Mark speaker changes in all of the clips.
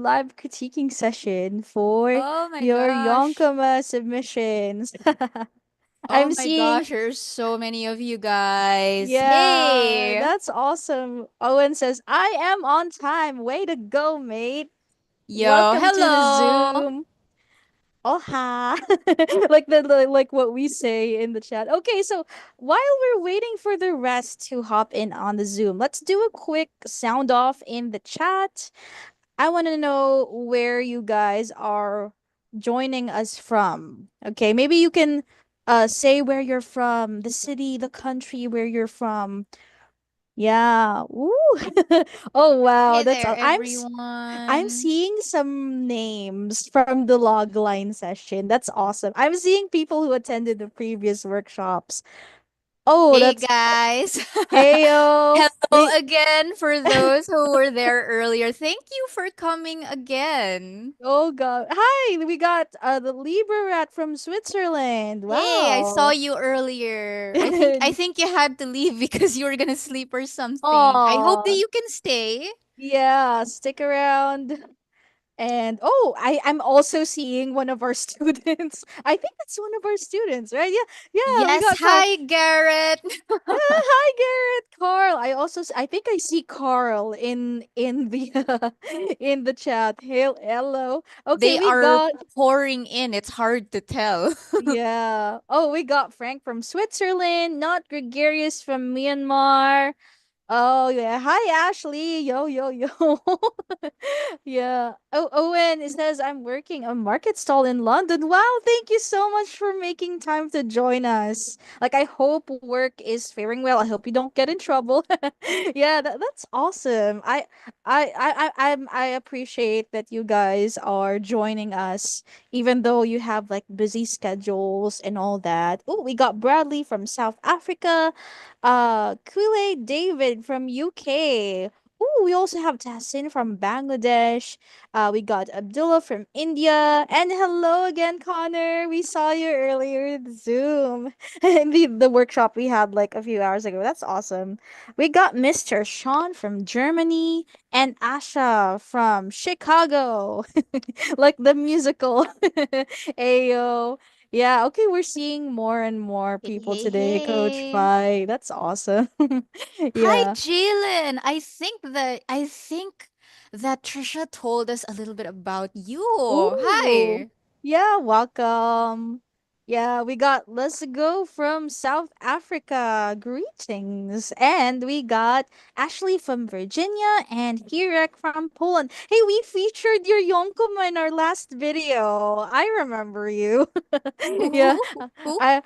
Speaker 1: live critiquing session for
Speaker 2: Oh my
Speaker 1: your
Speaker 2: gosh.
Speaker 1: yonkoma submissions.
Speaker 2: Oh
Speaker 1: I'm
Speaker 2: my
Speaker 1: seeing,
Speaker 2: gosh, there's so many of you guys.
Speaker 1: yeah,
Speaker 2: Yay!
Speaker 1: that's awesome. Owen says, I am on time. Way to go, mate.
Speaker 2: Yo,
Speaker 1: Welcome to the
Speaker 2: hello.
Speaker 1: Zoom. Oha. Like what we say in the chat. Okay, so while we're waiting for the rest to hop in on the Zoom, let's do a quick sound off in the chat. I want to know where you guys are joining us from. Okay, maybe you can say where you're from, the city, the country where you're from. Yeah. Ooh. Oh wow,
Speaker 2: Hey
Speaker 1: that's
Speaker 2: there,
Speaker 1: all. I'm
Speaker 2: everyone.
Speaker 1: seeing some names from the log line session. That's awesome. I'm seeing people who attended the previous workshops. Oh,
Speaker 2: Hey
Speaker 1: that's
Speaker 2: guys.
Speaker 1: heyo.
Speaker 2: Hello
Speaker 1: We
Speaker 2: again for those who were there earlier. Thank you for coming again.
Speaker 1: Oh god. Hi, we got the Libra rat from Switzerland.
Speaker 2: Hey, I saw
Speaker 1: Wow.
Speaker 2: you earlier. I think you had to leave because you were gonna sleep or something. I hope that
Speaker 1: Oh,
Speaker 2: you can stay.
Speaker 1: yeah, stick around. And I'm also seeing one of our students. I think that's one of our students, right? Yeah, yeah, we
Speaker 2: Yes,
Speaker 1: got Carl.
Speaker 2: hi Garrett.
Speaker 1: Yeah, hi Garrett, Carl. I think I see Carl in the in the chat. Hello. Okay,
Speaker 2: They
Speaker 1: we
Speaker 2: are
Speaker 1: got
Speaker 2: pouring in. It's hard to tell.
Speaker 1: yeah. Oh, we got Frank from Switzerland, not Gregarious from Myanmar. Oh yeah. Hi Ashley. Yo yo yo. Yeah. Oh, Owen, it says I'm working a market stall in London. Wow, thank you so much for making time to join us. Like I hope work is faring well. I hope you don't get in trouble. Yeah, that's awesome. I appreciate that you guys are joining us even though you have like busy schedules and all that. Oh, we got Bradley from South Africa, Kule David from UK. Ooh, we also have Tassin from Bangladesh. We got Abdullah from India. And hello again, Connor. We saw you earlier in Zoom in the workshop we had like a few hours ago. That's awesome. We got Mr. Sean from Germany and Asha from Chicago. Like the musical. Ayo. Yeah, okay, we're seeing more and more
Speaker 2: Hey,
Speaker 1: people
Speaker 2: hey,
Speaker 1: today, Coach
Speaker 2: hey.
Speaker 1: Fi. That's awesome.
Speaker 2: Hi,
Speaker 1: Yeah.
Speaker 2: Jalen. I think that Trisha told us a little bit about you.
Speaker 1: Ooh.
Speaker 2: Hi.
Speaker 1: Yeah, welcome. Yeah, we got Let's Go from South Africa. Greetings. And we got Ashley from Virginia and Hirek from Poland. Hey, we featured your Yonkoma in our last video. I remember you. Yeah.
Speaker 2: Who?
Speaker 1: I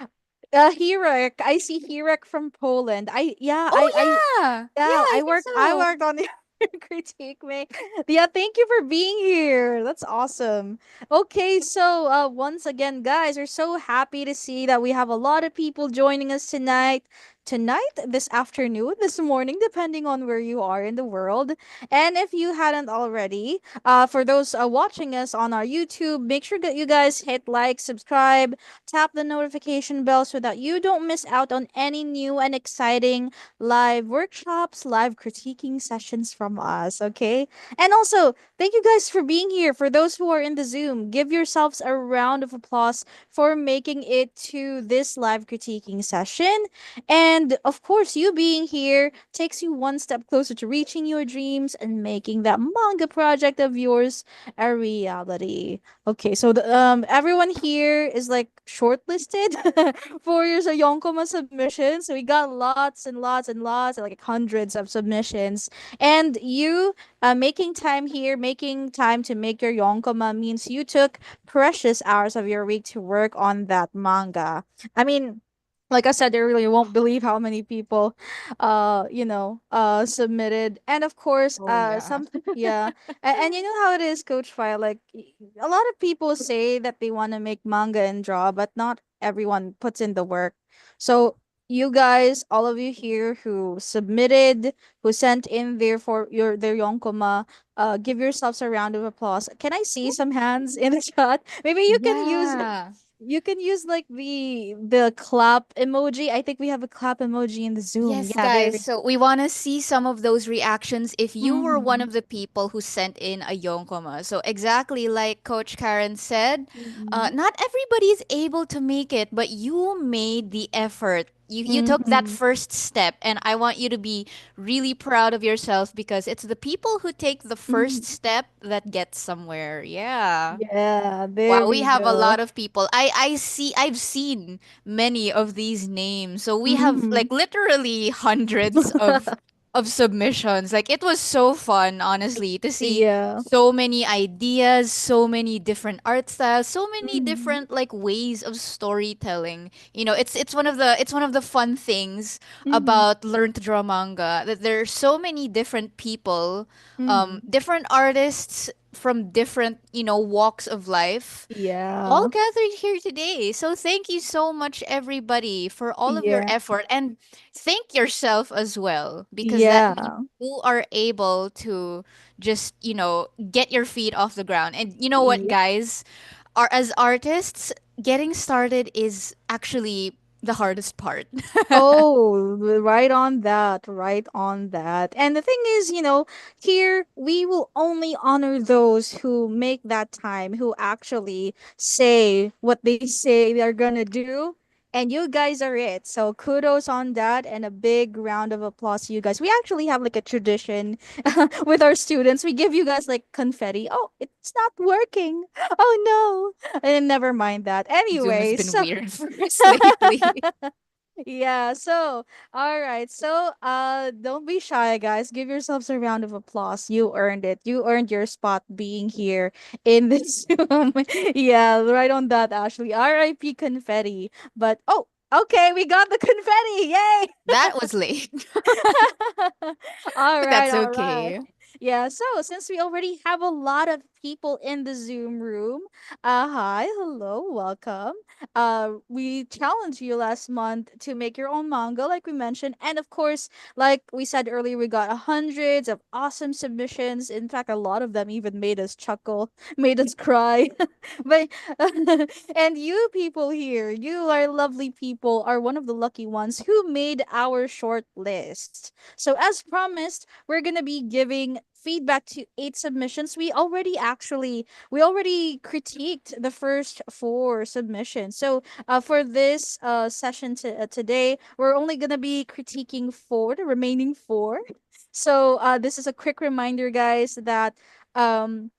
Speaker 1: Hirek. I see Hirek from Poland.
Speaker 2: Oh yeah.
Speaker 1: Yeah,
Speaker 2: Yeah, I think
Speaker 1: I
Speaker 2: so.
Speaker 1: worked on the critique me. Yeah, thank you for being here. That's awesome. Okay, so once again, guys, we're so happy to see that we have a lot of people joining us tonight. Tonight, this afternoon, this morning, depending on where you are in the world. And if you hadn't already, for those watching us on our YouTube, make sure that you guys hit like, subscribe, tap the notification bell so that you don't miss out on any new and exciting live workshops, live critiquing sessions from us, okay? And also, thank you guys for being here. For those who are in the Zoom, give yourselves a round of applause for making it to this live critiquing session. And of course, you being here takes you one step closer to reaching your dreams and making that manga project of yours a reality. Okay, so everyone here is like shortlisted for your Yonkoma submissions. So we got lots and lots and lots, like hundreds of submissions. And you making time here, making time to make your Yonkoma means you took precious hours of your week to work on that manga. I mean, like I said earlier, you won't believe how many people submitted. And of course,
Speaker 2: Oh yeah.
Speaker 1: some yeah. And you know how it is, Coach Fire, like a lot of people say that they want to make manga and draw, but not everyone puts in the work. So you guys, all of you here who submitted, who sent in their yonkoma, give yourselves a round of applause. Can I see some hands in the chat? Maybe you can use
Speaker 2: Yeah.
Speaker 1: You can use like the clap emoji. I think we have a clap emoji in the Zoom.
Speaker 2: Yes,
Speaker 1: Yeah, there.
Speaker 2: guys. So we want to see some of those reactions if you were one
Speaker 1: Mm-hmm.
Speaker 2: of the people who sent in a yonkoma. So exactly like Coach Karen said,
Speaker 1: Mm-hmm.
Speaker 2: not everybody is able to make it, but you made the effort. You took that
Speaker 1: Mm-hmm.
Speaker 2: first step, and I want you to be really proud of yourself because it's the people who take the first
Speaker 1: Mm-hmm.
Speaker 2: step that get somewhere. Yeah.
Speaker 1: Yeah, there
Speaker 2: Wow, we
Speaker 1: we
Speaker 2: have a
Speaker 1: go.
Speaker 2: lot of people. I've seen many of these names. So we have
Speaker 1: Mm-hmm.
Speaker 2: like literally hundreds of submissions. Like it was so fun, honestly, to see
Speaker 1: Yeah.
Speaker 2: so many ideas, so many different art styles, so many
Speaker 1: Mm-hmm.
Speaker 2: different like ways of storytelling. You know, it's one of the fun things
Speaker 1: Mm-hmm.
Speaker 2: about learn to draw manga that there are so many different people,
Speaker 1: Mm-hmm.
Speaker 2: different artists from different walks of life all
Speaker 1: Yeah.
Speaker 2: gathered here today. So thank you so much everybody for all of your
Speaker 1: Yeah.
Speaker 2: effort, and thank yourself as well because that means
Speaker 1: Yeah.
Speaker 2: you are able to just get your feet off the ground. And you know what,
Speaker 1: Yeah.
Speaker 2: guys, are as artists, getting started is actually the hardest part.
Speaker 1: Oh, right on that, right on that. And the thing is, here we will only honor those who make that time, who actually say what they say they're gonna do. And you guys are it. So kudos on that and a big round of applause to you guys. We actually have like a tradition with our students. We give you guys like confetti. Oh, it's not working. Oh no. And never mind that.
Speaker 2: Zoom has
Speaker 1: Anyway,
Speaker 2: been
Speaker 1: so
Speaker 2: weird for us lately.
Speaker 1: yeah, so all right. So don't be shy, guys. Give yourselves a round of applause. You earned it. You earned your spot being here in this room. Yeah, right on that, Ashley. RIP confetti. But oh, okay, we got the confetti. Yay!
Speaker 2: That was late.
Speaker 1: All
Speaker 2: But
Speaker 1: right,
Speaker 2: that's
Speaker 1: all right.
Speaker 2: okay.
Speaker 1: Yeah, so since we already have a lot of people in the Zoom room, hi, hello, welcome. We challenged you last month to make your own manga, like we mentioned, and of course, like we said earlier, we got hundreds of awesome submissions. In fact, a lot of them even made us chuckle, made us cry. But and you people here, you are lovely people, are one of the lucky ones who made our short list. So as promised, we're gonna be giving feedback to 8 submissions. We already critiqued the first 4 submissions. So for this session today, we're only gonna be critiquing the remaining four. So this is a quick reminder, guys, that um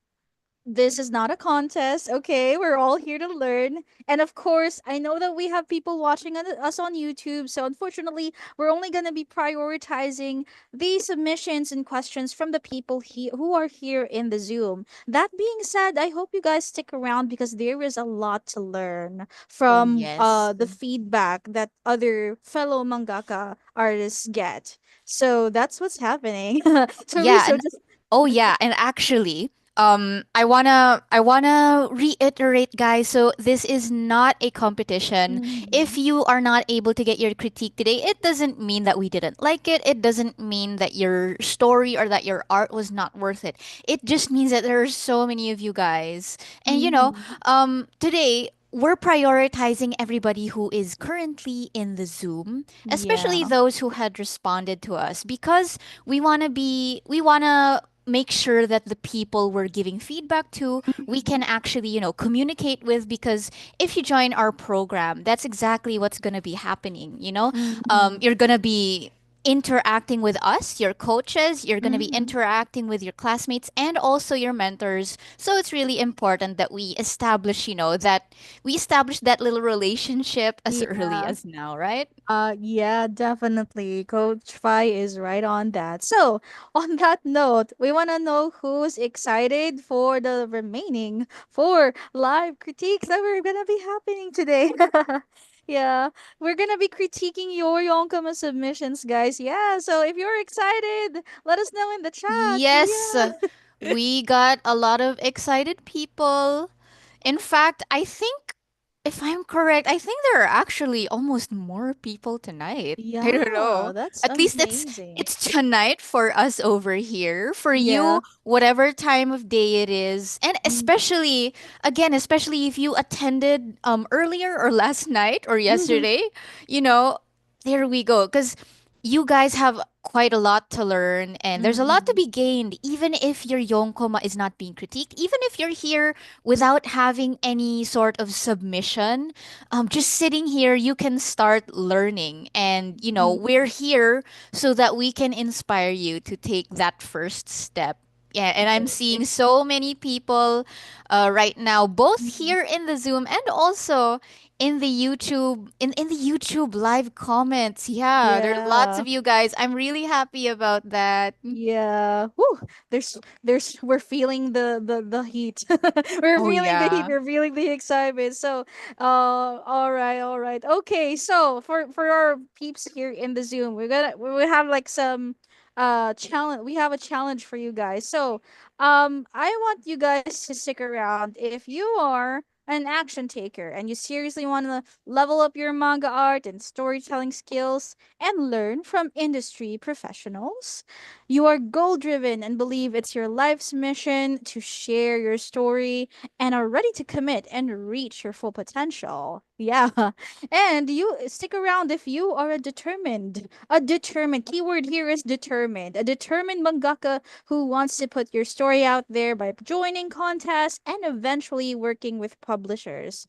Speaker 1: this is not a contest, okay? We're all here to learn. And of course, I know that we have people watching us on YouTube, so unfortunately, we're only going to be prioritizing the submissions and questions from the people who are here in the Zoom. That being said, I hope you guys stick around because there is a lot to learn
Speaker 2: Oh,
Speaker 1: from
Speaker 2: yes.
Speaker 1: the feedback that other fellow mangaka artists get. So that's what's happening. So,
Speaker 2: Yeah,
Speaker 1: Riso,
Speaker 2: and
Speaker 1: just.
Speaker 2: oh yeah, and actually, I wanna reiterate, guys. So this is not a competition. If
Speaker 1: Mhm.
Speaker 2: you are not able to get your critique today, it doesn't mean that we didn't like it. It doesn't mean that your story or that your art was not worth it. It just means that there are so many of you guys, and
Speaker 1: Mhm.
Speaker 2: today we're prioritizing everybody who is currently in the Zoom, especially
Speaker 1: Yeah.
Speaker 2: those who had responded to us, because we want to make sure that the people we're giving feedback to we can actually communicate with, because if you join our program, that's exactly what's going to be happening.
Speaker 1: Mhm.
Speaker 2: You're going to be interacting with us, your coaches, you're going to be
Speaker 1: Mhm.
Speaker 2: interacting with your classmates and also your mentors. So it's really important that we establish that little relationship as early
Speaker 1: Yeah.
Speaker 2: as now, right?
Speaker 1: Yeah, definitely. Coach Fi is right on that. So, on that note, we want to know who's excited for the remaining 4 live critiques that we're going to be happening today. Yeah, we're going to be critiquing your Yonkama submissions, guys. Yeah, so if you're excited, let us know in the chat.
Speaker 2: Yes,
Speaker 1: Yeah.
Speaker 2: we got a lot of excited people. In fact, I think If I'm correct, I think there are actually almost more people tonight. I don't
Speaker 1: Yeah,
Speaker 2: know.
Speaker 1: that's
Speaker 2: At least
Speaker 1: amazing.
Speaker 2: it's tonight for us over here. For
Speaker 1: Yeah.
Speaker 2: you, whatever time of day it is. And
Speaker 1: Mm-hmm.
Speaker 2: especially again, especially if you attended earlier or last night or
Speaker 1: Mm-hmm.
Speaker 2: yesterday, you know, there we go. Cuz you guys have quite a lot to learn and there's a lot to
Speaker 1: Mm-hmm.
Speaker 2: be gained even if your yonkoma is not being critiqued, even if you're here without having any sort of submission. Just sitting here, you can start learning. And, we're here so that we can inspire you to take that first step. Yeah, and I'm seeing so many people right now, both
Speaker 1: Mm-hmm.
Speaker 2: here in the Zoom and also in the YouTube live comments. Yeah, there are lots
Speaker 1: Yeah.
Speaker 2: of you guys. I'm really happy about that.
Speaker 1: Yeah. Whew. We're feeling the heat. We're
Speaker 2: Oh
Speaker 1: feeling the heat.
Speaker 2: yeah.
Speaker 1: We're feeling the excitement. So, all right, all right. Okay, so for our peeps here in the Zoom, we have like some challenge. We have a challenge for you guys. So, I want you guys to stick around if you are an action taker and you seriously want to level up your manga art and storytelling skills and learn from industry professionals. You are goal driven and believe it's your life's mission to share your story and are ready to commit and reach your full potential. Yeah. And you stick around if you are a determined, keyword here is determined, a determined mangaka who wants to put your story out there by joining contests and eventually working with publishers.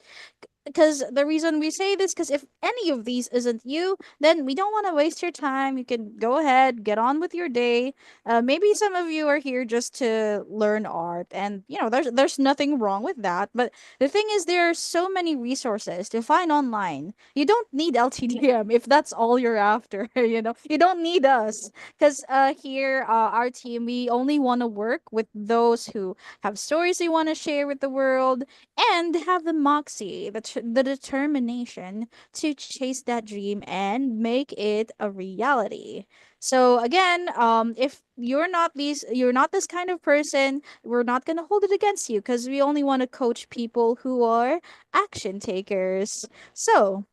Speaker 1: Because the reason we say this, because if any of these isn't you, then we don't want to waste your time. You can go ahead, get on with your day. Maybe some of you are here just to learn art, and there's nothing wrong with that. But the thing is, there are so many resources to find online. You don't need LTDM if that's all you're after. You don't need us, because here, our team, we only want to work with those who have stories they want to share with the world and have the moxie, the determination to chase that dream and make it a reality. So again, if you're not this kind of person, we're not gonna hold it against you because we only want to coach people who are action takers. So,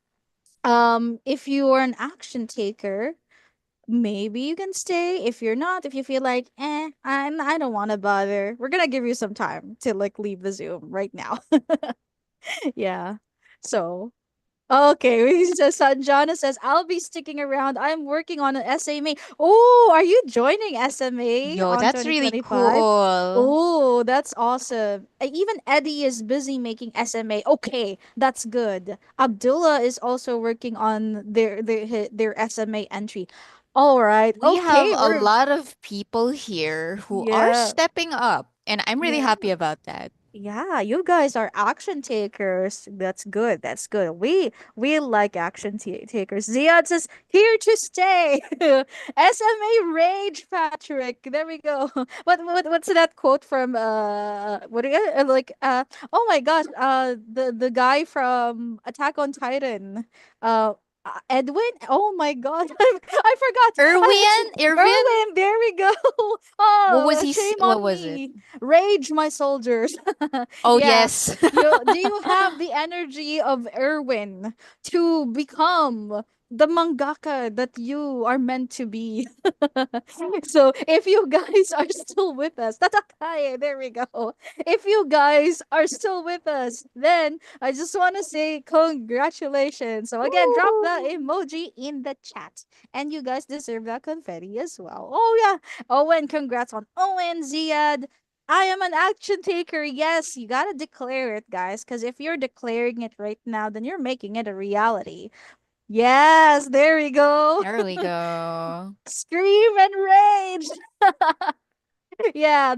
Speaker 1: if you are an action taker, maybe you can stay. If you're not, if you feel like, I don't want to bother, we're gonna give you some time to like leave the Zoom right now. Yeah. So, okay. We just Sanjana says, I'll be sticking around. I'm working on an SMA. Oh, are you joining SMA
Speaker 2: Yo,
Speaker 1: on
Speaker 2: that's really
Speaker 1: 2025?
Speaker 2: cool.
Speaker 1: Oh, that's awesome. Even Eddie is busy making SMA. Okay, that's good. Abdullah is also working on their SMA entry. All right.
Speaker 2: We have
Speaker 1: Okay,
Speaker 2: a
Speaker 1: we're
Speaker 2: lot of people here who are
Speaker 1: yeah.
Speaker 2: stepping up, and I'm really
Speaker 1: Yeah.
Speaker 2: happy about that.
Speaker 1: Yeah, you guys are action takers. That's good. That's good. We like action takers. Ziad says here to stay. SMA rage, Patrick. There we go. What's that quote from what do you like oh my gosh, the guy from Attack on Titan. Uh Edwin? Oh my god. I forgot.
Speaker 2: Irwin,
Speaker 1: Erwin, there we go. Oh, shame
Speaker 2: what
Speaker 1: on
Speaker 2: was it?
Speaker 1: me. Rage, my soldiers.
Speaker 2: Oh,
Speaker 1: Yeah.
Speaker 2: yes.
Speaker 1: Do you have the energy of Erwin to become the mangaka that you are meant to be? So if you guys are still with us, Tatakaye, there we go. If you guys are still with us, then I just want to say congratulations. So again, drop the
Speaker 2: Woo.
Speaker 1: emoji in the chat. And you guys deserve that confetti as well. Oh yeah. Owen, congrats on Owen, Ziad. I am an action taker. Yes, you gotta declare it, guys. Because if you're declaring it right now, then you're making it a reality. Yes, there we go.
Speaker 2: There we go.
Speaker 1: Scream and rage. Yeah,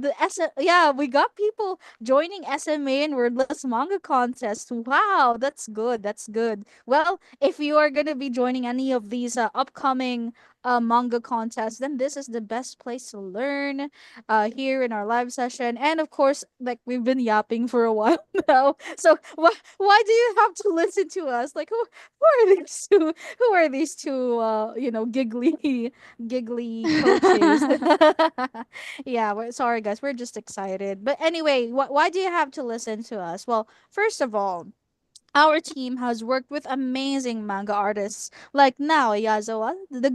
Speaker 1: yeah, we got people joining SMA and wordless manga contest. Wow, that's good. That's good. Well, if you are gonna be joining any of these upcoming manga contests, then this is the best place to learn here in our live session. And of course, like we've been yapping for a while now. So why do you have to listen to us? Like who are these two? Who are these two? Giggly coaches. Yeah, we're sorry, guys. We're just excited. But anyway, why do you have to listen to us? Well, first of all, Our team has worked with amazing manga artists like Nao Yazawa, the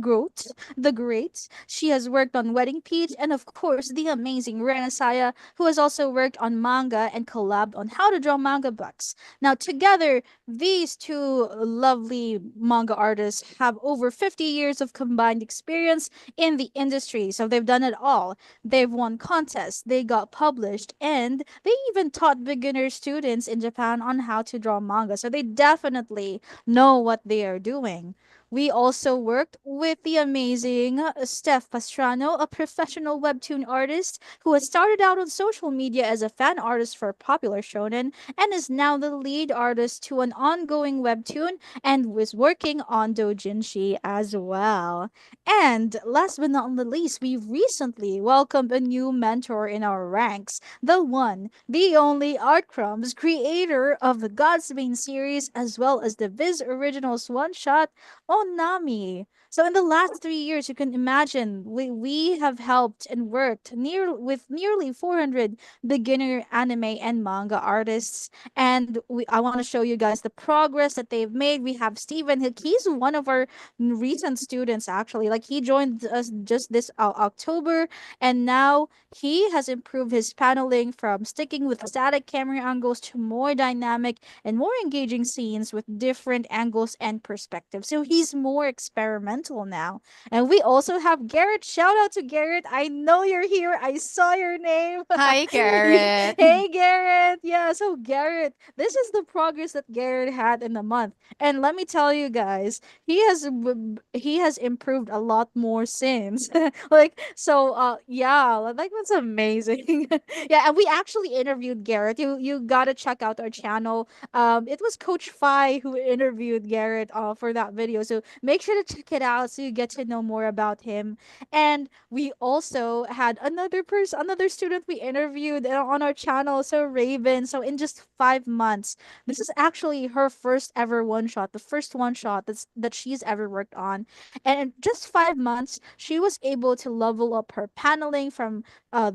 Speaker 1: Great. She has worked on Wedding Peach, and of course, the amazing Rena Saya, who has also worked on manga and collabed on how to draw manga books. Now, together, these two lovely manga artists have over 50 years of combined experience in the industry, so they've done it all. They've won contests, they got published, and they even taught beginner students in Japan on how to draw manga. So they definitely know what they are doing. We also worked with the amazing Steph Pastrano, a professional webtoon artist who has started out on social media as a fan artist for popular shonen and is now the lead artist to an ongoing webtoon and was working on doujinshi as well. And last but not the least, we recently welcomed a new mentor in our ranks, the one, the only Art Crumbs, creator of the Godsbane series as well as the Viz Originals one shot, Onami. So in the last 3 years, you can imagine we have helped and worked with nearly 400 beginner anime and manga artists, and I want to show you guys the progress that they've made. We have Steven. He's one of our recent students actually. Like he joined us just this October, and now he has improved his paneling from sticking with static camera angles to more dynamic and more engaging scenes with different angles and perspectives. So he's more experimental now. And we also have Garrett. Shout out to Garrett. I know you're here. I saw your name.
Speaker 2: Hi, Garrett.
Speaker 1: Hey, Garrett. Yeah, so Garrett, this is the progress that Garrett had in the month. And let me tell you guys, he has improved a lot more since. Like so yeah, like that's amazing. Yeah, and we actually interviewed Garrett. You got to check out our channel. It was Coach Fi who interviewed Garrett for that video. So make sure to check it out so you get to know more about him. And we also had another student we interviewed on our channel, so Raven. So in just 5 months, this is actually her first ever one shot, the first one shot that she's ever worked on. And in just 5 months, she was able to level up her paneling from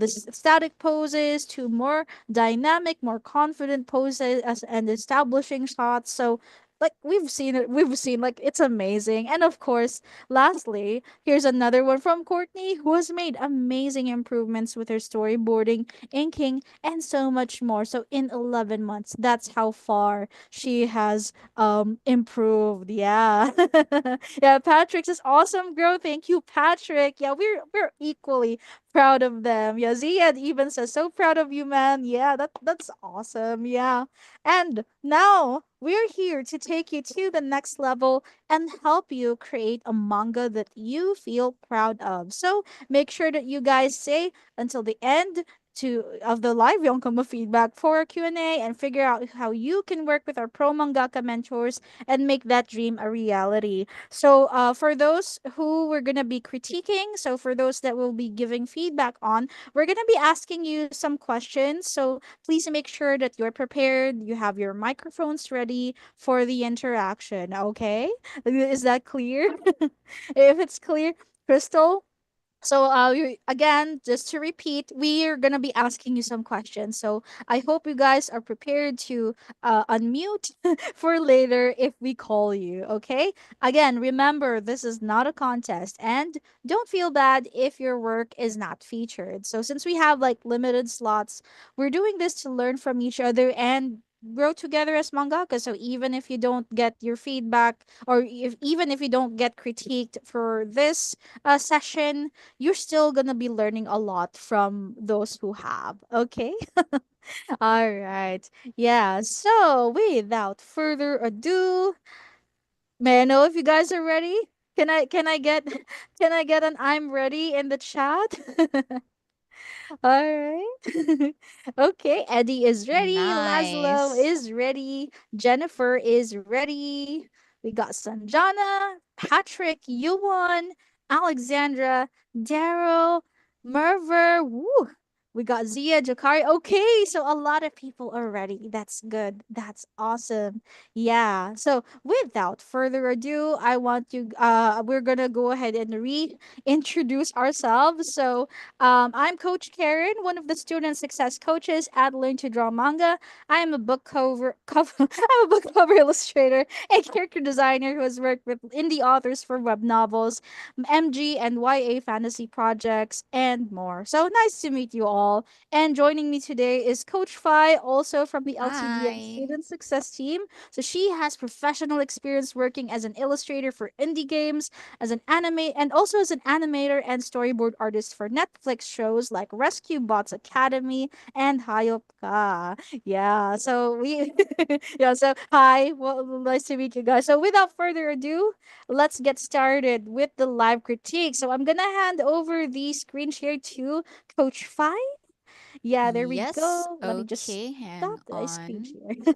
Speaker 1: static poses to more dynamic, more confident poses and establishing shots. So like we've seen like it's amazing. And of course, lastly, here's another one from Courtney who has made amazing improvements with her storyboarding, inking, and so much more. So in 11 months, that's how far she has improved. Yeah. Yeah, Patrick says awesome growth. Thank you, Patrick. Yeah, we're equally proud of them. Yeah, Ziad even says so proud of you, man. Yeah, that's awesome. Yeah. And now we're here to take you to the next level and help you create a manga that you feel proud of. So make sure that you guys stay until the end to of the live Yonkoma feedback for our Q&A and figure out how you can work with our pro mangaka mentors and make that dream a reality. So for those who we're gonna be critiquing, so for those that will be giving feedback on, we're gonna be asking you some questions. So please make sure that you're prepared, you have your microphones ready for the interaction, okay? Is that clear? If it's clear, Crystal, so, again, just to repeat, we are gonna be asking you some questions. So, I hope you guys are prepared to unmute for later if we call you. Okay. Again, remember this is not a contest, and don't feel bad if your work is not featured. So, since we have like limited slots, we're doing this to learn from each other and grow together as mangaka. So even if you don't get your feedback, or even if you don't get critiqued for this session, you're still gonna be learning a lot from those who have. Okay? All right. Yeah. So without further ado, may I know if you guys are ready? Can I get can I get an I'm ready in the chat? All right. Okay, Eddie is ready. Laszlo
Speaker 2: Nice.
Speaker 1: is ready. Jennifer is ready. We got Sanjana, Patrick, Yuan, Alexandra, Daryl, Merver. Woo. We got Zia, Jakari. Okay, so a lot of people already. That's good. That's awesome. Yeah. So without further ado, I want you we're gonna go ahead and reintroduce ourselves. So I'm Coach Karen, one of the student success coaches at Learn to Draw Manga. I am a book cover I'm a book cover illustrator and character designer who has worked with indie authors for web novels, MG and YA fantasy projects, and more. So nice to meet you all. And joining me today is Coach Fi, also from the LTDM
Speaker 2: Hi.
Speaker 1: Student Success Team. So she has professional experience working as an illustrator for indie games, as an anime, and also as an animator and storyboard artist for Netflix shows like Rescue Bots Academy and Hayopka. Yeah, so we, yeah, so hi, well, nice to meet you guys. So without further ado, let's get started with the live critique. So I'm gonna hand over the screen share to Coach Fi. Yeah, there we
Speaker 2: Yes.
Speaker 1: go. Let me just
Speaker 2: Okay, hang
Speaker 1: stop the screen
Speaker 2: on.
Speaker 1: share.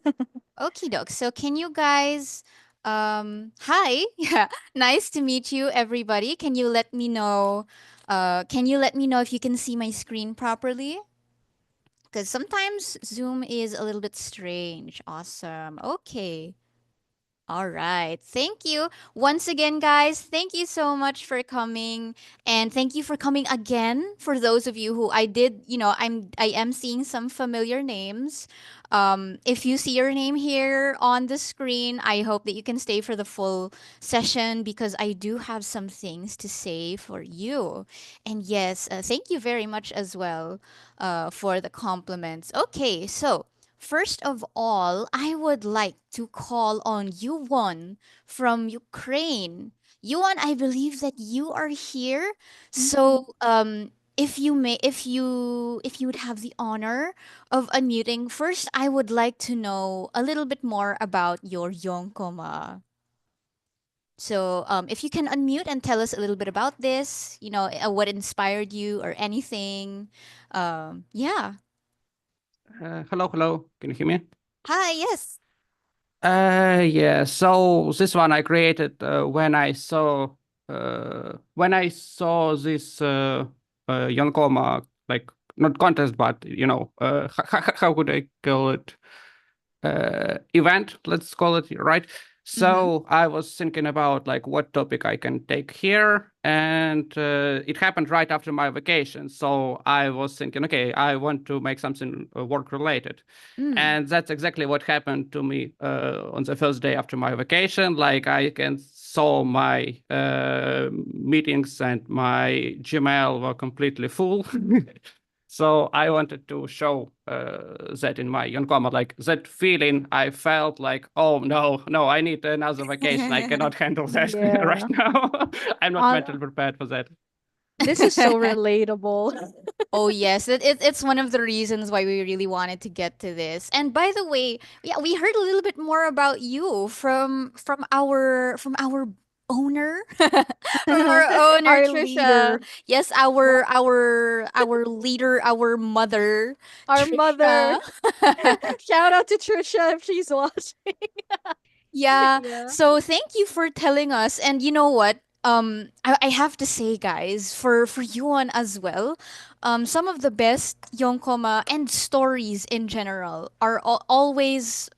Speaker 2: Okie doke. So can you guys hi. Yeah. Nice to meet you everybody. Can you let me know if you can see my screen properly? Cuz sometimes Zoom is a little bit strange. Awesome. Okay. All right. Thank you. Once again, guys, thank you so much for coming. And thank you for coming again for those of you who I am seeing some familiar names. If you see your name here on the screen, I hope that you can stay for the full session because I do have some things to say for you. And yes, thank you very much as well for the compliments. Okay, so first of all, I would like to call on Yuwon from Ukraine. Yuwon, I believe that you are here.
Speaker 1: Mhm.
Speaker 2: So, if you would have the honor of unmuting, first I would like to know a little bit more about your yonkoma. So, if you can unmute and tell us a little bit about this, what inspired you or anything. Yeah.
Speaker 3: Hello, hello. Can you hear me?
Speaker 2: Hi. Yes.
Speaker 3: Yeah. So this one I created when I saw this yonkoma, like not contest, but how could I call it? Event, let's call it, right?
Speaker 2: Mm-hmm.
Speaker 3: So I was thinking about like what topic I can take here, and it happened right after my vacation. So I was thinking, okay, I want to make something work related,
Speaker 2: Mm.
Speaker 3: and that's exactly what happened to me on the first day after my vacation. Like I can saw my meetings and my Gmail were completely full. So I wanted to show that in my Yonkoma, like that feeling I felt like, oh no, no, I need another vacation. I cannot handle that right
Speaker 1: Yeah.
Speaker 3: now. I'm not
Speaker 1: On
Speaker 3: mentally prepared for that.
Speaker 1: This is so relatable.
Speaker 2: Oh yes, it's one of the reasons why we really wanted to get to this. And by the way, yeah, we heard a little bit more about you from our owner, from our owner
Speaker 1: Our
Speaker 2: Trisha.
Speaker 1: leader.
Speaker 2: Yes,
Speaker 1: Wha-
Speaker 2: our leader, our mother,
Speaker 1: Our mother.
Speaker 2: Trisha.
Speaker 1: Shout out to Trisha if she's watching.
Speaker 2: Yeah.
Speaker 1: Yeah.
Speaker 2: So thank you for telling us. And you know what? I have to say, guys, for Yuan as well, some of the best yonkoma and stories in general are always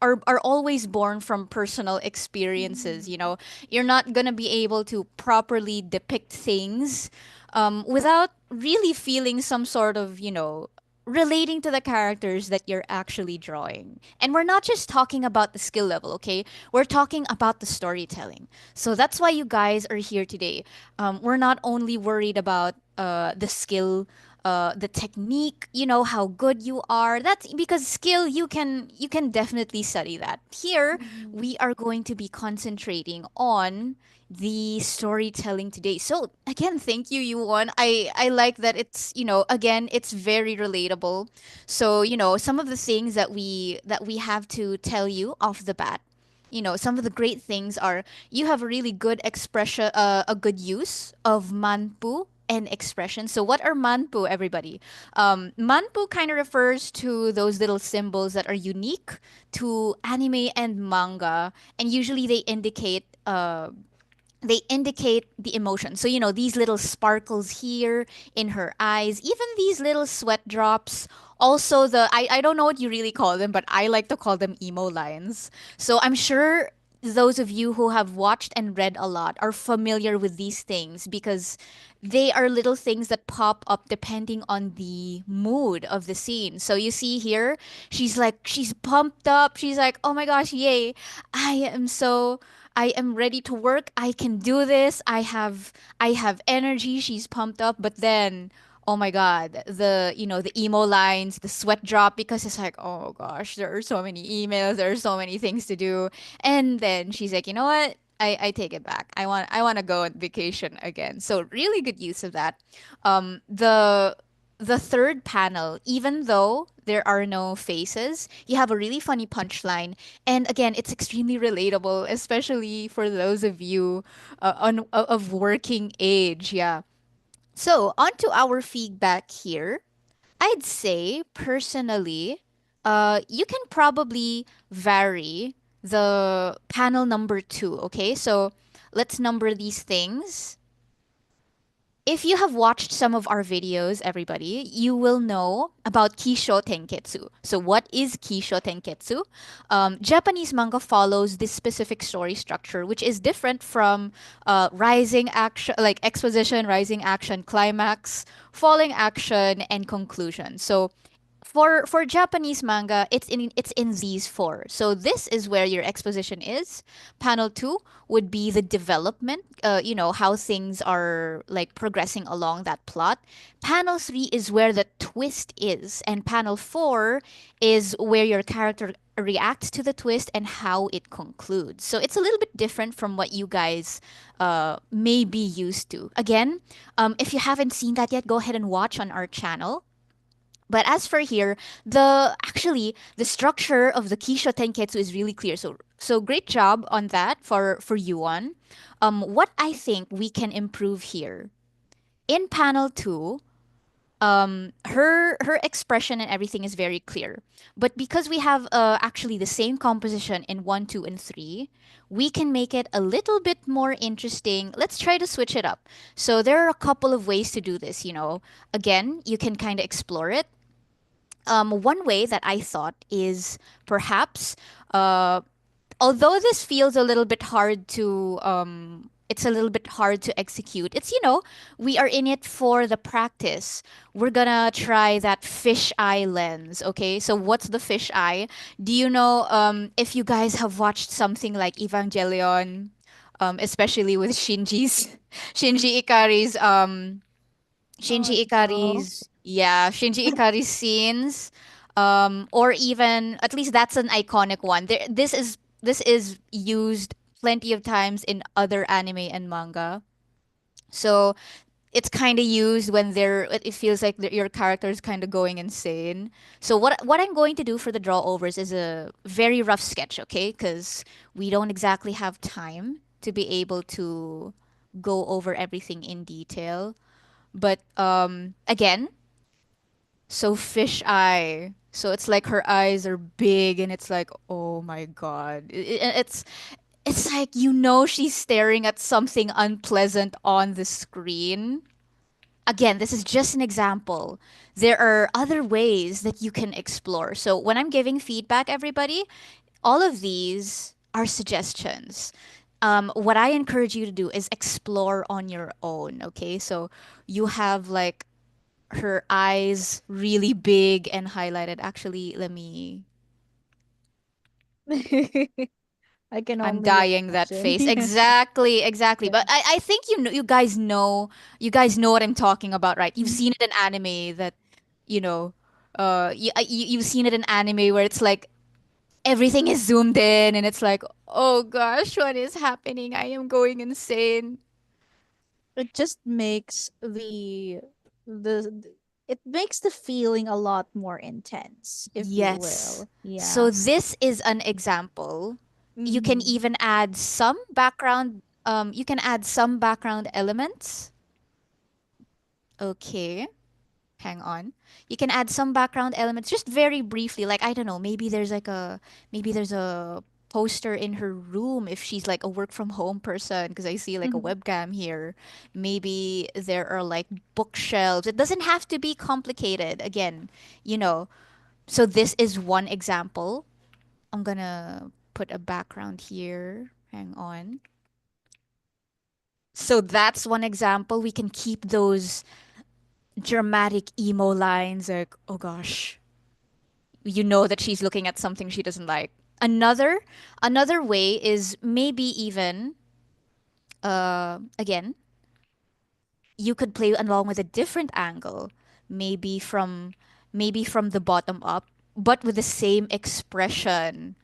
Speaker 2: born from personal experiences. You
Speaker 1: Mhm.
Speaker 2: know, you're not gonna be able to properly depict things, without really feeling some sort of relating to the characters that you're actually drawing. And we're not just talking about the skill level, okay? We're talking about the storytelling. So that's why you guys are here today. We're not only worried about the skill, the technique, how good you are. That's because skill you can definitely study that. Here
Speaker 1: Mhm.
Speaker 2: we are going to be concentrating on the storytelling today. So again, thank you, Yuan. I like that it's again it's very relatable. So some of the things that we have to tell you off the bat. Some of the great things are you have a really good expression, a good use of manpu and expression. So what are manpu, everybody? Manpu kind of refers to those little symbols that are unique to anime and manga, and usually they indicate they indicate the emotion. So, these little sparkles here in her eyes, even these little sweat drops. Also, I don't know what you really call them, but I like to call them emo lines. So, I'm sure those of you who have watched and read a lot are familiar with these things because they are little things that pop up depending on the mood of the scene. So you see here, she's pumped up. She's like, "Oh my gosh, yay. I am so I am ready to work. I can do this. I have energy." She's pumped up, but then oh my god, the emo lines, the sweat drop because it's like, "Oh gosh, there are so many emails, there are so many things to do." And then she's like, "You know what? I take it back. I want to go on vacation again." So really good use of that. The third panel, even though there are no faces, you have a really funny punchline. And again, it's extremely relatable, especially for those of you of working age. Yeah. So, on to our feedback here. I'd say personally, you can probably vary the panel number two. Okay. So, let's number these things. If you have watched some of our videos, everybody, you will know about Kisho Tenketsu. So, what is Kisho Tenketsu? Japanese manga follows this specific story structure, which is different from rising action, like exposition, rising action, climax, falling action, and conclusion. So, for Japanese manga, it's in these four. So this is where your exposition is. Panel 2 would be the development, how things are like progressing along that plot. Panel 3 is where the twist is, and panel 4 is where your character reacts to the twist and how it concludes. So it's a little bit different from what you guys may be used to. Again, if you haven't seen that yet, go ahead and watch on our channel. But as for here, the structure of the Kisho Tenketsu is really clear. So great job on that for Yuan. What I think we can improve here in panel 2, her expression and everything is very clear. But because we have actually the same composition in 1, 2, and 3, we can make it a little bit more interesting. Let's try to switch it up. So there are a couple of ways to do this. Again, you can kind of explore it. One way that I thought is perhaps, uh, although this feels a little bit hard to, it's a little bit hard to execute. We are in it for the practice. We're gonna try that fish eye lens. Okay, so what's the fish eye? Do you know? If you guys have watched something like Evangelion, especially with Shinji Ikari's
Speaker 1: Oh no.
Speaker 2: Shinji Ikari's scenes, or even at least that's an iconic one. This is used plenty of times in other anime and manga. So it's kind of used when it feels like your character is kind of going insane. So what I'm going to do for the draw overs is a very rough sketch, okay? Because we don't exactly have time to be able to go over everything in detail. But again, so fish eye. So it's like her eyes are big and it's like, "Oh my god." It's like she's staring at something unpleasant on the screen. Again, this is just an example. There are other ways that you can explore. So when I'm giving feedback, everybody, all of these are suggestions. What I encourage you to do is explore on your own. Okay, so you have like her eyes really big and highlighted. Actually, let me.
Speaker 1: I can
Speaker 2: I'm
Speaker 1: only
Speaker 2: dying that
Speaker 1: imagine.
Speaker 2: face.
Speaker 1: Yeah.
Speaker 2: Exactly, exactly.
Speaker 1: Yeah.
Speaker 2: But I think you guys know what I'm talking about, right? You've
Speaker 1: Mhm.
Speaker 2: seen it in anime that, you know, you've seen it in anime where it's like everything is zoomed in and it's like, oh gosh, what is happening? I am going insane.
Speaker 1: It just makes the it makes the feeling a lot more intense, if you
Speaker 2: Yes.
Speaker 1: will.
Speaker 2: So
Speaker 1: Yeah.
Speaker 2: this is an example. You can
Speaker 1: Mm-hmm.
Speaker 2: even add some background. You can add some background elements. Okay. Hang on. You can add some background elements just very briefly. Like I don't know, maybe there's a poster in her room if she's like a work from home person, because I see like a webcam here. Maybe there are like bookshelves. It doesn't have to be complicated. Again, you know. So this is one example. I'm gonna put a background here. Hang on. So that's one example. We can keep those dramatic emo lines like, oh gosh, you know that she's looking at something she doesn't like. Another way is maybe even again, you could play along with a different angle, maybe from maybe from the bottom up, but with the same expression.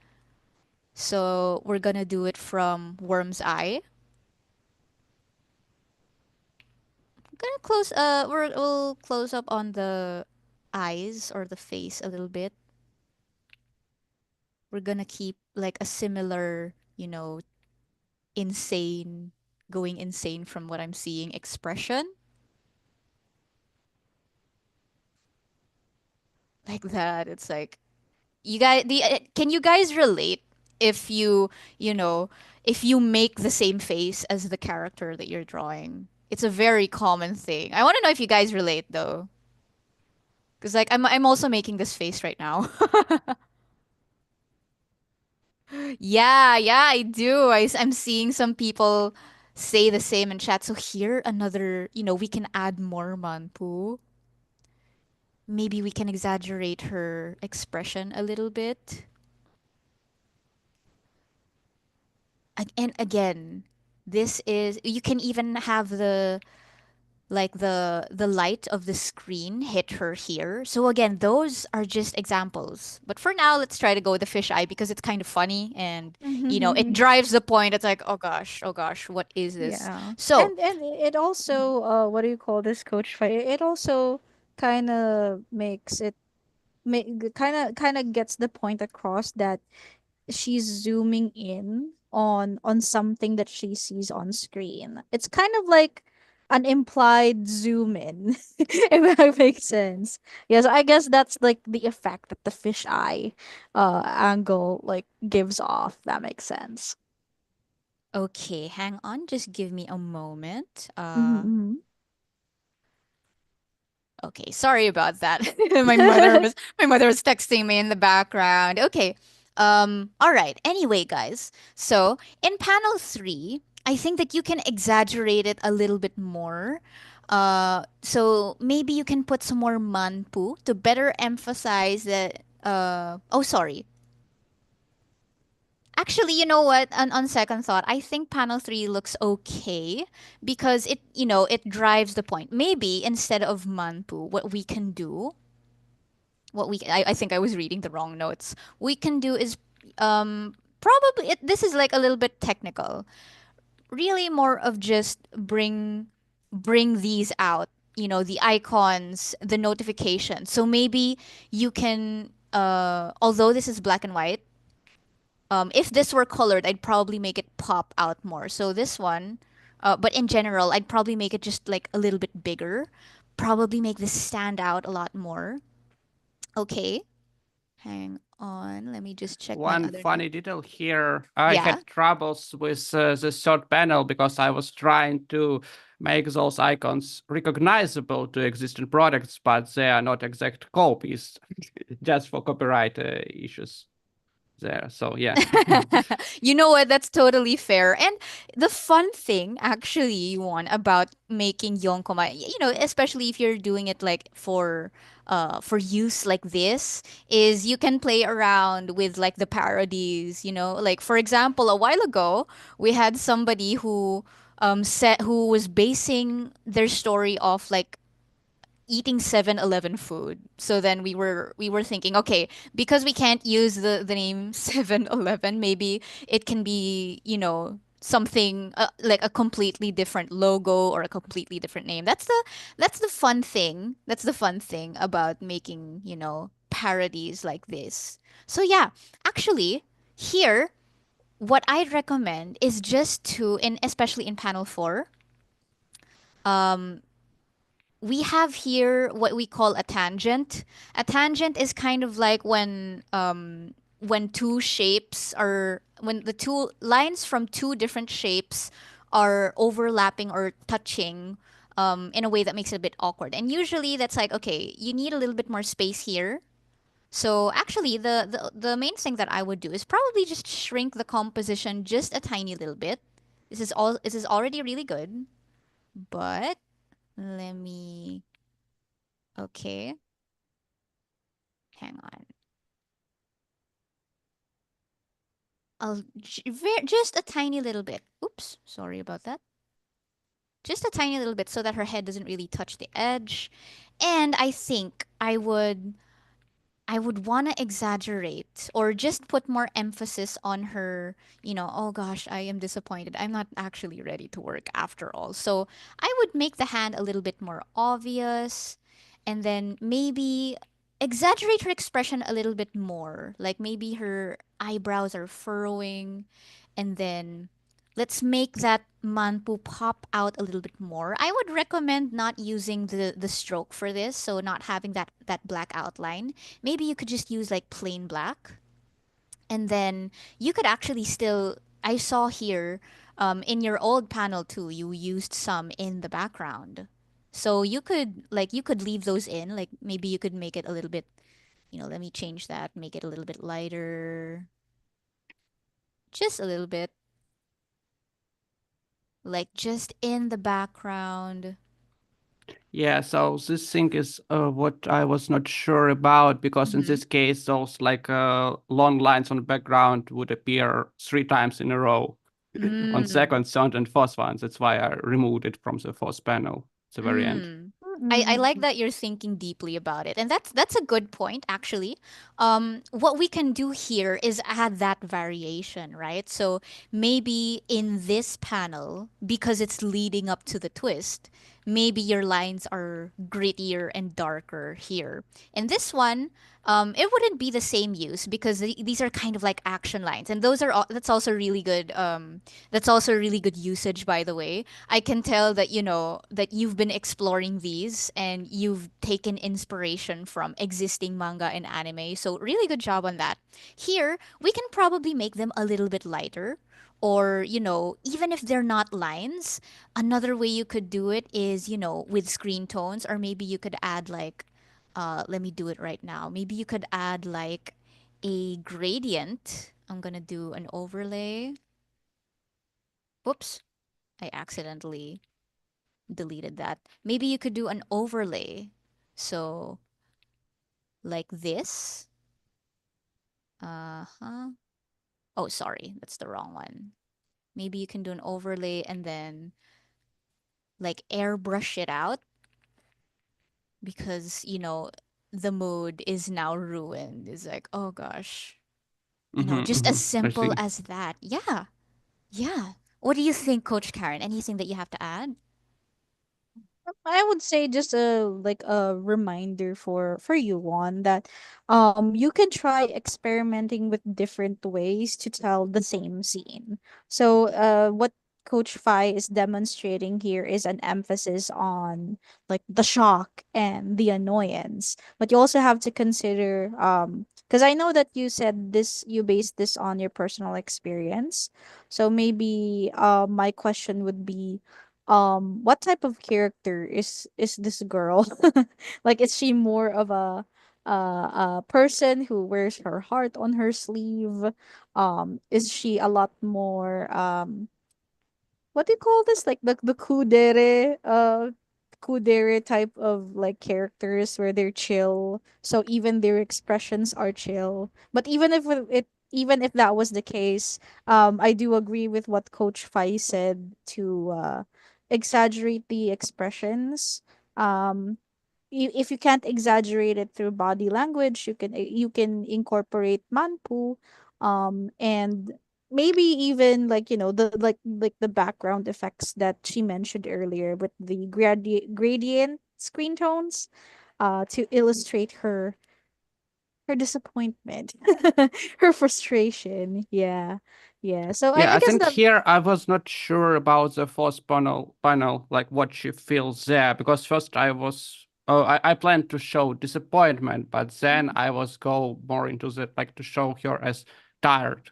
Speaker 2: So we're gonna do it from Worm's Eye. Gonna we'll close up on the eyes or the face a little bit. We're gonna keep like a similar, insane, going insane from what I'm seeing expression like that. It's like you guys, can you guys relate if you know, if you make the same face as the character that you're drawing? It's a very common thing. I want to know if you guys relate though, because like I'm also making this face right now. Yeah, yeah, I do. I'm seeing some people say the same in chat. So here, another, we can add more manpu. Maybe we can exaggerate her expression a little bit. And again, this is, you can even have the light of the screen hit her here. So again, those are just examples. But for now, let's try to go with the fish eye because it's kind of funny and it drives the point. It's like, oh gosh, what is this?
Speaker 1: Yeah.
Speaker 2: So,
Speaker 1: And it also what do you call this, coach fight? It also kind of makes it kind of gets the point across that she's zooming in on something that she sees on screen. It's kind of like an implied zoom in, if that makes sense. Yes, I guess that's like the effect that the fisheye angle like gives off. That makes sense.
Speaker 2: okay, hang on, just give me a moment.
Speaker 1: Mm-hmm.
Speaker 2: Okay, sorry about that. My mother was texting me in the background. Okay. All right. Anyway, guys. So, in panel 3, I think that you can exaggerate it a little bit more. So maybe you can put some more manpu to better emphasize that oh, sorry. Actually, you know what? On second thought, I think panel 3 looks okay because it drives the point. Maybe instead of manpu, what we can do, I think I was reading the wrong notes. We can do is probably this is like a little bit technical. Really more of just bring these out, the icons, the notifications. So maybe you can although this is black and white, if this were colored, I'd probably make it pop out more. So this one, but in general, I'd probably make it just like a little bit bigger. Probably make this stand out a lot more. Okay, hang on. Let me just check my
Speaker 3: One
Speaker 2: other note.
Speaker 3: funny detail here, I
Speaker 2: Yeah.
Speaker 3: had troubles with the third panel because I was trying to make those icons recognizable to existing products, but they are not exact copies, just for copyright issues there. So yeah.
Speaker 2: You know what? That's totally fair. And the fun thing, actually, one about making yonkoma, especially if you're doing it like for use like this, is you can play around with like the parodies. Like for example, a while ago we had somebody who was basing their story off like eating 7-Eleven food. So then we were thinking, okay, because we can't use the name 7-Eleven, maybe it can be, something like a completely different logo or a completely different name. That's the fun thing. That's the fun thing about making, parodies like this. So yeah, actually, here what I'd recommend is just to, in especially in panel 4, we have here what we call a tangent. A tangent is kind of like when two shapes are when the two lines from two different shapes are overlapping or touching in a way that makes it a bit awkward. And usually that's like, okay, you need a little bit more space here. So actually, the main thing that I would do is probably just shrink the composition just a tiny little bit. This is already really good, but let me okay, hang on. Just a tiny little bit. Oops, sorry about that. Just a tiny little bit so that her head doesn't really touch the edge. And I think I would want to exaggerate or just put more emphasis on her, oh gosh, I am disappointed. I'm not actually ready to work after all. So I would make the hand a little bit more obvious and then maybe exaggerate her expression a little bit more. Like maybe her eyebrows are furrowing and then let's make that manpu pop out a little bit more. I would recommend not using the stroke for this, so not having that black outline. Maybe you could just use like plain black. And then you could actually still, I saw here in your old panel too, you used some in the background. So you could leave those in, like maybe you could make it a little bit, let me change that, make it a little bit lighter, just a little bit, like just in the background.
Speaker 3: Yeah, so this thing is what I was not sure about because in
Speaker 2: Mm-hmm.
Speaker 3: this case, those like long lines on the background would appear 3 times in a row on
Speaker 2: Mm.
Speaker 3: second, third, and fourth ones. That's why I removed it from the fourth panel at the very end.
Speaker 2: Mm. I like
Speaker 1: Mm.
Speaker 2: that you're thinking deeply about it. And that's a good point, actually. What we can do here is add that variation, right? So maybe in this panel, because it's leading up to the twist, maybe your lines are grittier and darker here. In this one, it wouldn't be the same use because these are kind of like action lines, and that's also really good. That's also really good usage, by the way. I can tell that that you've been exploring these and you've taken inspiration from existing manga and anime. So really good job on that. Here, we can probably make them a little bit lighter. Or, even if they're not lines, another way you could do it is, with screen tones, or maybe you could add like, let me do it right now. Maybe you could add like a gradient. I'm gonna do an overlay. Whoops, I accidentally deleted that. Maybe you could do an overlay. So, like this. Uh-huh. Oh, sorry, that's the wrong one. Maybe you can do an overlay and then like airbrush it out because, the mood is now ruined. It's like, oh gosh. Just as
Speaker 3: I
Speaker 2: simple
Speaker 3: see.
Speaker 2: as that. Yeah. Yeah. What do you think, Coach Karen? Anything that you have to add?
Speaker 1: I would say just a like a reminder for you one that you can try experimenting with different ways to tell the same scene. So what Coach Fi is demonstrating here is an emphasis on like the shock and the annoyance. But you also have to consider because I know that you said this you based this on your personal experience. So maybe my question would be what type of character is this girl? Like is she more of a person who wears her heart on her sleeve? Is she a lot more what do you call this, like the kudere type of like characters where they're chill, so even their expressions are chill. But even if that was the case, I do agree with what Coach Fai said to exaggerate the expressions. um if you can't exaggerate it through body language, you can incorporate manpu, and maybe even like like the background effects that she mentioned earlier with the gradient screen tones to illustrate her disappointment, her frustration. Yeah, yeah. So
Speaker 3: Yeah,
Speaker 1: I
Speaker 3: I
Speaker 1: guess
Speaker 3: think
Speaker 1: that
Speaker 3: here I was not sure about the fourth panel, like what she feels there, because first I was Oh, I planned to show disappointment, but then I was go more into the like to show her as tired.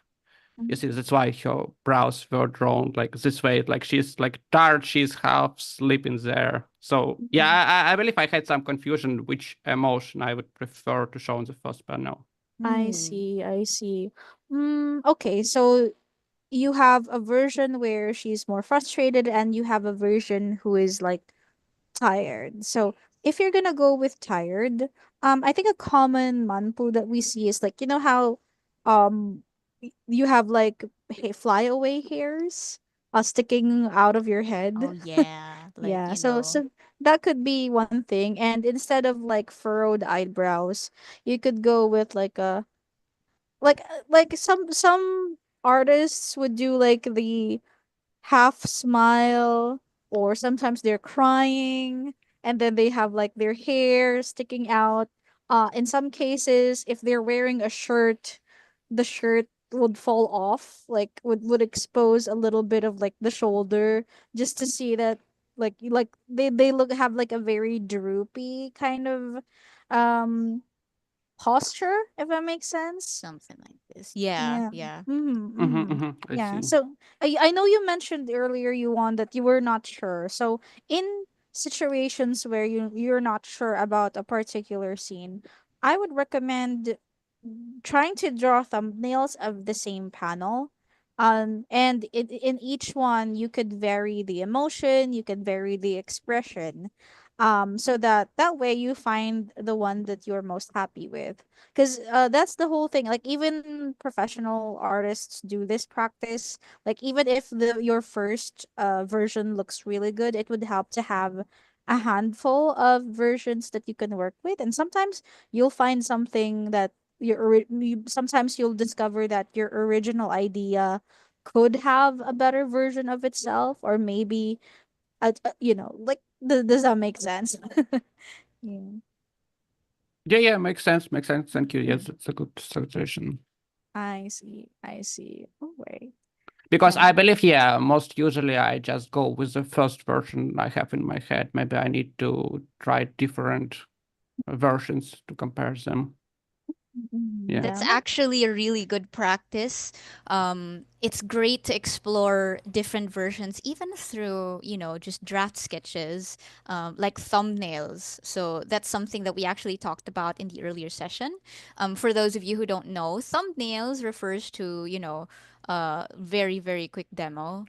Speaker 3: You see, that's why her brows were drawn like this way. Like she's like tired, she's half sleeping there. So yeah,
Speaker 1: Mhm.
Speaker 3: I believe I had some confusion which emotion I would prefer to show in the first panel.
Speaker 1: I
Speaker 2: Hmm.
Speaker 1: see, I see. Okay, so you have a version where she's more frustrated, and you have a version who is like tired. So if you're gonna go with tired, I think a common manpu that we see is like, you know how you have like flyaway hairs sticking out of your
Speaker 2: Oh
Speaker 1: head.
Speaker 2: yeah, like
Speaker 1: Yeah, so that could be one thing. And instead of like furrowed eyebrows, you could go with like a like some artists would do like the half smile, or sometimes they're crying, and then they have like their hair sticking out. In some cases, if they're wearing a shirt, the shirt would fall off, like would expose a little bit of like the shoulder, just to see that like they look have like a very droopy kind of um posture, if that makes sense.
Speaker 2: something like this. Yeah,
Speaker 1: Yeah.
Speaker 2: yeah.
Speaker 1: Mm-hmm,
Speaker 3: Hmm,
Speaker 1: mm-hmm.
Speaker 3: hmm, I
Speaker 1: Yeah.
Speaker 3: see.
Speaker 1: So I know you mentioned earlier, you want that you were not sure. So in situations where you're not sure about a particular scene, I would recommend trying to draw thumbnails of the same panel. And in each one you could vary the emotion, you could vary the expression. So that that way you find the one that you're most happy with, because that's the whole thing. Like even professional artists do this practice. Like even if your first version looks really good, it would help to have a handful of versions that you can work with. And sometimes you'll find something that sometimes you'll discover that your original idea could have a better version of itself, or maybe like, does that make sense? Yeah.
Speaker 3: Yeah, yeah, makes sense, makes sense. Thank you. Yes, it's a good suggestion.
Speaker 1: I see. I see. Oh wait.
Speaker 3: Because
Speaker 1: Yeah.
Speaker 3: I believe, yeah, most usually I just go with the first version I have in my head. Maybe I need to try different versions to compare them.
Speaker 1: Mhm.
Speaker 3: Yeah.
Speaker 2: That's
Speaker 1: Yeah.
Speaker 2: actually a really good practice. It's great to explore different versions, even through, just draft sketches, like thumbnails. So that's something that we actually talked about in the earlier session. For those of you who don't know, thumbnails refers to, very, very quick demo.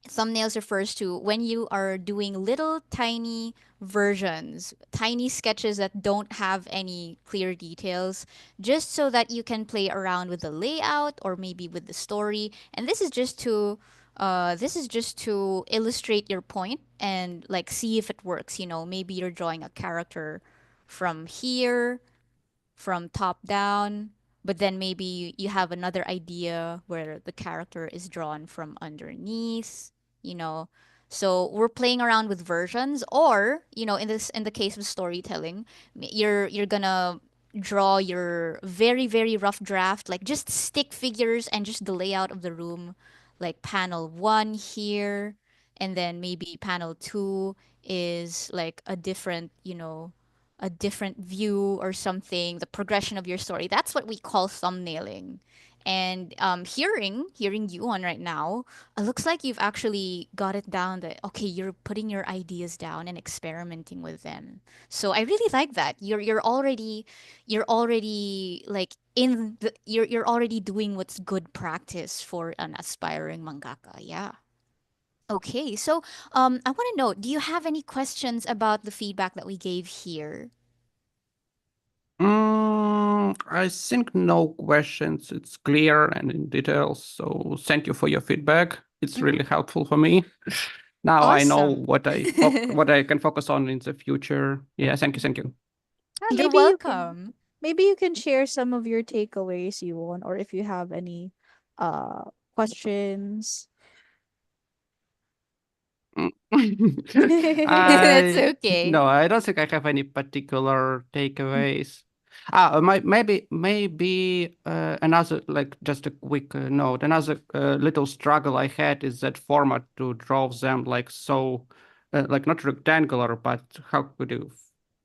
Speaker 2: Thumbnails refers to when you are doing little tiny versions, tiny sketches that don't have any clear details, just so that you can play around with the layout or maybe with the story. And this is just to illustrate your point and like see if it works. Maybe you're drawing a character from here, from top down, but then maybe you have another idea where the character is drawn from underneath, you know. So we're playing around with versions, or in the case of storytelling, you're gonna draw your very very rough draft, like just stick figures and just the layout of the room, like panel 1 here, and then maybe panel 2 is like a different view or something, the progression of your story. That's what we call thumbnailing. And hearing you on right now, it looks like you've actually got it down that okay, you're putting your ideas down and experimenting with them. So I really like that. You're already like you're already doing what's good practice for an aspiring mangaka. Yeah. Okay, so I want to know, do you have any questions about the feedback that we gave here?
Speaker 3: I think no questions. It's clear and in details. So thank you for your feedback. It's
Speaker 1: Mhm.
Speaker 3: really helpful for me. Now I know
Speaker 1: Awesome.
Speaker 3: what I can focus on in the future. Yeah, thank you, thank you.
Speaker 2: You're
Speaker 1: Maybe you can
Speaker 2: welcome.
Speaker 1: share some of your takeaways, you want, or if you have any questions.
Speaker 3: Mm.
Speaker 2: That's
Speaker 3: I
Speaker 2: okay.
Speaker 3: no, I don't think I have any particular takeaways. Maybe another like just a quick note. Another little struggle I had is that format to draw them like so, like not rectangular, but how could you?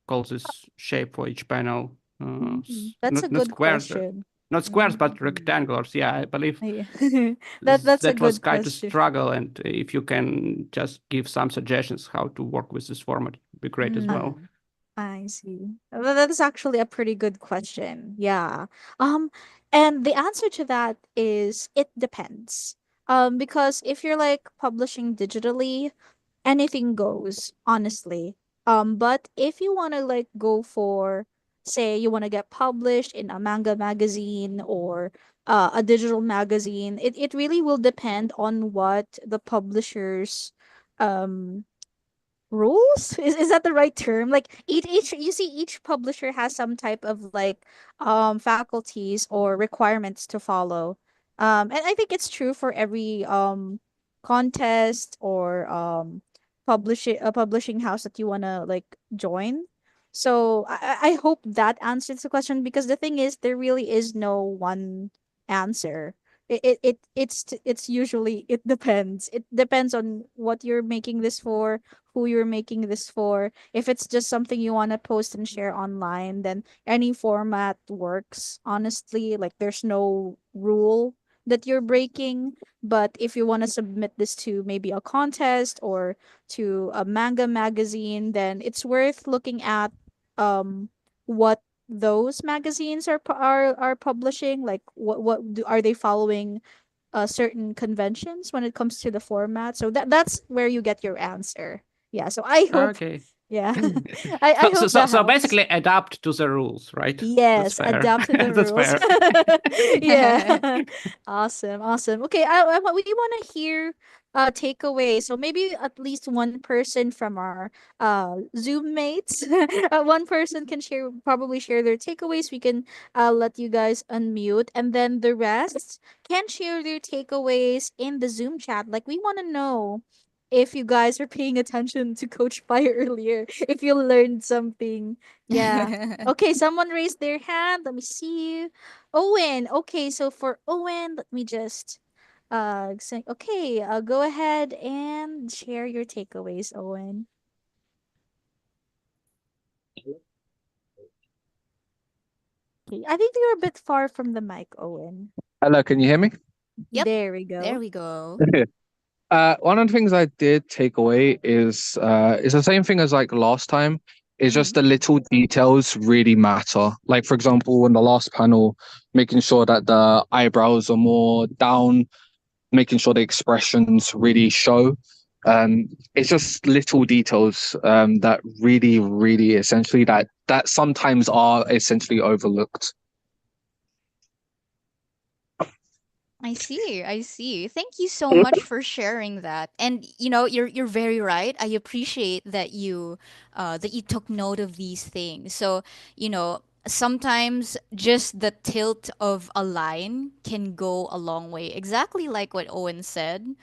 Speaker 3: call this shape for each panel.
Speaker 1: That's a
Speaker 3: Not
Speaker 1: good
Speaker 3: squares,
Speaker 1: question.
Speaker 3: not squares, but rectangulars. Yeah, I believe
Speaker 1: Yeah. That's a
Speaker 3: that was
Speaker 1: good
Speaker 3: quite a
Speaker 1: question.
Speaker 3: struggle. And if you can just give some suggestions how to work with this format, it'd be great as well.
Speaker 1: I see. That is actually a pretty good question. Yeah. Um, and the answer to that is it depends. Because if you're like publishing digitally, anything goes, honestly. But if you want to like go for, say, you want to get published in a manga magazine or a digital magazine, it really will depend on what the publishers um rules is that the right term, like each you see each publisher has some type of like faculties or requirements to follow, and I think it's true for every contest or publishing house that you want to like join. So I hope that answers the question, because the thing is there really is no one answer. It's usually it depends on what you're making this for, who you're making this for. If it's just something you want to post and share online, then any format works, honestly. Like there's no rule that you're breaking. But if you want to submit this to maybe a contest or to a manga magazine, then it's worth looking at what those magazines are publishing. Like are they following certain conventions when it comes to the format. So that's where you get your answer. Yeah. So I hope.
Speaker 3: Okay.
Speaker 1: Yeah, I hope that
Speaker 3: So
Speaker 1: helps.
Speaker 3: basically adapt to the rules, right? That's
Speaker 1: Yes,
Speaker 3: fair.
Speaker 1: adapt to the
Speaker 3: That's
Speaker 1: rules.
Speaker 3: fair.
Speaker 1: Yeah. Awesome, awesome. Okay, we want to hear takeaway. So maybe at least one person from our Zoom mates, one person can probably share their takeaways. We can let you guys unmute, and then the rest can share their takeaways in the Zoom chat. Like we want to know if you guys are paying attention to Coach Fire earlier, if you learned something. Yeah. Okay, someone raised their hand. Let me see. Owen. Okay, so for Owen, let me just say, okay, go ahead and share your takeaways, Owen. Okay, I think you're a bit far from the mic, Owen.
Speaker 4: Hello, can you hear me?
Speaker 2: Yep,
Speaker 1: There we
Speaker 2: there
Speaker 1: go.
Speaker 2: we go.
Speaker 4: One of the things I did take away is the same thing as like last time. It's just
Speaker 1: Mm-hmm.
Speaker 4: the little details really matter. Like for example, in the last panel, making sure that the eyebrows are more down, making sure the expressions really show. It's just little details that really, really essentially that sometimes are essentially overlooked.
Speaker 2: I see. I see. Thank you so much for sharing that. And you're very right. I appreciate that you took note of these things. So, sometimes just the tilt of a line can go a long way. Exactly like what Owen said.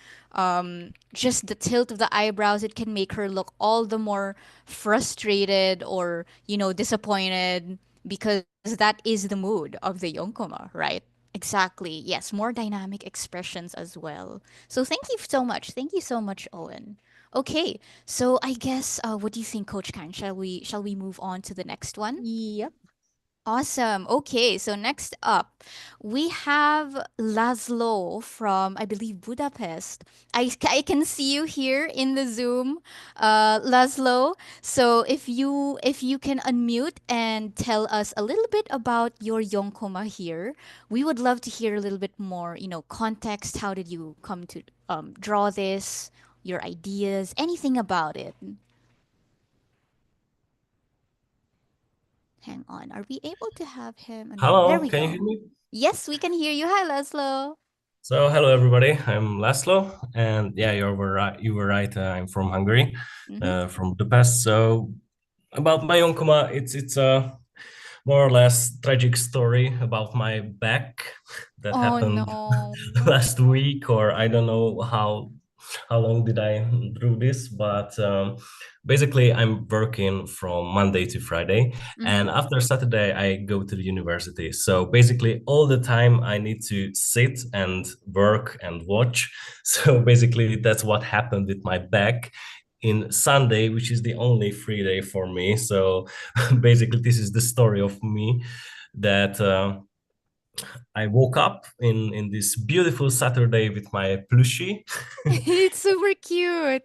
Speaker 2: Just the tilt of the eyebrows, it can make her look all the more frustrated or, disappointed, because that is the mood of the yonkoma, right? Exactly. Yes, more dynamic expressions as well. So thank you so much. Thank you so much, Owen. Okay, so I guess what do you think, Coach Karen? Shall we move on to the next one?
Speaker 1: Yep.
Speaker 2: Awesome. Okay, so next up, we have Laszlo from, I believe, Budapest. I can see you here in the Zoom, Laszlo. So if you can unmute and tell us a little bit about your yonkoma here, we would love to hear a little bit more, context. How did you come to draw this? Your ideas, anything about it. Hang on. Are we able to have him unmute? There
Speaker 5: Hello,
Speaker 2: we
Speaker 5: can you
Speaker 2: go.
Speaker 5: hear me?
Speaker 2: Yes, we can hear you. Hi, Laszlo.
Speaker 5: So, hello everybody. I'm Laszlo, and yeah, you were right. You were right. I'm from Hungary,
Speaker 2: Mm-hmm.
Speaker 5: from Budapest. So, about my onkoma, it's a more or less tragic story about my back that
Speaker 2: Oh
Speaker 5: happened
Speaker 2: no.
Speaker 5: last week, or I don't know how long did I do this, but basically I'm working from Monday to Friday,
Speaker 2: Mm-hmm.
Speaker 5: and after Saturday I go to the university. So basically all the time I need to sit and work and watch. So basically that's what happened with my back. in Sunday, which is the only free day for me. So basically, this is the story of me that I woke up in this beautiful Saturday with my plushie,
Speaker 2: It's super cute.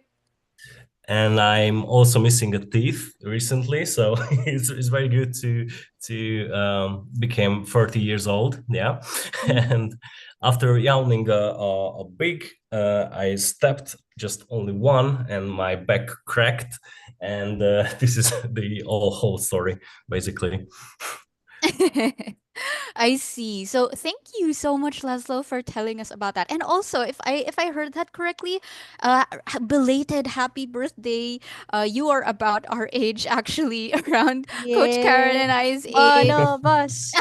Speaker 5: and I'm also missing a teeth recently. So it's very good to become 30 years old. Yeah, and after yawning a big, I stepped just only one, and my back cracked. And this is the whole story, basically.
Speaker 2: I see. So thank you so much, Laszlo, for telling us about that. And also, if I heard that correctly, belated happy birthday. You are about our age, actually, around Coach Karen
Speaker 1: Yeah.
Speaker 2: and I's
Speaker 1: One
Speaker 2: age.
Speaker 1: of us.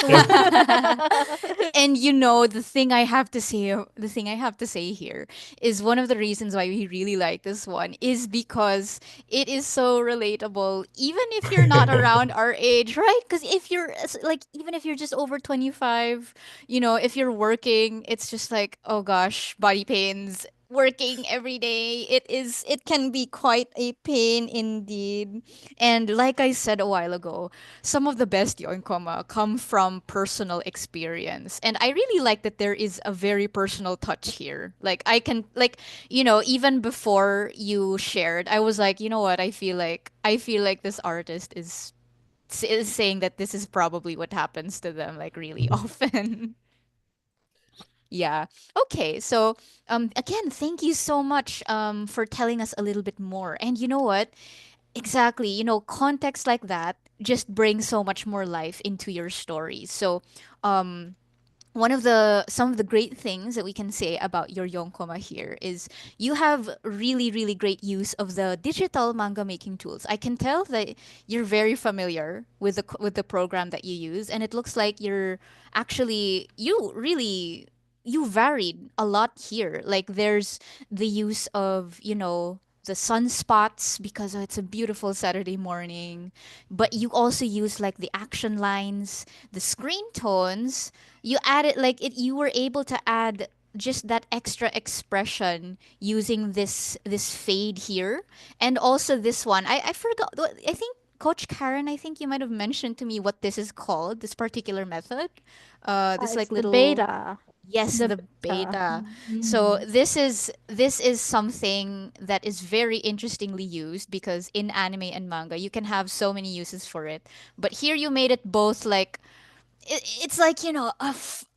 Speaker 2: And you know, the thing I have to say here is one of the reasons why we really like this one is because it is so relatable even if you're not around our age, right? Because if you're like, even if you're just over 25, if you're working, it's just like, oh gosh, body pains, working every day, it can be quite a pain indeed. And like I said a while ago, some of the best yonkoma come from personal experience. And I really like that there is a very personal touch here. Like I can, like, even before you shared, I was like, you know what, I feel like this artist is saying that this is probably what happens to them, like, really often. Yeah. Okay. So, again, thank you so much for telling us a little bit more. And you know what? Exactly. Context like that just brings so much more life into your stories. So, um, some of the great things that we can say about your yonkoma here is you have really, really great use of the digital manga making tools. I can tell that you're very familiar with the program that you use, and it looks like you varied a lot here. Like, there's the use of, the sunspots because it's a beautiful Saturday morning, but you also use like the action lines, the screen tones. You added like it you were able to add just that extra expression using this fade here, and also this one. I forgot. I think Coach Karen, I think you might have mentioned to me what this is called, this particular method. This
Speaker 1: It's
Speaker 2: like
Speaker 1: the
Speaker 2: little.
Speaker 1: beta.
Speaker 2: Yes,
Speaker 1: The
Speaker 2: the
Speaker 1: beta.
Speaker 2: beta. So this is something that is very interestingly used because in anime and manga you can have so many uses for it. But here you made it both like it's like,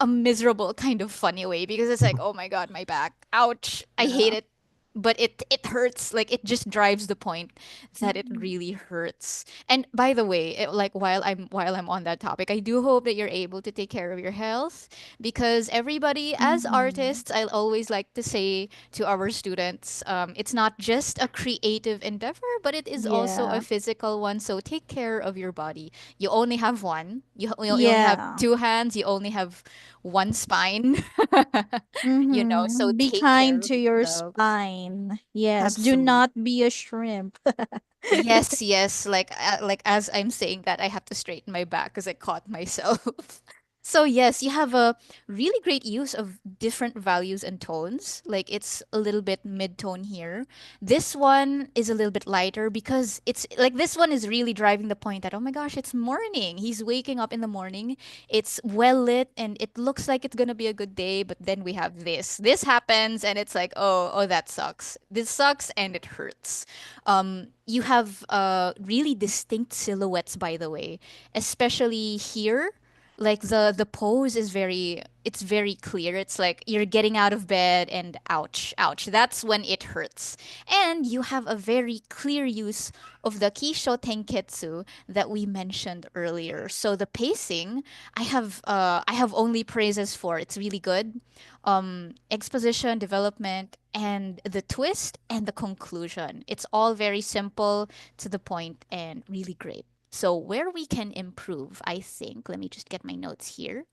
Speaker 2: a miserable kind of funny way because it's like, oh my god, my back, ouch, I hate
Speaker 1: Yeah.
Speaker 2: it, but it hurts. Like, it just drives the point that it
Speaker 1: Mhm.
Speaker 2: really hurts. And by the way, like, while I'm on that topic, I do hope that you're able to take care of your health, because everybody, as
Speaker 1: Mhm.
Speaker 2: artists, I always like to say to our students, it's not just a creative endeavor, but it is also a
Speaker 1: Yeah.
Speaker 2: physical one. So take care of your body. You only have one. You only have
Speaker 1: Yeah.
Speaker 2: two hands. You only have one spine. So
Speaker 1: Be
Speaker 2: take care
Speaker 1: kind
Speaker 2: of
Speaker 1: to your
Speaker 2: yourselves.
Speaker 1: spine. Yes. Do
Speaker 2: Absolutely.
Speaker 1: not be a shrimp.
Speaker 2: Yes, yes. Like as I'm saying that, I have to straighten my back because I caught myself. So yes, you have a really great use of different values and tones. Like, it's a little bit mid-tone here. This one is a little bit lighter because it's like this one is really driving the point that, oh my gosh, it's morning. He's waking up in the morning. It's well lit and it looks like it's gonna be a good day, but then we have this. This happens and it's like, oh, that sucks. This sucks and it hurts. You have really distinct silhouettes, by the way, especially here. Like, the pose is it's very clear. It's like you're getting out of bed and ouch, ouch. That's when it hurts. And you have a very clear use of the Kisho Tenketsu that we mentioned earlier. So the pacing, I have only praises for. It's really good. Exposition, development, and the twist and the conclusion. It's all very simple, to the point, and really great. So, where we can improve, I think, let me just get my notes here.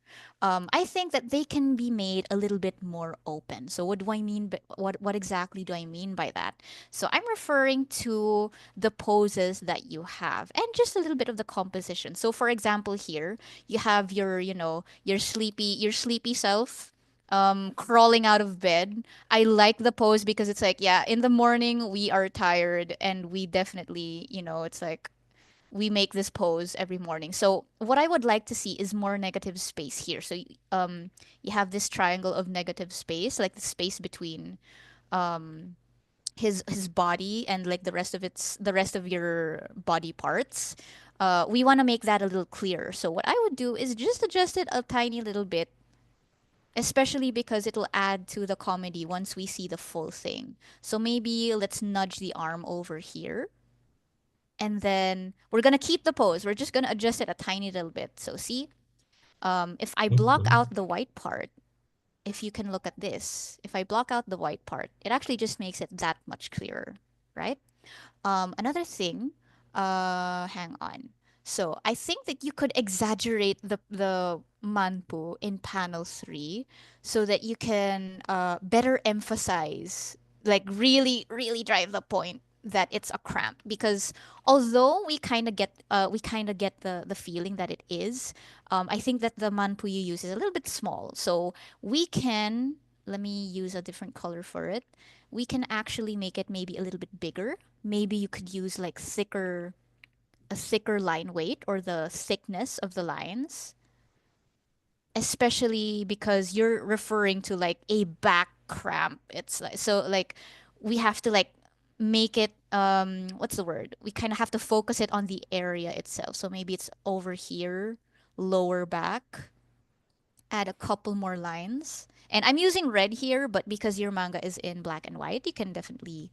Speaker 2: I think that they can be made a little bit more open. So, what do I mean? What exactly do I mean by that? So, I'm referring to the poses that you have and just a little bit of the composition. So, for example, here you have your sleepy self. crawling out of bed. I like the pose because it's like, yeah, in the morning we are tired and we definitely, it's like we make this pose every morning. So what I would like to see is more negative space here. So you have this triangle of negative space, like the space between his body and like the rest of your body parts. We want to make that a little clearer. So what I would do is just adjust it a tiny little bit, especially because it'll add to the comedy once we see the full thing. So maybe let's nudge the arm over here. And then we're gonna keep the pose. We're just gonna adjust it a tiny little bit. So see, if I block
Speaker 5: Mhm.
Speaker 2: out the white part, if you can look at this, if I block out the white part, it actually just makes it that much clearer, right? Another thing, hang on. So I think that you could exaggerate the manpu in panel 3 so that you can better emphasize, like really drive the point that it's a cramp. Because although we kind of get the feeling that it is, I think that the manpu you use is a little bit small. So we can, let me use a different color for it. We can actually make it maybe a little bit bigger. Maybe you could use like a thicker line weight or the thickness of the lines, especially because you're referring to like a back cramp. It's like, so like we have to like make it, what's the word? We kind of have to focus it on the area itself. So maybe it's over here, lower back, add a couple more lines. And I'm using red here, but because your manga is in black and white, you can definitely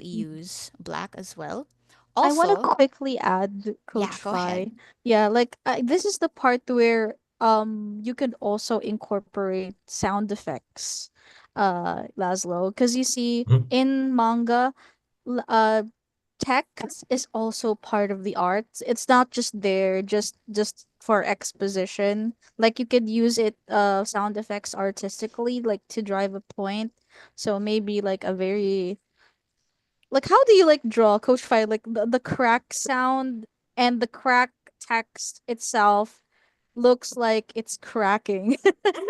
Speaker 2: use black as well.
Speaker 1: I want to
Speaker 2: Also,
Speaker 1: quickly add,
Speaker 2: yeah,
Speaker 1: Coach
Speaker 2: go
Speaker 1: Fi.
Speaker 2: ahead.
Speaker 1: Yeah, like this is the part where you can also incorporate sound effects, Laszlo, because you see
Speaker 5: Mhm.
Speaker 1: in manga, l- uh, text is also part of the art. It's not just there just for exposition. Like you could use it sound effects artistically, like to drive a point. So maybe like a very, like, how do you like draw, Coach Fight, like the crack sound and the crack text itself looks like it's cracking.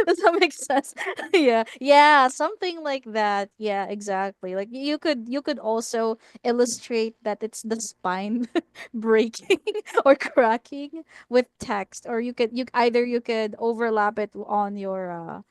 Speaker 1: Does that make sense? Yeah. Yeah, something like that. Yeah, exactly. Like you could also illustrate that it's the spine breaking or cracking with text, or you could overlap it on your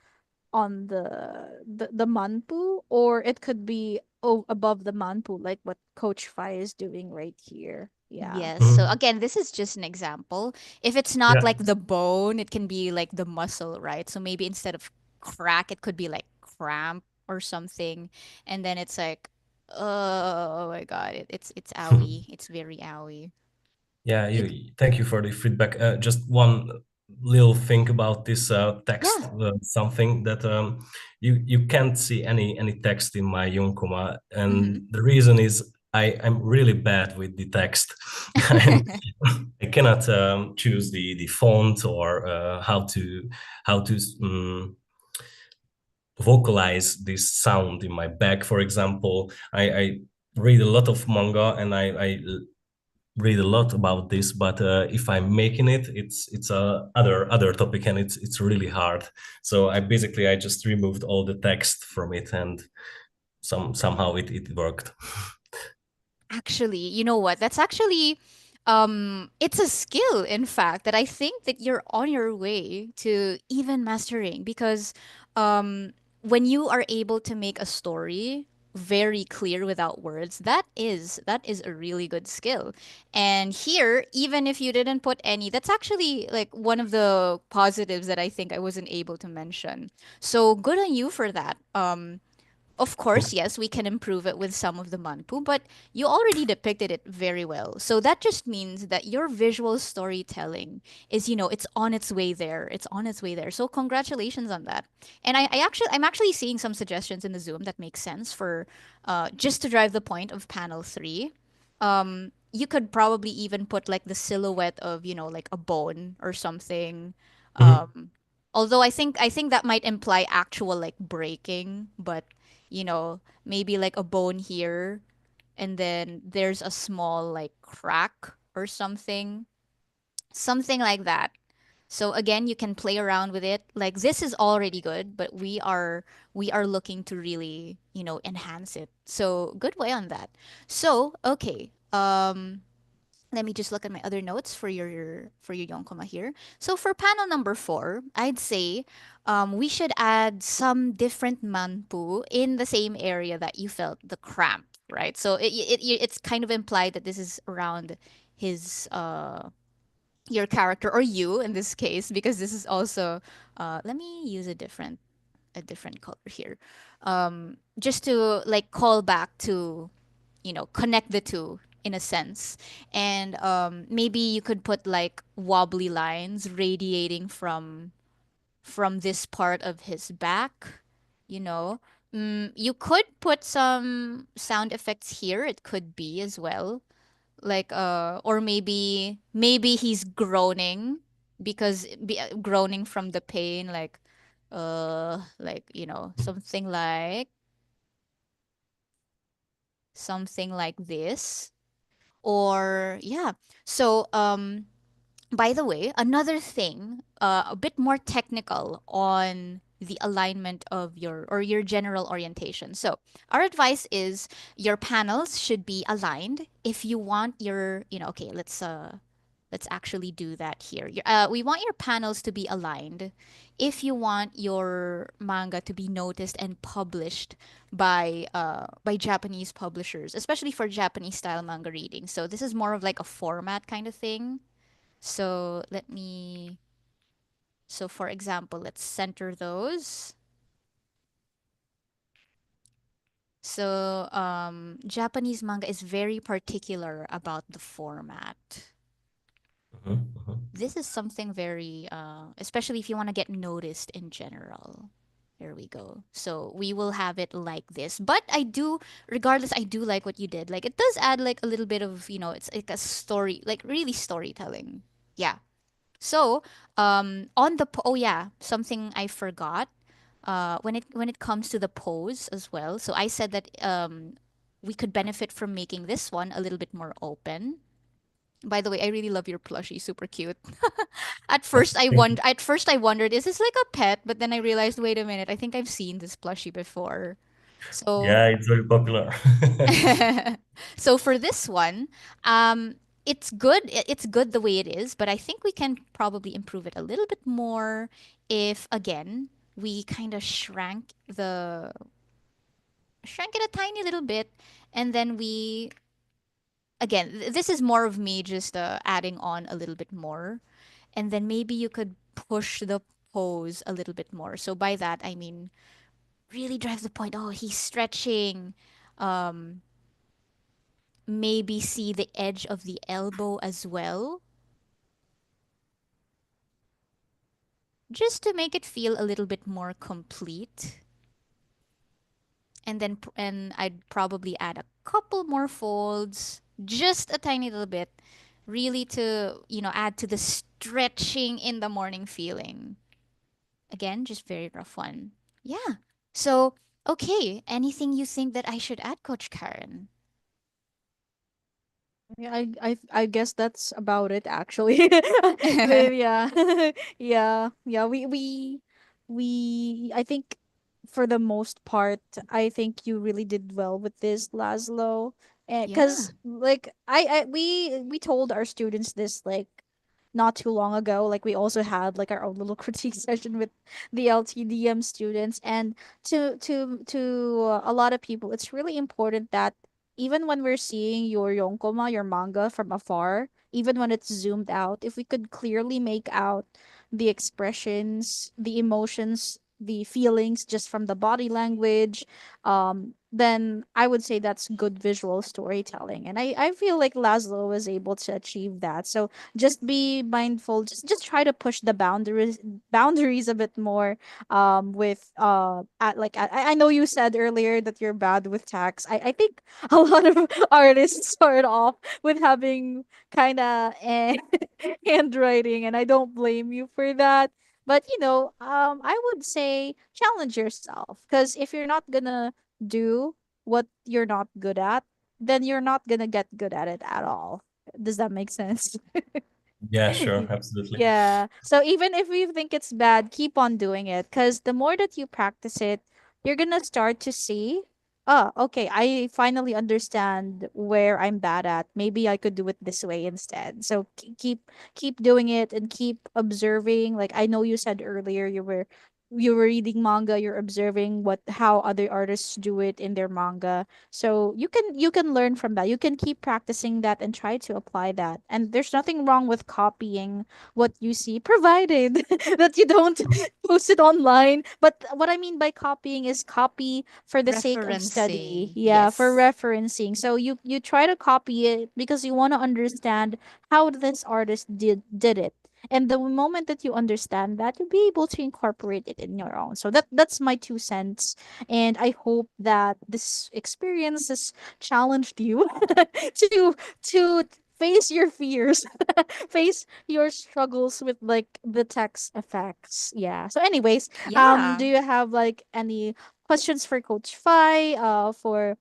Speaker 1: on the manpu, or it could be above the manpu, like what Coach Fi is doing right here. Yeah.
Speaker 2: Yes. So
Speaker 5: Mhm.
Speaker 2: again, this is just an example. If it's not
Speaker 5: Yeah,
Speaker 2: like the bone, it can be like the muscle, right? So maybe instead of crack, it could be like cramp or something. And then it's like, oh my God, it's owie. It's very owie.
Speaker 5: yeah.
Speaker 2: You,
Speaker 5: Thank you for the feedback. Just one little thing about this text,
Speaker 2: yeah.
Speaker 5: something that you can't see any text in my yonkoma,
Speaker 2: Mm-hmm.
Speaker 5: and the reason is I'm really bad with the text. I'm, I cannot choose the font or how to vocalize this sound in my back. For example, I read a lot of manga and I read a lot about this, but if I'm making it, it's a other topic and it's really hard. So I just removed all the text from it and somehow it worked.
Speaker 2: Actually, you know what? That's actually it's a skill in fact that I think that you're on your way to even mastering because when you are able to make a story very clear without words, that is a really good skill. And here, even if you didn't put any, that's actually like one of the positives that I think I wasn't able to mention. So good on you for that. Of course, yes, we can improve it with some of the manpu, but you already depicted it very well. So that just means that your visual storytelling is, it's on its way there. It's on its way there. So congratulations on that. And I'm actually seeing some suggestions in the Zoom that make sense for just to drive the point of panel 3. You could probably even put like the silhouette of, like a bone or something.
Speaker 5: Mhm.
Speaker 2: Although I think that might imply actual like breaking, but maybe like a bone here and then there's a small like crack or something like that. So again, you can play around with it. Like this is already good, but we are looking to really, enhance it. So good way on that. So, okay. Let me just look at my other notes for your yonkoma here. So for panel number 4, I'd say we should add some different manpu in the same area that you felt the cramp, right? So it's kind of implied that this is around his your character, or you in this case, because this is also let me use a different color here, just to like call back to, connect the two in a sense. And maybe you could put like wobbly lines radiating from this part of his back, you know. You could put some sound effects here, it could be as well, like or maybe he's groaning, because groaning from the pain, like something like this. Or yeah. So by the way, another thing, a bit more technical on the alignment of your general orientation. So, our advice is your panels should be aligned. If you want okay, let's actually do that here. We want your panels to be aligned. If you want your manga to be noticed and published by Japanese publishers, especially for Japanese style manga reading. So this is more of like a format kind of thing. So for example, let's center those. So Japanese manga is very particular about the format.
Speaker 5: Mhm, mhm.
Speaker 2: This is something very, especially if you want to get noticed in general. There we go. So we will have it like this. But regardless, I do like what you did. Like it does add like a little bit of, it's like a story, like really storytelling. Yeah. So, oh yeah, something I forgot. When it comes to the pose as well. So I said that we could benefit from making this one a little bit more open. By the way, I really love your plushie, super cute. At first I wondered, is this like a pet? But then I realized, wait a minute, I think I've seen this plushie before. So
Speaker 5: Yeah, it's very popular.
Speaker 2: so for this one, it's good. It's good the way it is, but I think we can probably improve it a little bit more if again we kind of shrank it a tiny little bit, and then we again this is more of me just adding on a little bit more, and then maybe you could push the pose a little bit more. So by that I mean really drive the point. Oh, he's stretching. Um, Maybe see the edge of the elbow as well, just to make it feel a little bit more complete. And I'd probably add a couple more folds, just a tiny little bit, really to, add to the stretching in the morning feeling. Again, just very rough one. Yeah. So, okay, anything you think that I should add, Coach Karen?
Speaker 1: Yeah, I guess that's about it actually. Yeah. Yeah. We I think for the most part, I think you really did well with this, Laszlo. And
Speaker 2: Yeah.
Speaker 1: cuz like we told our students this like not too long ago. Like we also had like our own little critique session with the LTDM students, and to a lot of people, it's really important that even when we're seeing your yonkoma, your manga from afar, even when it's zoomed out, if we could clearly make out the expressions, the emotions, the feelings just from the body language, then I would say that's good visual storytelling. And I feel like Laszlo was able to achieve that. So just be mindful, just try to push the boundaries a bit more with I know you said earlier that you're bad with tax. I think a lot of artists start off with having kind of handwriting, and I don't blame you for that. But I would say challenge yourself, because if you're not gonna do what you're not good at, then you're not gonna get good at it at all. Does that make sense?
Speaker 5: Yeah, sure, absolutely.
Speaker 1: Yeah. So even if you think it's bad, keep on doing it because the more that you practice it, you're gonna start to see, oh, okay, I finally understand where I'm bad at. Maybe I could do it this way instead. So keep doing it and keep observing. Like I know you said earlier, you were reading manga, you're observing what how other artists do it in their manga. So you can learn from that. You can keep practicing that and try to apply that. And there's nothing wrong with copying what you see, provided that you don't post it online. But what I mean by copying is copy for the sake of study.
Speaker 2: Referencing.
Speaker 1: Yeah, for
Speaker 2: Yes.
Speaker 1: referencing. So you try to copy it because you want to understand how this artist did it. And the moment that you understand that, you'll be able to incorporate it in your own. So that's my 2 cents. And I hope that this experience has challenged you to to face your fears, face your struggles with like the text effects. Yeah. So anyways, do
Speaker 2: Yeah.
Speaker 1: you have like any questions for Coach Fi for,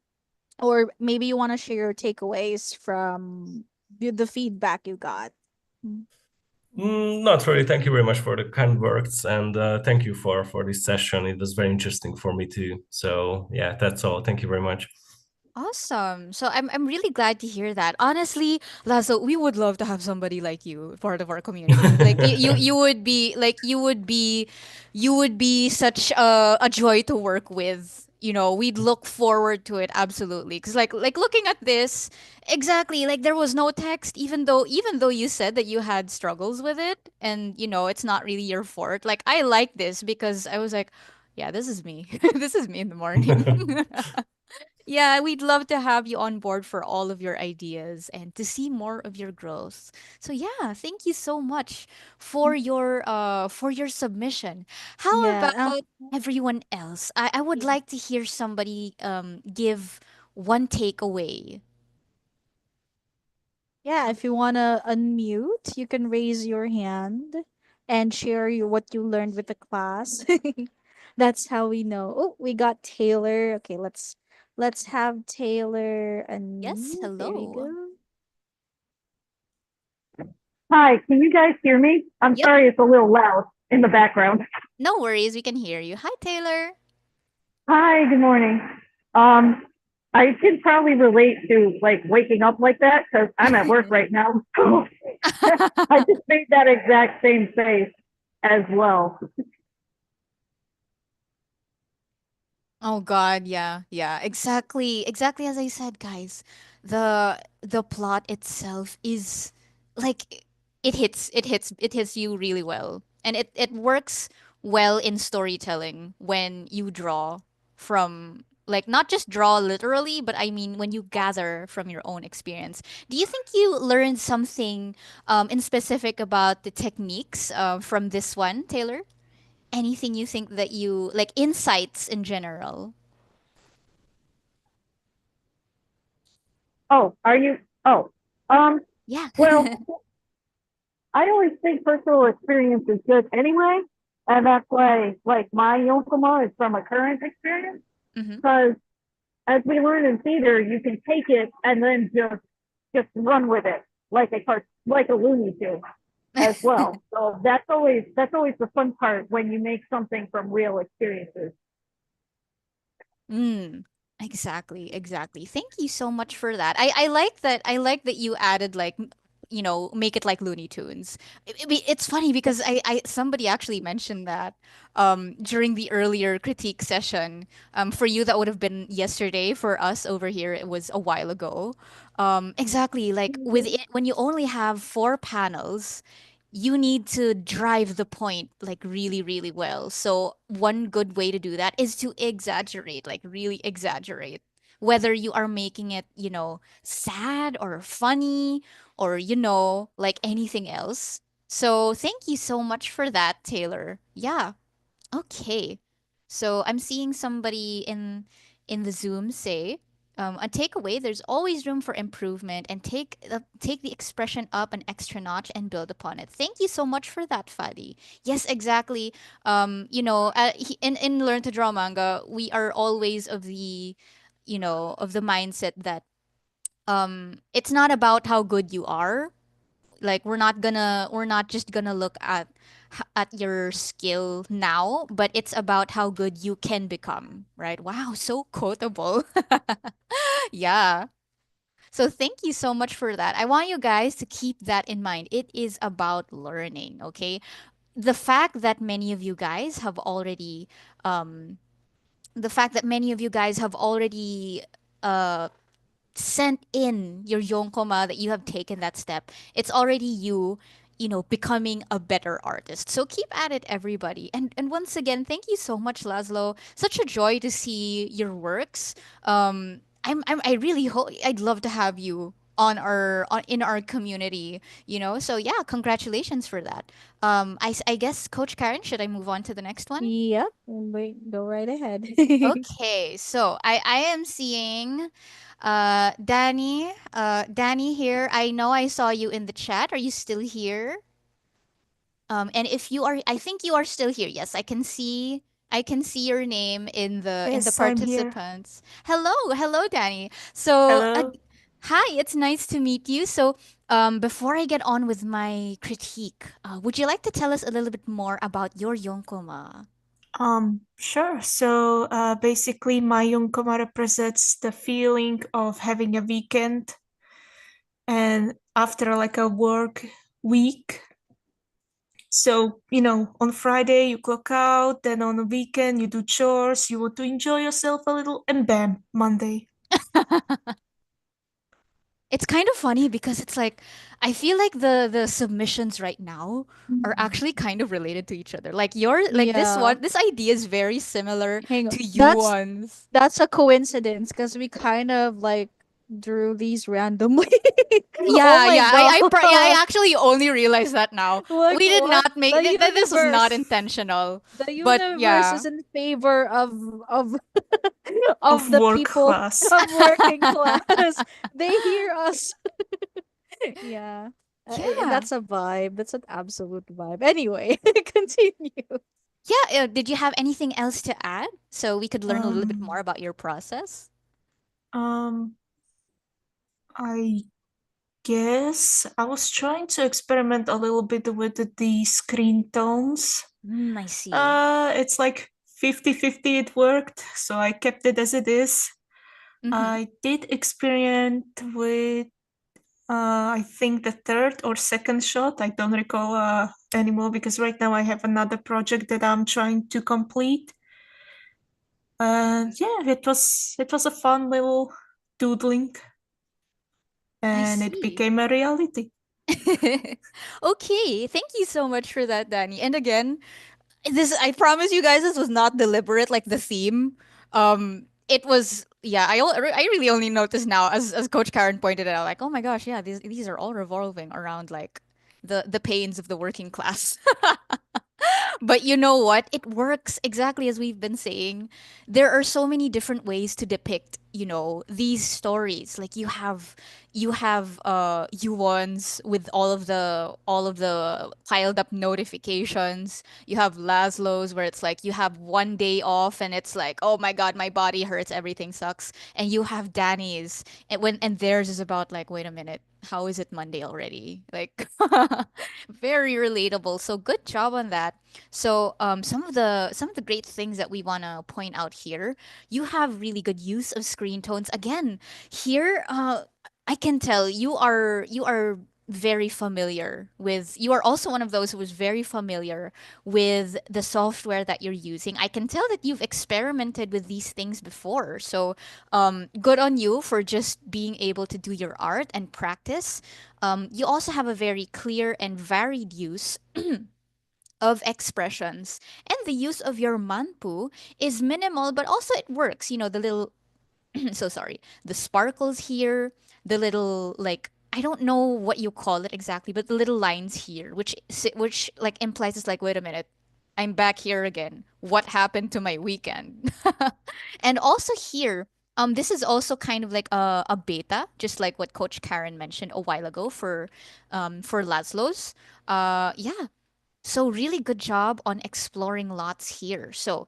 Speaker 1: or maybe you want to share your takeaways from the feedback you got? Mm.
Speaker 5: Not really. Thank you very much for the kind words, and thank you for this session. It was very interesting for me too. So yeah, that's all. Thank you very much.
Speaker 2: Awesome. So I'm really glad to hear that. Honestly, Lazo, we would love to have somebody like you part of our community. Like you would be like you would be such a joy to work with. You know, we'd look forward to it absolutely. Cuz like looking at this, exactly, like there was no text even though you said that you had struggles with it and you know, it's not really your fort. Like I like this because I was like, yeah, this is me. This is me in the morning. Yeah, we'd love to have you on board for all of your ideas and to see more of your growth. So yeah, thank you so much for your submission. How
Speaker 1: Yeah.
Speaker 2: about everyone else? I would like to hear somebody give one takeaway.
Speaker 1: Yeah, if you want to unmute, you can raise your hand and share what you learned with the class. That's how we know. Oh, we got Taylor. Okay, let's have Taylor
Speaker 2: Yes,
Speaker 1: unmute. There we
Speaker 2: hello.
Speaker 1: go.
Speaker 6: Hi, can you guys hear me? I'm
Speaker 2: Yep,
Speaker 6: sorry it's a little loud in the background.
Speaker 2: no worries, we can hear you. Hi, Taylor.
Speaker 6: Hi, good morning. Um, I can probably relate to like waking up like that because I'm at work right now. I just made that exact same face as well.
Speaker 2: Oh God, yeah, yeah, exactly, exactly as I said, guys. The plot itself is like it hits you really well, and it works well in storytelling when you draw from like not just draw literally, but I mean when you gather from your own experience. Do you think you learned something in specific about the techniques from this one, Taylor? Anything you think that you like insights in general?
Speaker 6: Oh, are you? Oh, um,
Speaker 2: Yeah.
Speaker 6: well, I always think personal experience is good anyway, and that's why like my yonkoma is from a current experience
Speaker 2: Mm-hmm.
Speaker 6: because as we learn in theater, you can take it and then just run with it like a Looney Tune as well. So that's always the fun part when you make something from real experiences.
Speaker 2: Mm, exactly, exactly. Thank you so much for that. I like that. I like that you added like you know, make it like Looney Tunes. It's funny because I somebody actually mentioned that during the earlier critique session. For you that would have been yesterday. For us over here, it was a while ago. Exactly, like with it, when you only have 4 panels, you need to drive the point like really really well. So one good way to do that is to exaggerate, like really exaggerate, whether you are making it, you know, sad or funny or you know, like anything else. So thank you so much for that, Taylor. Yeah. Okay. So I'm seeing somebody in the Zoom say, a takeaway, there's always room for improvement and take the expression up an extra notch and build upon it. Thank you so much for that, Fadi. Yes, exactly. You know, in Learn to Draw Manga, we are always of the, you know, of the mindset that it's not about how good you are. Like we're not just gonna look at your skill now, but it's about how good you can become, right? Wow, so quotable. Yeah. So thank you so much for that. I want you guys to keep that in mind. It is about learning, okay? The fact that many of you guys have already um the fact that many of you guys have already uh sent in your yonkoma, that you have taken that step, it's already you becoming a better artist. So keep at it, everybody. And once again, thank you so much, Laszlo. Such a joy to see your works. I really hope, I'd love to have you in our community, so yeah, congratulations for that. I guess, Coach Karen, should I move on to the next one?
Speaker 1: Yep. Wait, go right ahead.
Speaker 2: Okay, so I am seeing Danny here. I know I saw you in the chat. Are you still here? And if you are, I think you are still here. Yes, I can see your name in the
Speaker 7: Yes, I'm here.
Speaker 2: participants. Hello, hello, Danny. So
Speaker 7: Hello.
Speaker 2: hi, it's nice to meet you. So before I get on with my critique, would you like to tell us a little bit more about your yonkoma?
Speaker 7: Sure. So, basically, my yonkoma represents the feeling of having a weekend, and after like a work week. So, on Friday you clock out, then on the weekend you do chores, you want to enjoy yourself a little, and bam, Monday.
Speaker 2: It's kind of funny because it's like I feel like the submissions right now are
Speaker 1: Mhm.
Speaker 2: actually kind of related to each other. Like
Speaker 1: Yeah.
Speaker 2: this idea is very similar
Speaker 1: Hang on.
Speaker 2: to you
Speaker 1: That's
Speaker 2: ones.
Speaker 1: that's a coincidence because we kind of like drew these randomly. Oh
Speaker 2: Yeah,
Speaker 1: my
Speaker 2: yeah.
Speaker 1: god.
Speaker 2: Yeah, I actually only realized that now.
Speaker 1: Like
Speaker 2: We did
Speaker 1: what?
Speaker 2: not make
Speaker 1: The
Speaker 2: that. This was not
Speaker 1: universe.
Speaker 2: intentional.
Speaker 1: The
Speaker 2: But
Speaker 1: universe
Speaker 2: yeah.
Speaker 1: is in favor of
Speaker 7: Of
Speaker 1: of the
Speaker 7: work
Speaker 1: people
Speaker 7: class.
Speaker 1: of working class. They hear us. Yeah.
Speaker 2: Yeah.
Speaker 1: That's a vibe. That's an absolute vibe. Anyway, continue.
Speaker 2: Yeah, did you have anything else to add so we could learn a little bit
Speaker 7: Um,
Speaker 2: more about your process?
Speaker 7: um, I guess I was trying to experiment a little bit with the screen tones.
Speaker 2: I see.
Speaker 7: It's like 50-50. It worked, so I kept it as it is.
Speaker 2: Mhm.
Speaker 7: I did experiment with, I think, the third or second shot. I don't recall anymore because right now I have another project that I'm trying to complete. And yeah, it was a fun little doodling,
Speaker 2: I
Speaker 7: and it
Speaker 2: see.
Speaker 7: became a reality.
Speaker 2: Okay, thank you so much for that, Danny. And again, this I promise you guys this was not deliberate like the theme. It was, yeah, I really only noticed now as Coach Karen pointed it out, like, oh my gosh, yeah, these are all revolving around like the pains of the working class. But you know what? It works exactly as we've been saying. There are so many different ways to depict, these stories. Like you ones with all of the piled up notifications. You have Laszlo's where it's like you have one day off and it's like, oh my god, my body hurts, everything sucks. And you have Danny's and theirs is about like, wait a minute, how is it Monday already? Like very relatable. So good job on that. So some of the great things that we want to point out here, you have really good use of screen tones. Again, here I can tell you are very familiar with, you are also one of those who is very familiar with the software that you're using. I can tell that you've experimented with these things before. So good on you for just being able to do your art and practice. You also have a very clear and varied use of expressions, and the use of your manpu is minimal, but also it works. The little so sorry, the sparkles here, the little, like, I don't know what you call it exactly, but the little lines here, which like implies it's like, wait a minute, I'm back here again. What happened to my weekend? And also here, this is also kind of like a beta, just like what Coach Karen mentioned a while ago for Laszlo's. Yeah, so really good job on exploring lots here. So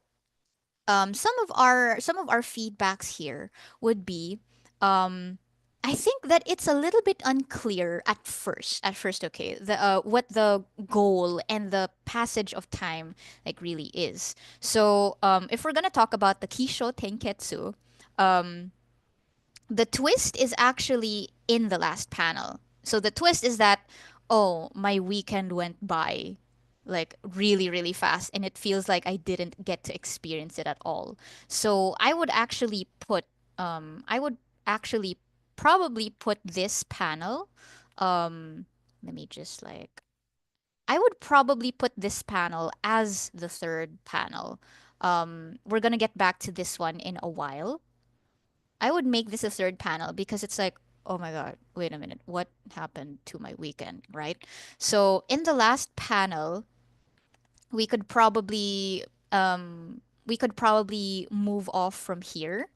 Speaker 2: some of our feedbacks here would be, um, I think that it's a little bit unclear at first. At first, okay, the what the goal and the passage of time like really is. So, if we're gonna talk about the Kisho Tenketsu, um, the twist is actually in the last panel. So the twist is that, oh, my weekend went by like really, really fast and it feels like I didn't get to experience it at all. So I would actually probably put this panel, um, let me just like, I would probably put this panel as the third panel. We're gonna get back to this one in a while. I would make this a third panel because it's like, oh my God, wait a minute, what happened to my weekend, right? So in the last panel, we could probably move off from here,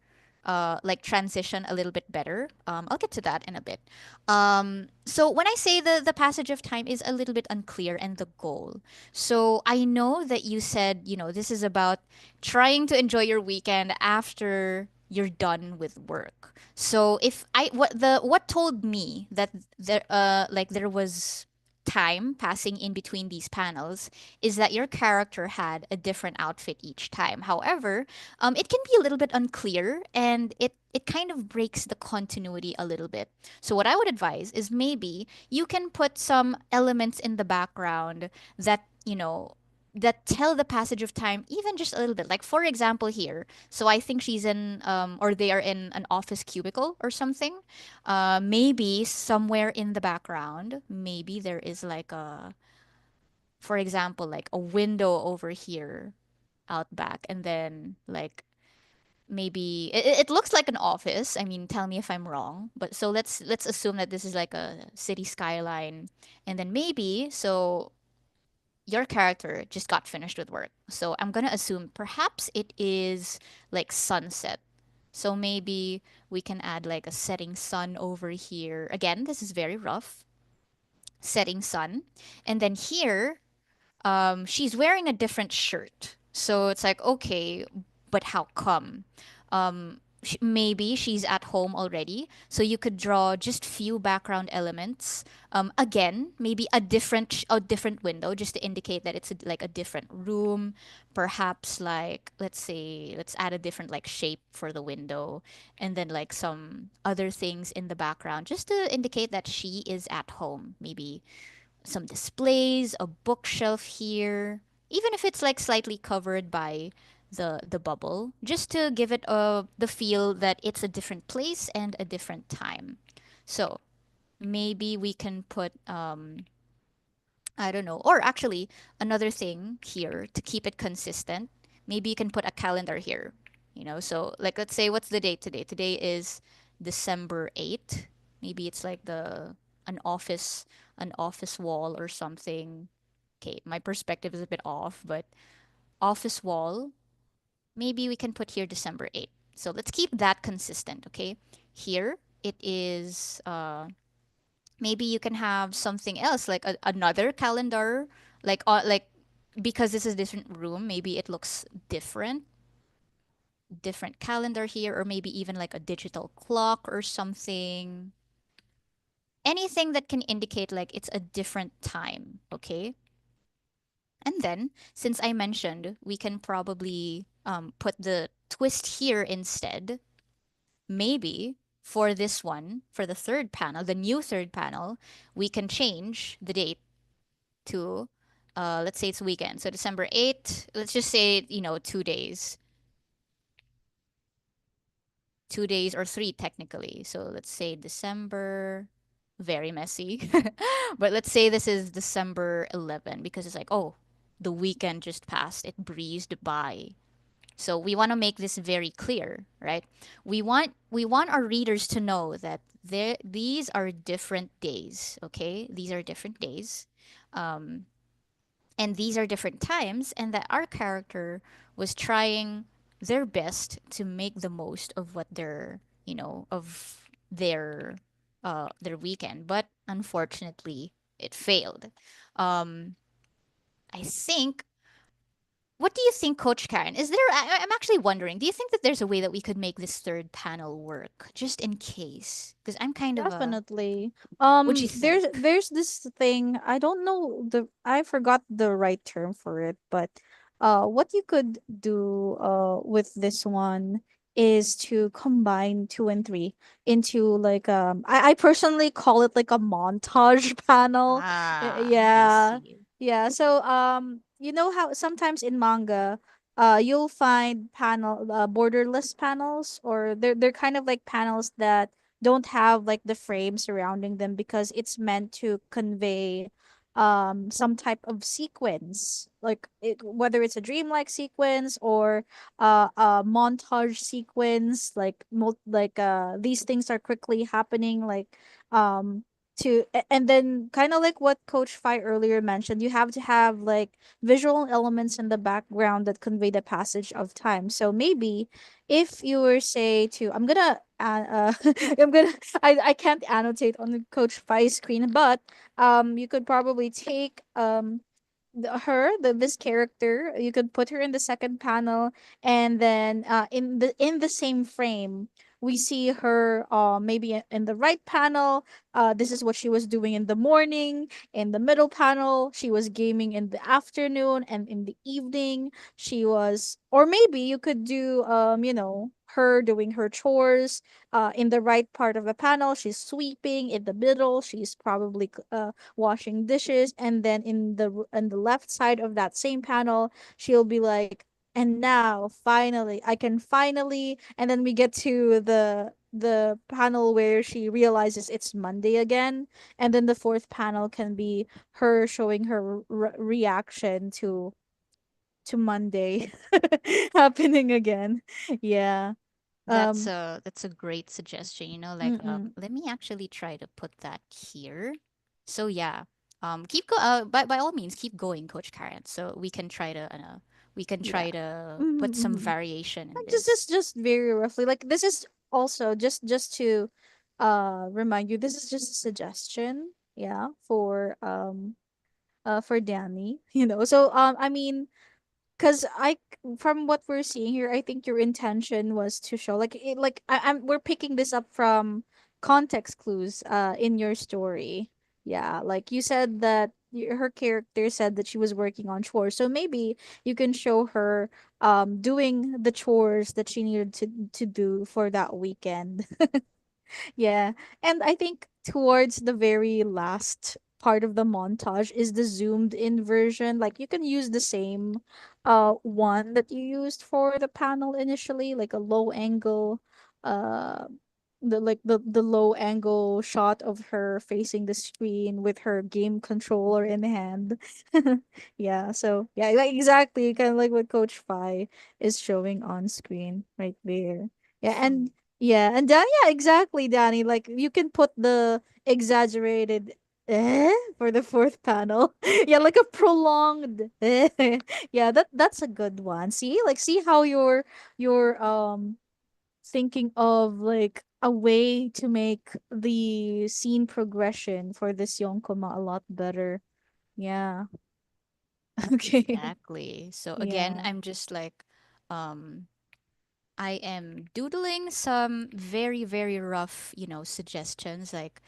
Speaker 2: like transition a little bit better. I'll get to that in a bit. So when I say the passage of time is a little bit unclear and the goal, so I know that you said, this is about trying to enjoy your weekend after you're done with work. So if I what told me that there was time passing in between these panels is that your character had a different outfit each time. However, it can be a little bit unclear and it kind of breaks the continuity a little bit. So what I would advise is maybe you can put some elements in the background that, that tell the passage of time even just a little bit. Like for example here, so I think she's in or they are in an office cubicle or something. Maybe somewhere in the background, maybe there is like for example, like a window over here out back, and then like maybe it looks like an office. I mean, tell me if I'm wrong, but so let's assume that this is like a city skyline, and then maybe so your character just got finished with work. So I'm gonna assume perhaps it is like sunset. So maybe we can add like a setting sun over here. Again, this is very rough. Setting sun. And then here, she's wearing a different shirt. So it's like, okay, but how come? Maybe she's at home already, so you could draw just few background elements. Again, maybe a different window just to indicate that it's like a different room. Perhaps like let's say let's add a different like shape for the window, and then like some other things in the background just to indicate that she is at home. Maybe some displays, a bookshelf here, even if it's like slightly covered by the bubble, just to give it the feel that it's a different place and a different time. So maybe we can put I don't know, or actually another thing here to keep it consistent. Maybe you can put a calendar here. So like let's say what's the date today? Today is December 8th. Maybe it's like the an office an office wall or something. Okay, my perspective is a bit off, but office wall, maybe we can put here December 8th. So let's keep that consistent, okay? Here it is maybe you can have something else like another calendar like because this is a different room, maybe it looks different calendar here, or maybe even like a digital clock or something. Anything that can indicate like it's a different time, okay? And then, since I mentioned, we can probably put the twist here instead. Maybe for this one, for the third panel, the new third panel, we can change the date to, let's say it's weekend. So December 8th, let's just say, 2 days. 2 days or three technically. So let's say December, very messy. But let's say this is December 11 because it's like, oh, the weekend just passed. It breezed by. So we want to make this very clear, right? We want our readers to know that these are different days, okay? These are different days. Um, and these are different times, and that our character was trying their best to make the most of what of their weekend, but unfortunately it failed. um I think What do you think, Coach Karen? Is there, I'm actually wondering, do you think that there's a way that we could make this third panel work just in case? Because I'm kind of a,
Speaker 1: Definitely.
Speaker 2: what do you think?
Speaker 1: There's this thing, I don't know I forgot the right term for it, but what you could do with this one is to combine two and three into like I personally call it like a montage panel.
Speaker 2: I
Speaker 1: Yeah.
Speaker 2: see.
Speaker 1: Yeah. So you know how sometimes in manga you'll find borderless panels, or they're kind of like panels that don't have like the frame surrounding them because it's meant to convey some type of sequence, like whether it's a dreamlike sequence or a montage sequence, like these things are quickly happening, like and then kind of like what Coach Fi earlier mentioned, you have to have like visual elements in the background that convey the passage of time. So maybe if you were say to I'm gonna I'm gonna I can't annotate on the Coach Fi's screen, but you could probably take this character, you could put her in the second panel, and then in the same frame we see her maybe in the right panel, this is what she was doing in the morning. In the middle panel she was gaming in the afternoon, and in the evening she was, or maybe you could do her doing her chores. In the right part of the panel she's sweeping, in the middle she's probably washing dishes, and then in the left side of that same panel she'll be like, and now finally I can finally, and then we get to the panel where she realizes it's Monday again, and then the fourth panel can be her showing her reaction to Monday happening again. Yeah. um
Speaker 2: That's a great suggestion. Like
Speaker 1: mm-mm.
Speaker 2: let me actually try to put that here. So yeah, keep go. By all means, keep going, Coach Karen. So we can
Speaker 1: Yeah.
Speaker 2: try to put some
Speaker 1: Mm-hmm.
Speaker 2: variation in
Speaker 1: Like
Speaker 2: this.
Speaker 1: just very roughly, like this is also just to remind you, this is just a suggestion, yeah, for Danny, so I mean, because from what we're seeing here, I think your intention was to show like we're picking this up from context clues in your story. Yeah, like you said that her character said that she was working on chores, so maybe you can show her doing the chores that she needed to do for that weekend. Yeah. And I think towards the very last part of the montage is the zoomed in version. Like you can use the same one that you used for the panel initially, like a low angle uh the low angle shot of her facing the screen with her game controller in hand. Yeah, so yeah, like exactly kind of like what Coach Fi is showing on screen right there. Yeah, and yeah, exactly, Danny. Like you can put the exaggerated for the fourth panel. Yeah, like a prolonged yeah, that's a good one. See how you're thinking of like a way to make the scene progression for this yonkoma a lot better. Yeah. Okay.
Speaker 2: Exactly. So again,
Speaker 1: Yeah.
Speaker 2: I'm just like, um, I am doodling some very, very rough, suggestions. Like,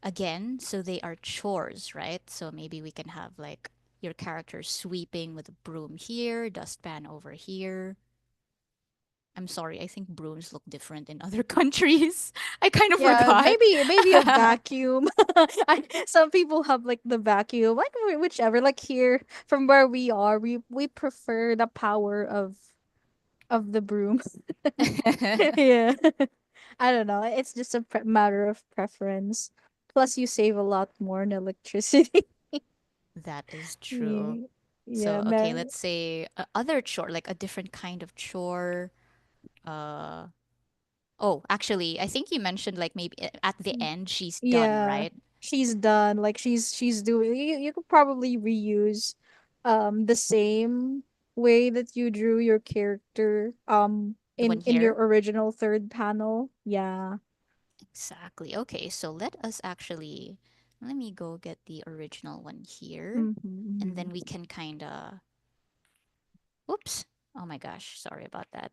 Speaker 2: again, so they are chores, right? So maybe we can have like your character sweeping with a broom here, dustpan over here. I'm sorry, I think brooms look different in other countries. I kind of
Speaker 1: Yeah,
Speaker 2: forgot.
Speaker 1: maybe a vacuum. Some people have like the vacuum, like whichever. Like here, from where we are, we prefer the power of the broom. Yeah, I don't know. It's just a matter of preference. Plus, you save a lot more in electricity.
Speaker 2: That is true.
Speaker 1: Yeah, yeah,
Speaker 2: So, okay,
Speaker 1: man.
Speaker 2: let's say other chore, like a different kind of chore. Uh, oh, actually, I think you mentioned like maybe at the end she's done,
Speaker 1: Yeah,
Speaker 2: right?
Speaker 1: she's done. Like she's doing. You could probably reuse, the same way that you drew your character.
Speaker 2: The one
Speaker 1: In your
Speaker 2: here.
Speaker 1: original third panel. Yeah.
Speaker 2: Exactly. Okay, so let me go get the original one here,
Speaker 1: Mm-hmm,
Speaker 2: and then
Speaker 1: mm-hmm.
Speaker 2: we can kind of Oops. Oh my gosh. Sorry about that.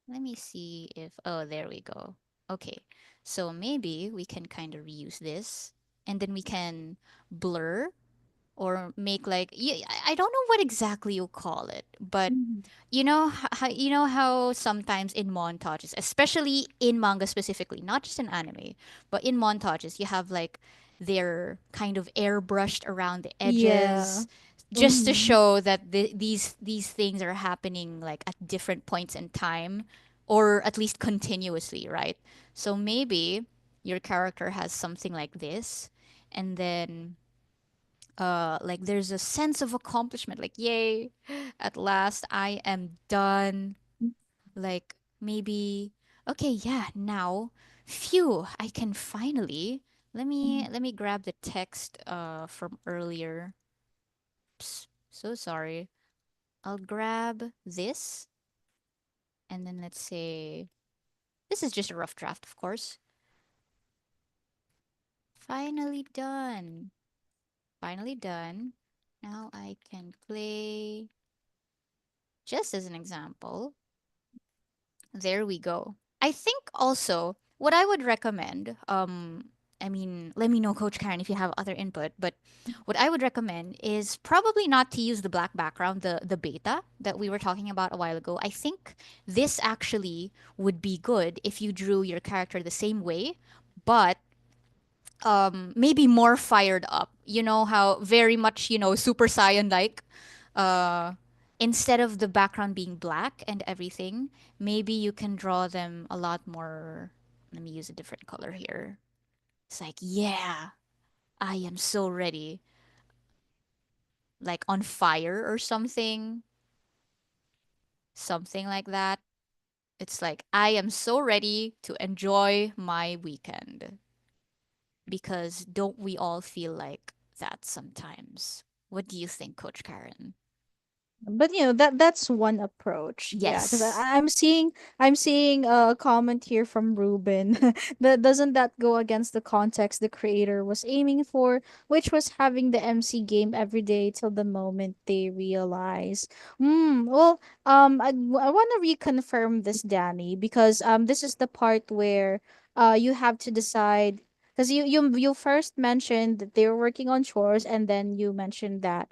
Speaker 2: Let me see if. Oh, there we go. Okay. So maybe we can kind of reuse this. And then we can blur or make like. I don't know what exactly you call it, but
Speaker 1: Mhm.
Speaker 2: you know how sometimes in montages, especially in manga specifically, not just in anime, but in montages, you have like they're kind of airbrushed around the
Speaker 1: Yeah.
Speaker 2: edges just to
Speaker 1: Mm-hmm.
Speaker 2: show that these things are happening like at different points in time or at least continuously, right? So maybe your character has something like this, and then like there's a sense of accomplishment, like yay, at last I am done. Like maybe, okay, yeah, now, phew, I can finally. Let me grab the text from earlier. So sorry. I'll grab this, and then let's say this is just a rough draft, of course. Finally done. Finally done. Now I can play, just as an example. There we go. I think also what I would recommend, I mean, let me know, Coach Karen, if you have other input, but what I would recommend is probably not to use the black background, the beta that we were talking about a while ago. I think this actually would be good if you drew your character the same way, but maybe more fired up. You know how very much, Super Saiyan like uh instead of the background being black and everything, maybe you can draw them a lot more. Let me use a different color here. It's like, yeah, I am so ready, like on fire or something, something like that. It's like I am so ready to enjoy my weekend, because don't we all feel like that sometimes? What do you think, Coach Karen?
Speaker 1: But that's one approach. Yeah, because
Speaker 2: Yes.
Speaker 1: I'm seeing a comment here from Ruben. That doesn't that go against the context the creator was aiming for, which was having the MC game every day till the moment they realize. Well, I want to reconfirm this, Danny, because this is the part where you have to decide, because you first mentioned that they were working on chores, and then you mentioned that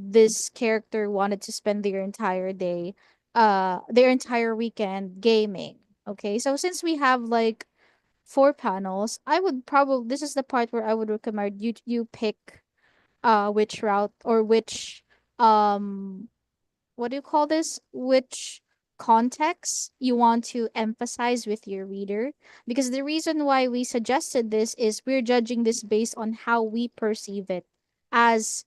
Speaker 1: this character wanted to spend their entire day, their entire weekend gaming. Okay, so since we have like four panels, I would probably, this is the part where I would recommend you pick which route or which um what do you call this, which context you want to emphasize with your reader, because the reason why we suggested this is we're judging this based on how we perceive it as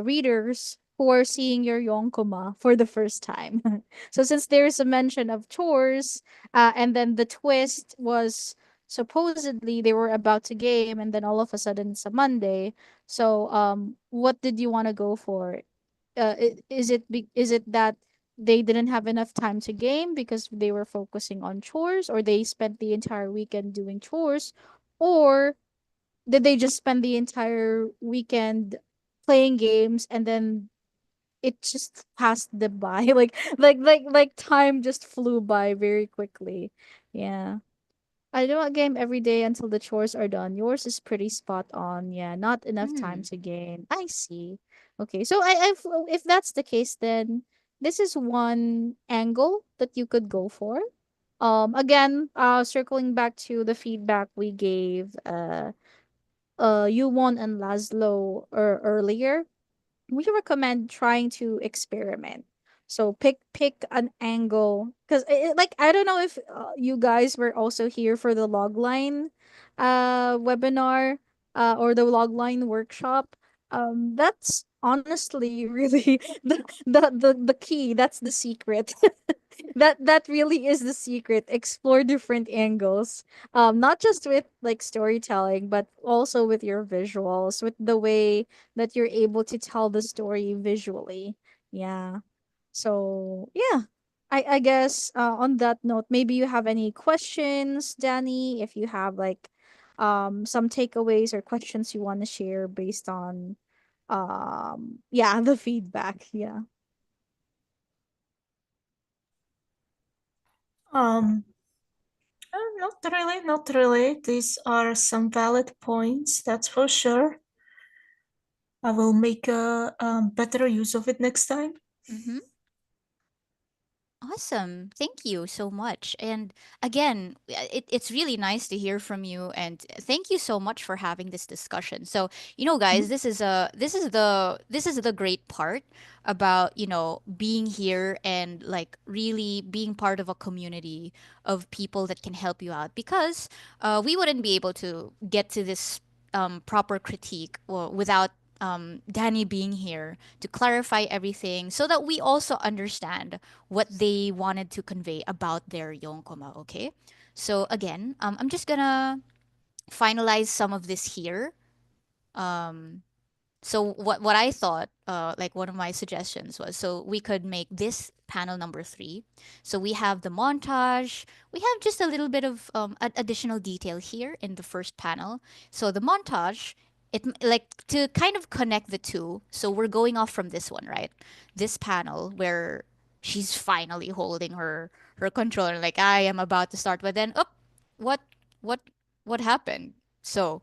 Speaker 1: readers who are seeing your yonkoma for the first time. So since there's a mention of chores, and then the twist was supposedly they were about to game, and then all of a sudden it's a Monday. So what did you want to go for? Is it that they didn't have enough time to game because they were focusing on chores, or they spent the entire weekend doing chores, or did they just spend the entire weekend playing games, and then it just passed them by like time just flew by very quickly. Yeah, I do a game every day until the chores are done. Yours is pretty spot on. Yeah, not enough time
Speaker 2: Hmm.
Speaker 1: to game. I see. Okay, so if that's the case, then this is one angle that you could go for. Again, circling back to the feedback we gave, Yuwon and Laszlo earlier, we recommend trying to experiment. So pick an angle, because like I don't know if you guys were also here for the logline webinar, or the logline workshop. That's honestly really the key. That's the secret. That really is the secret. Explore different angles, not just with like storytelling, but also with your visuals, with the way that you're able to tell the story visually. Yeah. So yeah, I guess on that note, maybe you have any questions, Danny, if you have like some takeaways or questions you want to share based on yeah, the feedback. Yeah.
Speaker 7: Um, Not really, not really. These are some valid points, that's for sure. I will make a better use of it next time.
Speaker 2: Mm-hmm. Awesome. Thank you so much. And again, it's really nice to hear from you, and thank you so much for having this discussion. So, guys, this is the great part about, being here and like really being part of a community of people that can help you out, because we wouldn't be able to get to this proper critique without Danny being here to clarify everything so that we also understand what they wanted to convey about their yonkoma, okay? So again, I'm just gonna finalize some of this here. So what I thought, like one of my suggestions was, so we could make this panel number 3. So we have the montage. We have just a little bit of additional detail here in the first panel. So the montage, like to kind of connect the two. So we're going off from this one, right? This panel where she's finally holding her controller, like I am about to start, but then, oh, what what what happened? So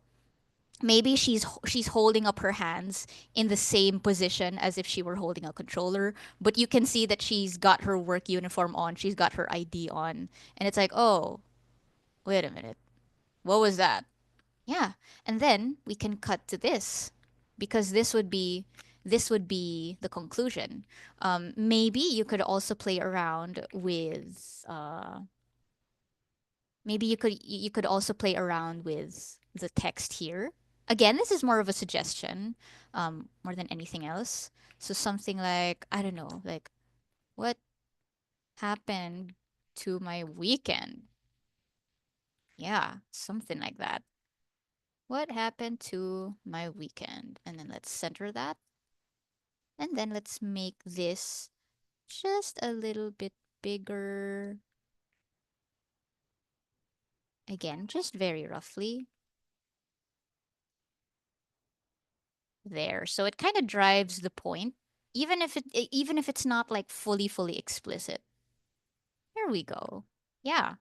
Speaker 2: maybe she's holding up her hands in the same position as if she were holding a controller, but you can see that she's got her work uniform on, she's got her ID on, and it's like, oh, wait a minute, what was that? Yeah. And then we can cut to this, because this would be the conclusion. Maybe you could also play around with maybe you could also play around with the text here. Again, this is more of a suggestion, more than anything else. So something like, I don't know, like, what happened to my weekend? Yeah, something like that. What happened to my weekend? And then let's center that. And then let's make this just a little bit bigger. Again, just very roughly. There. So it kind of drives the point, even if it's not like fully explicit. Here we go. Yeah.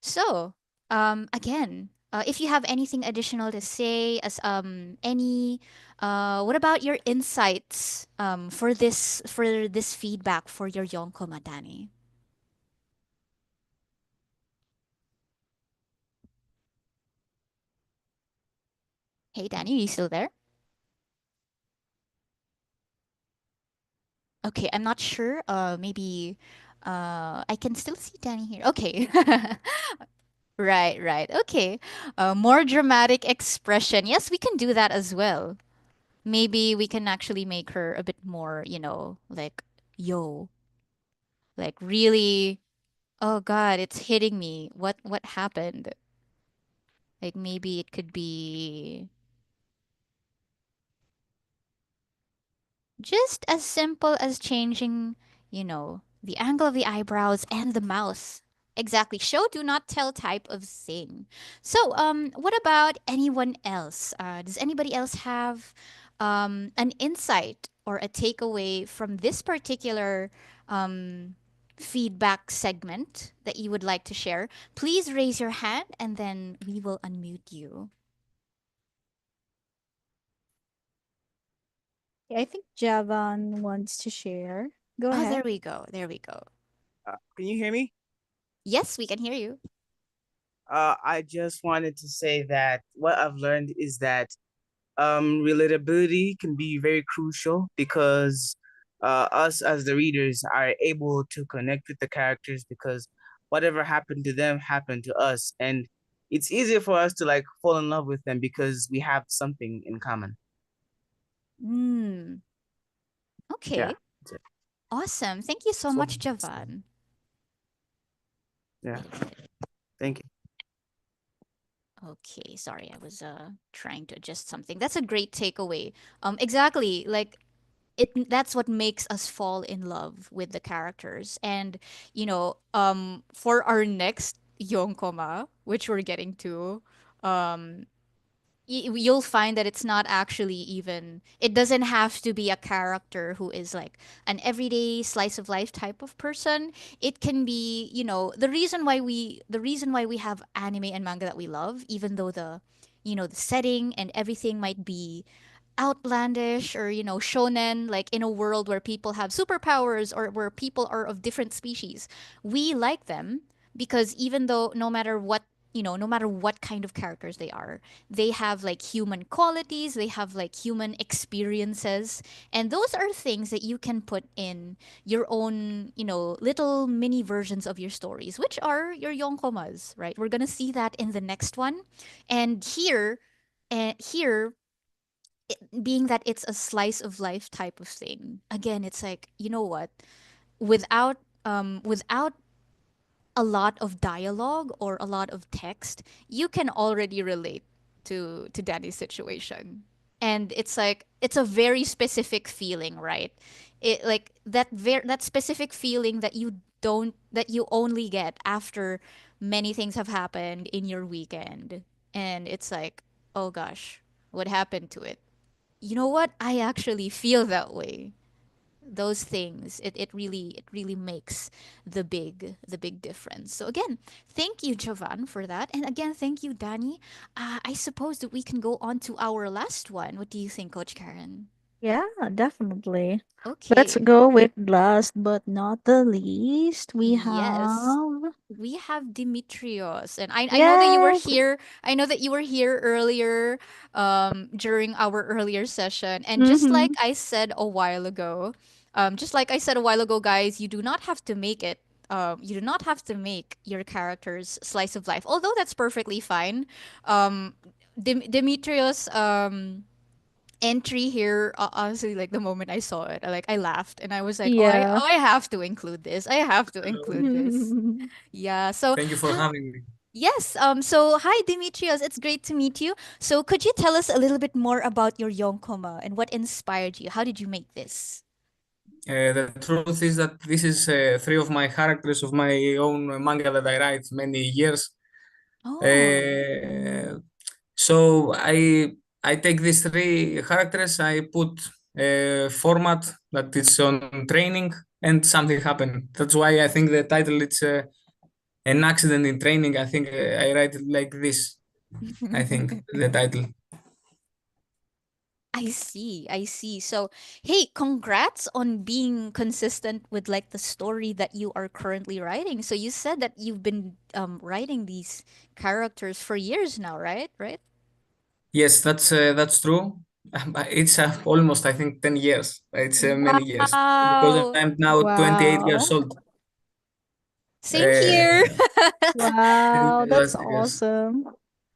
Speaker 2: So, again, if you have anything additional to say, what about your insights for this feedback for your Yonko Madani? Hey, Danny, are you still there? Okay, I'm not sure. Maybe, I can still see Danny here. Okay. Right, right. Okay. More dramatic expression. Yes, we can do that as well. Maybe we can actually make her a bit more, like, yo, like really, oh God, it's hitting me. What happened? Like maybe it could be just as simple as changing, the angle of the eyebrows and the mouth. Exactly. Show do not tell type of thing. So, what about anyone else? Does anybody else have an insight or a takeaway from this particular um, feedback segment that you would like to share? Please raise your hand and then we will unmute you.
Speaker 1: I think Javan wants to share. Go
Speaker 2: Oh,
Speaker 1: ahead.
Speaker 2: there we go. There we go.
Speaker 8: Can you hear me?
Speaker 2: Yes, we can hear you.
Speaker 8: I just wanted to say that what I've learned is that relatability can be very crucial because us as the readers are able to connect with the characters because whatever happened to them happened to us, and it's easier for us to like fall in love with them because we have something in common.
Speaker 2: Hmm.
Speaker 8: Yeah,
Speaker 2: Okay.
Speaker 8: that's it.
Speaker 2: Awesome. Thank you so
Speaker 8: So
Speaker 2: much, Javan.
Speaker 8: yeah,
Speaker 2: Wait a minute.
Speaker 8: thank you.
Speaker 2: Okay, sorry, I was trying to adjust something. That's a great takeaway. Exactly. Like that's what makes us fall in love with the characters. And for our next Yonkoma, which we're getting to, you'll find that it's not actually even, it doesn't have to be a character who is like an everyday slice of life type of person. It can be, the reason why we have anime and manga that we love, even though the setting and everything might be outlandish or shonen, like in a world where people have superpowers or where people are of different species, we like them because even though no matter what kind of characters they are, they have like human qualities, they have like human experiences, and those are things that you can put in your own little mini versions of your stories, which are your yonkomas, right? We're gonna see that in the next one. And here, being that it's a slice of life type of thing, again, it's like, you know what, without a lot of dialogue or a lot of text, you can already relate to Danny's situation. And it's like it's a very specific feeling, right? It like that specific feeling that you only get after many things have happened in your weekend. And it's like, oh gosh, what happened to it? You know what? I actually feel that way. Those things, it really makes the big difference. So again, thank you, Jovan, for that. And again, thank you, Danny. I suppose that we can go on to our last one. What do you think, Coach Karen?
Speaker 1: Yeah, definitely. Let's
Speaker 2: Okay.
Speaker 1: go with last but not the least. We
Speaker 2: Yes.
Speaker 1: have.
Speaker 2: We have Dimitrios. And I know that you were
Speaker 1: Yes.
Speaker 2: here. I know that you were here earlier, during our earlier session. And
Speaker 1: Mm-hmm.
Speaker 2: just like I said a while ago, guys, you do not have to make it. You do not have to make your character's slice of life, although that's perfectly fine. Um, Demetrius, entry here, honestly, like the moment I saw it, I laughed and I was like,
Speaker 1: Yeah.
Speaker 2: I have to include this. I have to include this. Yeah. So,
Speaker 9: Thank you for
Speaker 2: hi,
Speaker 9: having me.
Speaker 2: yes. So hi, Demetrios. It's great to meet you. So, could you tell us a little bit more about your yonkoma and what inspired you? How did you make this?
Speaker 9: The truth is that this is three of my characters of my own manga that I write many years.
Speaker 2: Oh.
Speaker 9: Uh, so I take these three characters, I put a format that is on training, and something happened. That's why I think the title it's an accident in training. I think I write it like this. I think the title.
Speaker 2: I see. I see. So, hey, congrats on being consistent with like the story that you are currently writing. So you said that you've been writing these characters for years now, right? Right?
Speaker 9: Yes, that's true. But it's almost, I think, 10 years. It's many years because
Speaker 2: Wow.
Speaker 9: I'm now 28 years
Speaker 1: Wow.
Speaker 9: old.
Speaker 2: Same here.
Speaker 9: Uh,
Speaker 1: Wow. That's
Speaker 9: yes.
Speaker 1: awesome.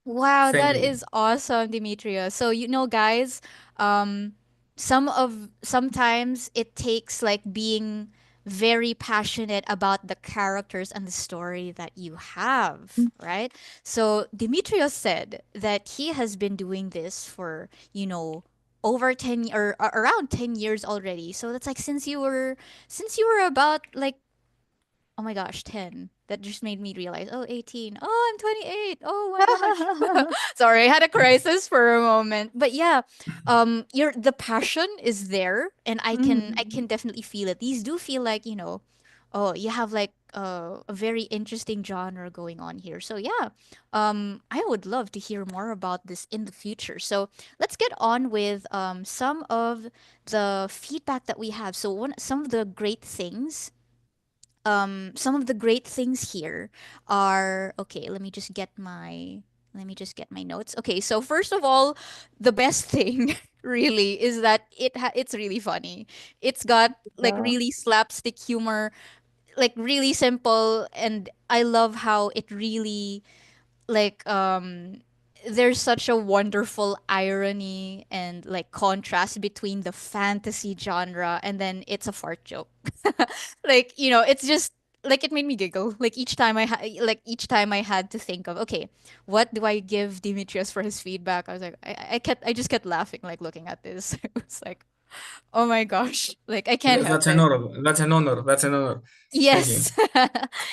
Speaker 2: Wow,
Speaker 9: Thank
Speaker 2: that
Speaker 9: you.
Speaker 2: is awesome, Demetria. So, guys, um, sometimes it takes like being very passionate about the characters and the story that you have, right? So, Demetria said that he has been doing this for, over 10 or around 10 years already. So that's like since you were about like, oh my gosh, 10. That just made me realize, oh, 18. Oh, I'm 28. Oh my gosh. Sorry, I had a crisis for a moment. But yeah, the passion is there and I can
Speaker 1: Mhm.
Speaker 2: definitely feel it. These do feel like, oh, you have like a very interesting genre going on here. So yeah, I would love to hear more about this in the future. So let's get on with some of the feedback that we have. So some of the great things, here are, okay, let me just get my notes. Okay, so first of all, the best thing really is that it's really funny. It's got like
Speaker 1: Yeah.
Speaker 2: really slapstick humor, like really simple, and I love how it really, like, there's such a wonderful irony and like contrast between the fantasy genre and then it's a fart joke. Like, it's just like it made me giggle like each time I had to think of, okay, what do I give Demetrius for his feedback. I was like, I just kept laughing, like looking at this. It was like, oh my gosh, like I can't help
Speaker 9: That's an
Speaker 2: it.
Speaker 9: honor. That's an honor. That's an honor. Thank you.
Speaker 2: Yes.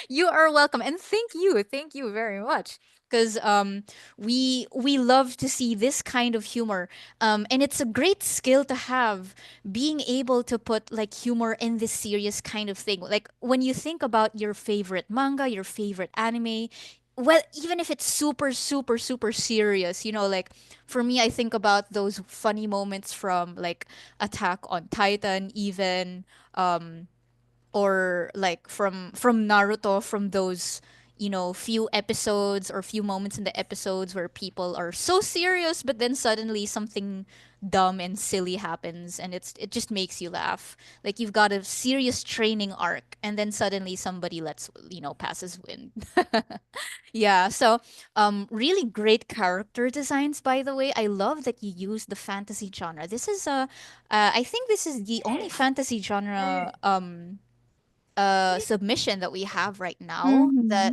Speaker 2: You are welcome, and thank you very much. because we love to see this kind of humor, and it's a great skill to have, being able to put like humor in this serious kind of thing. Like when you think about your favorite manga, your favorite anime, well, even if it's super super super serious, like for me, I think about those funny moments from like Attack on Titan, even or like from Naruto, from those few episodes or few moments in the episodes where people are so serious, but then suddenly something dumb and silly happens, and it just makes you laugh. Like you've got a serious training arc, and then suddenly somebody lets passes wind. Yeah, so really great character designs, by the way. I love that you use the fantasy genre. This is I think this is the only fantasy genre submission that we have right now
Speaker 1: Mm-hmm. Yeah.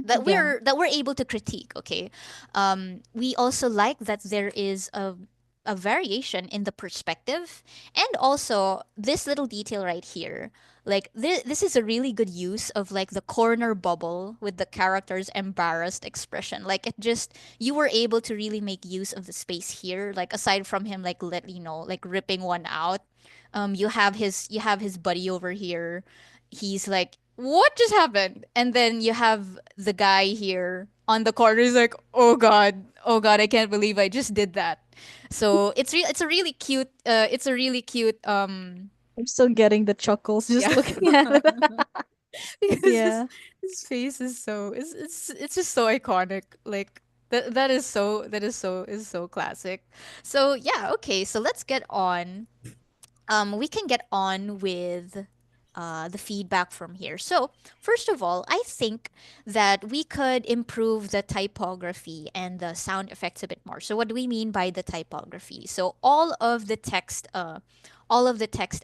Speaker 2: that we're able to critique. Okay, we also like that there is a variation in the perspective, and also this little detail right here. Like this is a really good use of like the corner bubble with the character's embarrassed expression. Like it just, you were able to really make use of the space here. Like aside from him like like ripping one out, you have his buddy over here. He's like, what just happened? And then you have the guy here on the corner. He's like, oh god, I can't believe I just did that. So it's a really cute
Speaker 1: I'm still getting the chuckles just
Speaker 2: yeah.
Speaker 1: looking at it.
Speaker 2: Because his
Speaker 1: Yeah.
Speaker 2: his face is so, it's just so iconic. Like that is so classic. So yeah, okay, so let's get on. We can get on with the feedback from here. So, first of all, I think that we could improve the typography and the sound effects a bit more. So, what do we mean by the typography? So, all of the text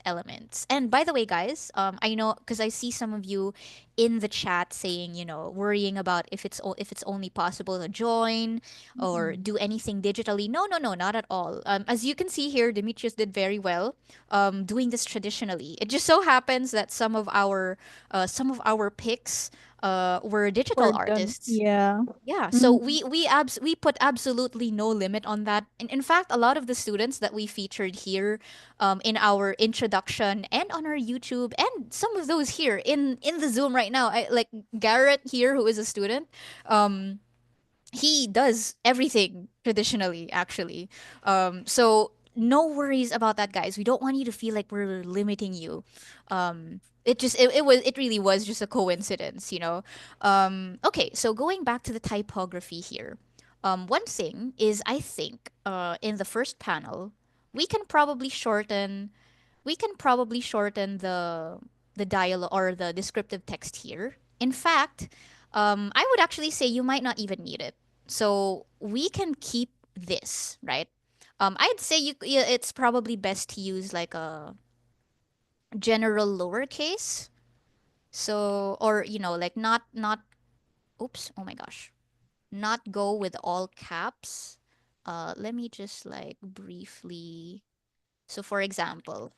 Speaker 2: elements. And by the way, guys, I know because I see some of you in the chat saying, worrying about if it's only possible to join or do anything digitally. No, no, no, not at all. As you can see here, Demetrius did very well doing this traditionally. It just so happens that some of our picks were digital
Speaker 1: We're done.
Speaker 2: artists.
Speaker 1: Yeah.
Speaker 2: Yeah, so
Speaker 1: Mm-hmm.
Speaker 2: we put absolutely no limit on that. And in fact, a lot of the students that we featured here in our introduction and on our YouTube, and some of those here in the Zoom right now, like Garrett here, who is a student. He does everything traditionally, actually. So no worries about that, guys. We don't want you to feel like we're limiting you. It really was just a coincidence. Okay, so going back to the typography here. One thing is, I think in the first panel we can probably shorten the dialogue or the descriptive text here. In fact, I would actually say you might not even need it. So we can keep this, right? I'd say it's probably best to use like a general lowercase. So, or like not oops, oh my gosh. Not go with all caps. Let me just like briefly. So for example,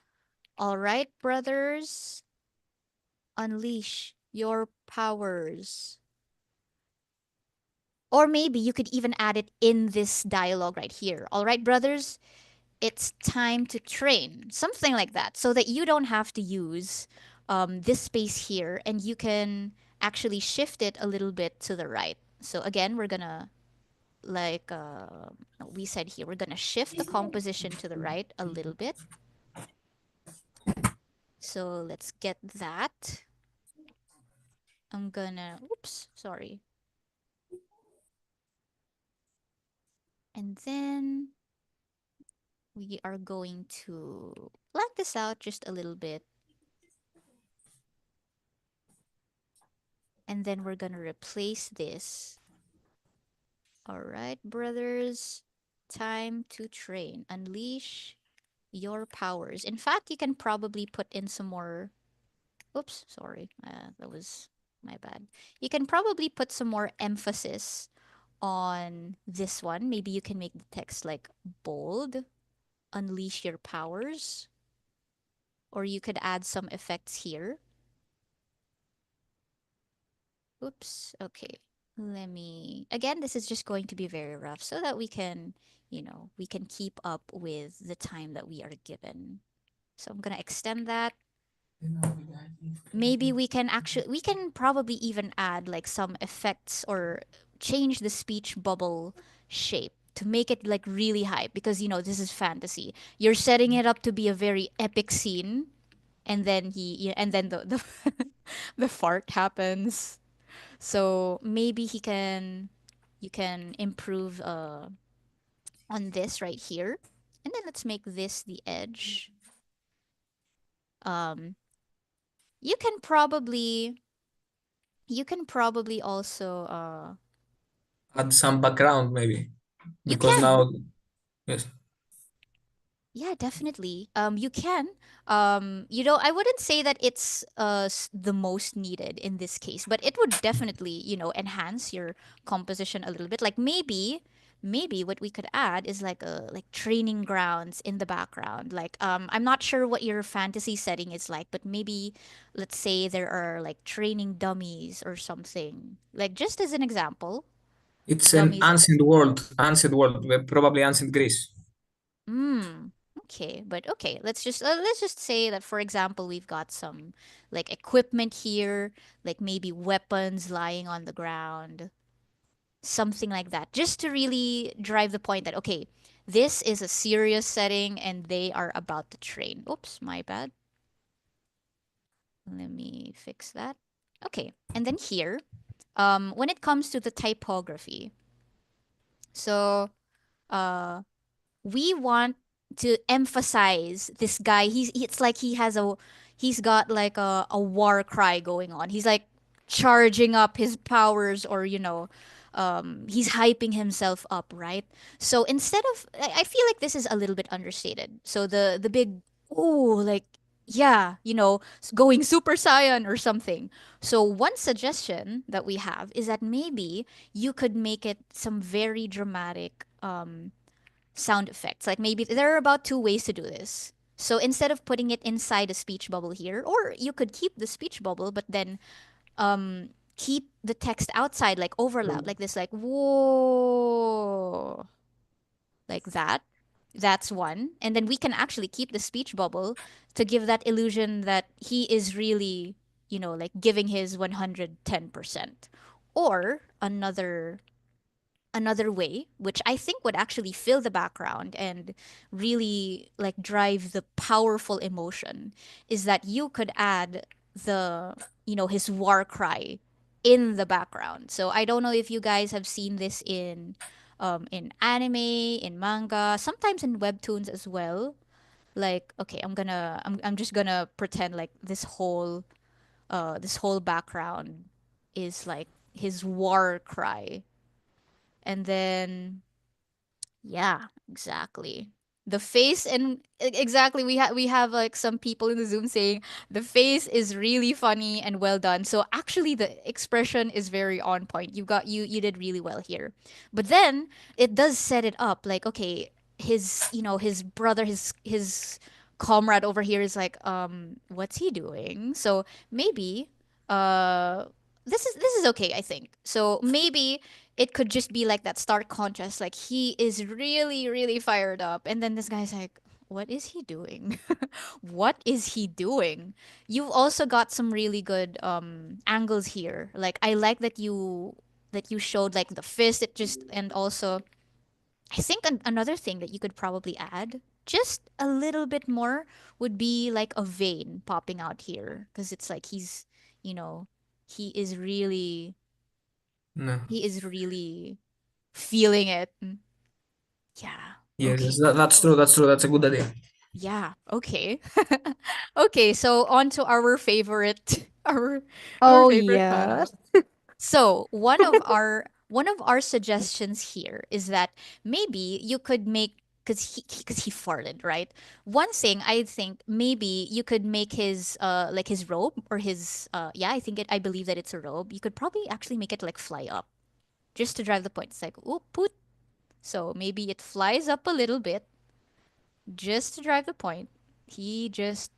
Speaker 2: all right, brothers, unleash your powers. Or maybe you could even add it in this dialogue right here. All right, brothers, it's time to train. Something like that. So that you don't have to use this space here, and you can actually shift it a little bit to the right. So again, we're going to, like we said here, we're going to shift the composition to the right a little bit. So let's get that. I'm gonna, oops, sorry. And then we are going to black this out just a little bit. And then we're going to replace this. All right, brothers. Time to train. Unleash your powers. In fact, you can probably put in some more. Oops, sorry. That was my bad. You can probably put some more emphasis on this one. Maybe you can make the text like bold. Unleash your powers. Or you could add some effects here. Oops. Okay. Let me again, this is just going to be very rough so that we can, we can keep up with the time that we are given. So I'm gonna extend that. Maybe we can probably even add like some effects or change the speech bubble shape to make it like really hype because this is fantasy. You're setting it up to be a very epic scene, and then and then the the fart happens. So maybe you can improve on this right here. And then let's make this the edge. Um you can probably also
Speaker 9: Add some background maybe,
Speaker 2: you
Speaker 9: because
Speaker 2: can.
Speaker 9: now, yes,
Speaker 2: Yeah, definitely. You can. I wouldn't say that it's the most needed in this case, but it would definitely, enhance your composition a little bit. Like maybe what we could add is like a like training grounds in the background. Like I'm not sure what your fantasy setting is like, but maybe let's say there are like training dummies or something. Like just as an example,
Speaker 9: it's an
Speaker 2: dummies.
Speaker 9: ancient world, probably ancient Greece.
Speaker 2: Mm, okay, but okay, let's just say that for example, we've got some like equipment here, like maybe weapons lying on the ground, something like that, just to really drive the point that okay, this is a serious setting and they are about to train. Oops, my bad. Let me fix that. Okay, and then here, when it comes to the typography, so uh we want to emphasize this guy. It's like he's got like a war cry going on. He's like charging up his powers, or he's hyping himself up, right? So instead of, I feel like this is a little bit understated. So the big, ooh, like, yeah, going super saiyan or something. So one suggestion that we have is that maybe you could make it some very dramatic sound effects. Like maybe there are about two ways to do this. So instead of putting it inside a speech bubble here, or you could keep the speech bubble, but then keep the text outside, like overlap, like this, like whoa, like that. That's one. And then we can actually keep the speech bubble to give that illusion that he is really, like giving his 110%. Or another way, which I think would actually fill the background and really like drive the powerful emotion, is that you could add the, his war cry in the background. So I don't know if you guys have seen this in anime, in manga, sometimes in webtoons as well. Like, okay, I'm just gonna pretend like this whole background is like his war cry. And then yeah, exactly. The face, and exactly, we have like some people in the Zoom saying the face is really funny and well done. So actually the expression is very on point. You did really well here. But then it does set it up like okay, his brother, his comrade over here is like what's he doing? So maybe uh this is okay, I think. So maybe it could just be like that stark contrast. Like he is really, really fired up, and then this guy's like, "What is he doing? What is he doing?" You've also got some really good angles here. Like I like that you showed like the fist. It just, and also I think another thing that you could probably add just a little bit more would be like a vein popping out here, because it's like you know, he is really
Speaker 9: No.
Speaker 2: he is really feeling it. Yeah.
Speaker 9: Yes,
Speaker 2: Okay.
Speaker 9: that's true. That's true. That's a good idea.
Speaker 2: Yeah. Okay. Okay. So on to our favorite, our
Speaker 1: Oh
Speaker 2: favorite
Speaker 1: yeah.
Speaker 2: panel. So one of our suggestions here is that maybe you could make, because he farted, right? One thing I think maybe you could make his like his robe, or his yeah, I believe that it's a robe. You could probably actually make it like fly up, just to drive the point. It's like, oh, poot. So maybe it flies up a little bit, just to drive the point. He just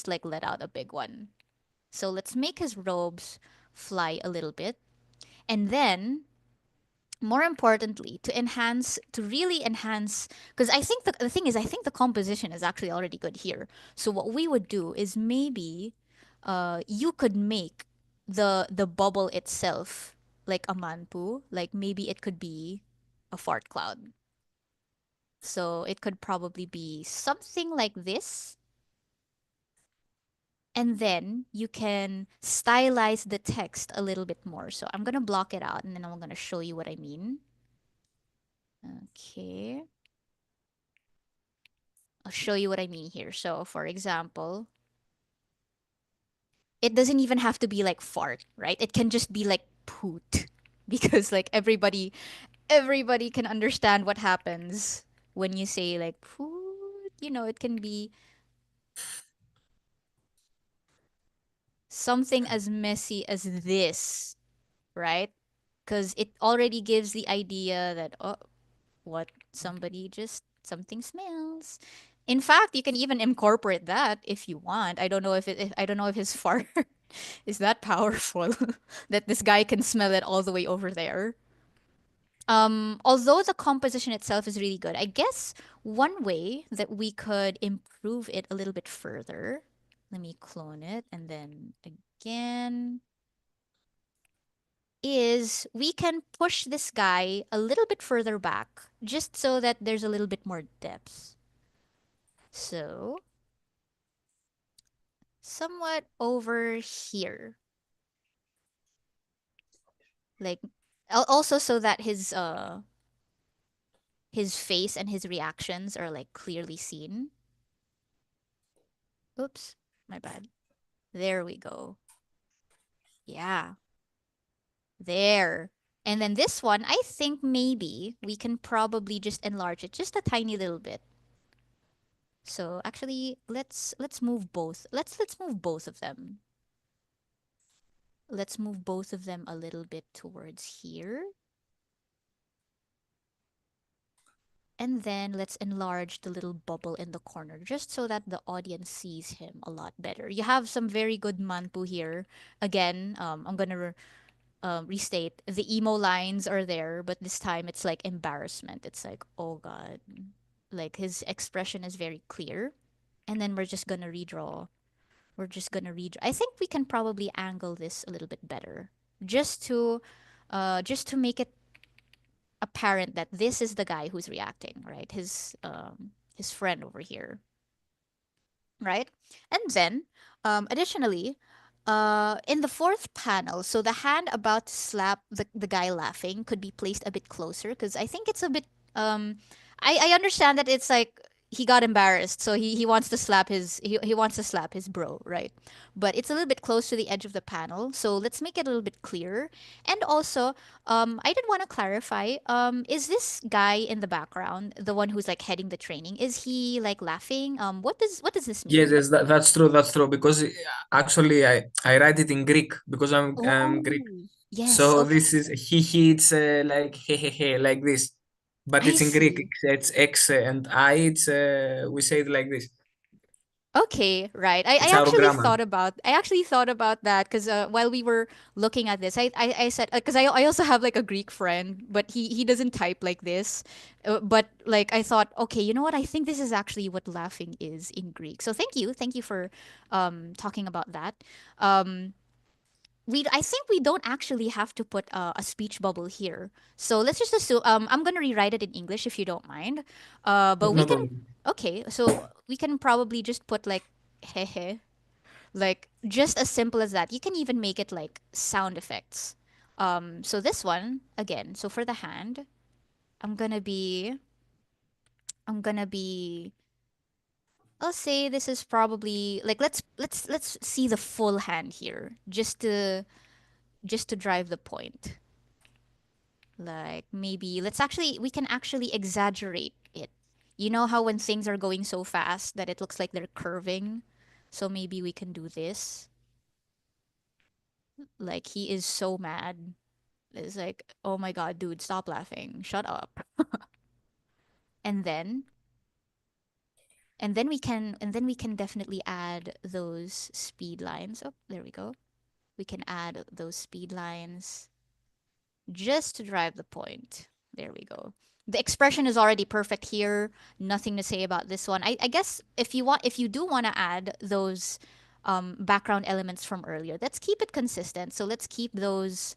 Speaker 2: like let out a big one. So let's make his robes fly a little bit. And then, more importantly, to really enhance, because I think the thing is, I think the composition is actually already good here. So what we would do is maybe you could make the bubble itself like a manpu, like maybe it could be a fart cloud. So it could probably be something like this. And then you can stylize the text a little bit more. So I'm going to block it out and then I'm going to show you what I mean. Okay. I'll show you what I mean here. So, for example, it doesn't even have to be like fart, right? It can just be like poot because like everybody can understand what happens when you say like poot. It can be something as messy as this, right? Because it already gives the idea that, oh, what somebody just something smells. In fact, you can even incorporate that if you want. I don't know if I don't know if his fart is that powerful that this guy can smell it all the way over there. Although the composition itself is really good, I guess one way that we could improve it a little bit further. Let me clone it and then again is we can push this guy a little bit further back just so that there's a little bit more depth. So, somewhat over here. Like also so that his face and his reactions are like clearly seen. Oops, my bad. There we go. Yeah, there. And then this one, I think maybe we can probably just enlarge it just a tiny little bit. So actually, let's move both. Let's move both of them. Let's move both of them a little bit towards here. And then let's enlarge the little bubble in the corner just so that the audience sees him a lot better. You have some very good manpu here. Again, I'm gonna restate the emo lines are there, but this time it's like embarrassment. It's like, oh God, like his expression is very clear. And then we're just gonna redraw. We're just gonna redraw. I think we can probably angle this a little bit better, just to make it apparent that this is the guy who's reacting, right? His friend over here, right? And then, additionally, in the fourth panel, so the hand about to slap the guy laughing could be placed a bit closer because I think it's a bit. I understand that it's like he got embarrassed, so he wants to slap he wants to slap his bro, right? But it's a little bit close to the edge of the panel, so let's make it a little bit clearer. And also, I did want to clarify, is this guy in the background the one who's like heading the training? Is he like laughing? What does this
Speaker 9: Yes,
Speaker 2: mean?
Speaker 9: yes, that's true. That's true. Because actually, I write it in Greek because I'm Greek.
Speaker 2: Oh, yes.
Speaker 9: So
Speaker 2: Okay.
Speaker 9: this is he it's like he like this, but
Speaker 2: I
Speaker 9: it's in Greek.
Speaker 2: see.
Speaker 9: It's X and I. It's we say it like this.
Speaker 2: Okay, right. I
Speaker 9: It's our
Speaker 2: actually
Speaker 9: grammar.
Speaker 2: thought about that because while we were looking at this, I said because I also have like a Greek friend, but he doesn't type like this. But like I thought, okay, you know what? I think this is actually what laughing is in Greek. So thank you for talking about that. Um, I think we don't actually have to put a speech bubble here. So let's just assume I'm gonna rewrite it in English if you don't mind. But
Speaker 9: No,
Speaker 2: we
Speaker 9: no
Speaker 2: can
Speaker 9: problem.
Speaker 2: okay. So we can probably just put like hehe, like just as simple as that. You can even make it like sound effects. So this one again. So for the hand, I'm gonna be I'm gonna be. I'll say this is probably like let's see the full hand here just to drive the point. Like maybe we can actually exaggerate it. You know how when things are going so fast that it looks like they're curving? So maybe we can do this. Like he is so mad. It's like, oh my God, dude, stop laughing. Shut up. And then and then we can definitely add those speed lines. Oh, there we go. We can add those speed lines. just to drive the point. There we go. The expression is already perfect here. Nothing to say about this one. I guess if you do want to add those background elements from earlier, let's keep it consistent. So let's keep those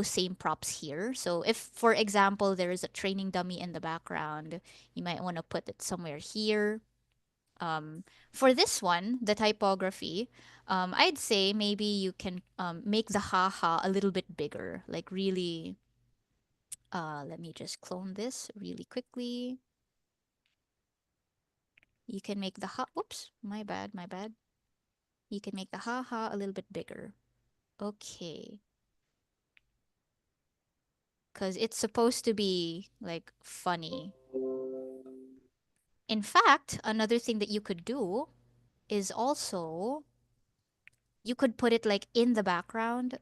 Speaker 2: same props here. So if, for example, there is a training dummy in the background, you might want to put it somewhere here. For this one, the typography, I'd say maybe you can make the haha a little bit bigger, like really. Let me just clone this really quickly. You can make the ha. Oops, my bad, my bad. You can make the haha a little bit bigger. Okay, because it's supposed to be like funny. In fact, another thing that you could do is also you could put it like in the background,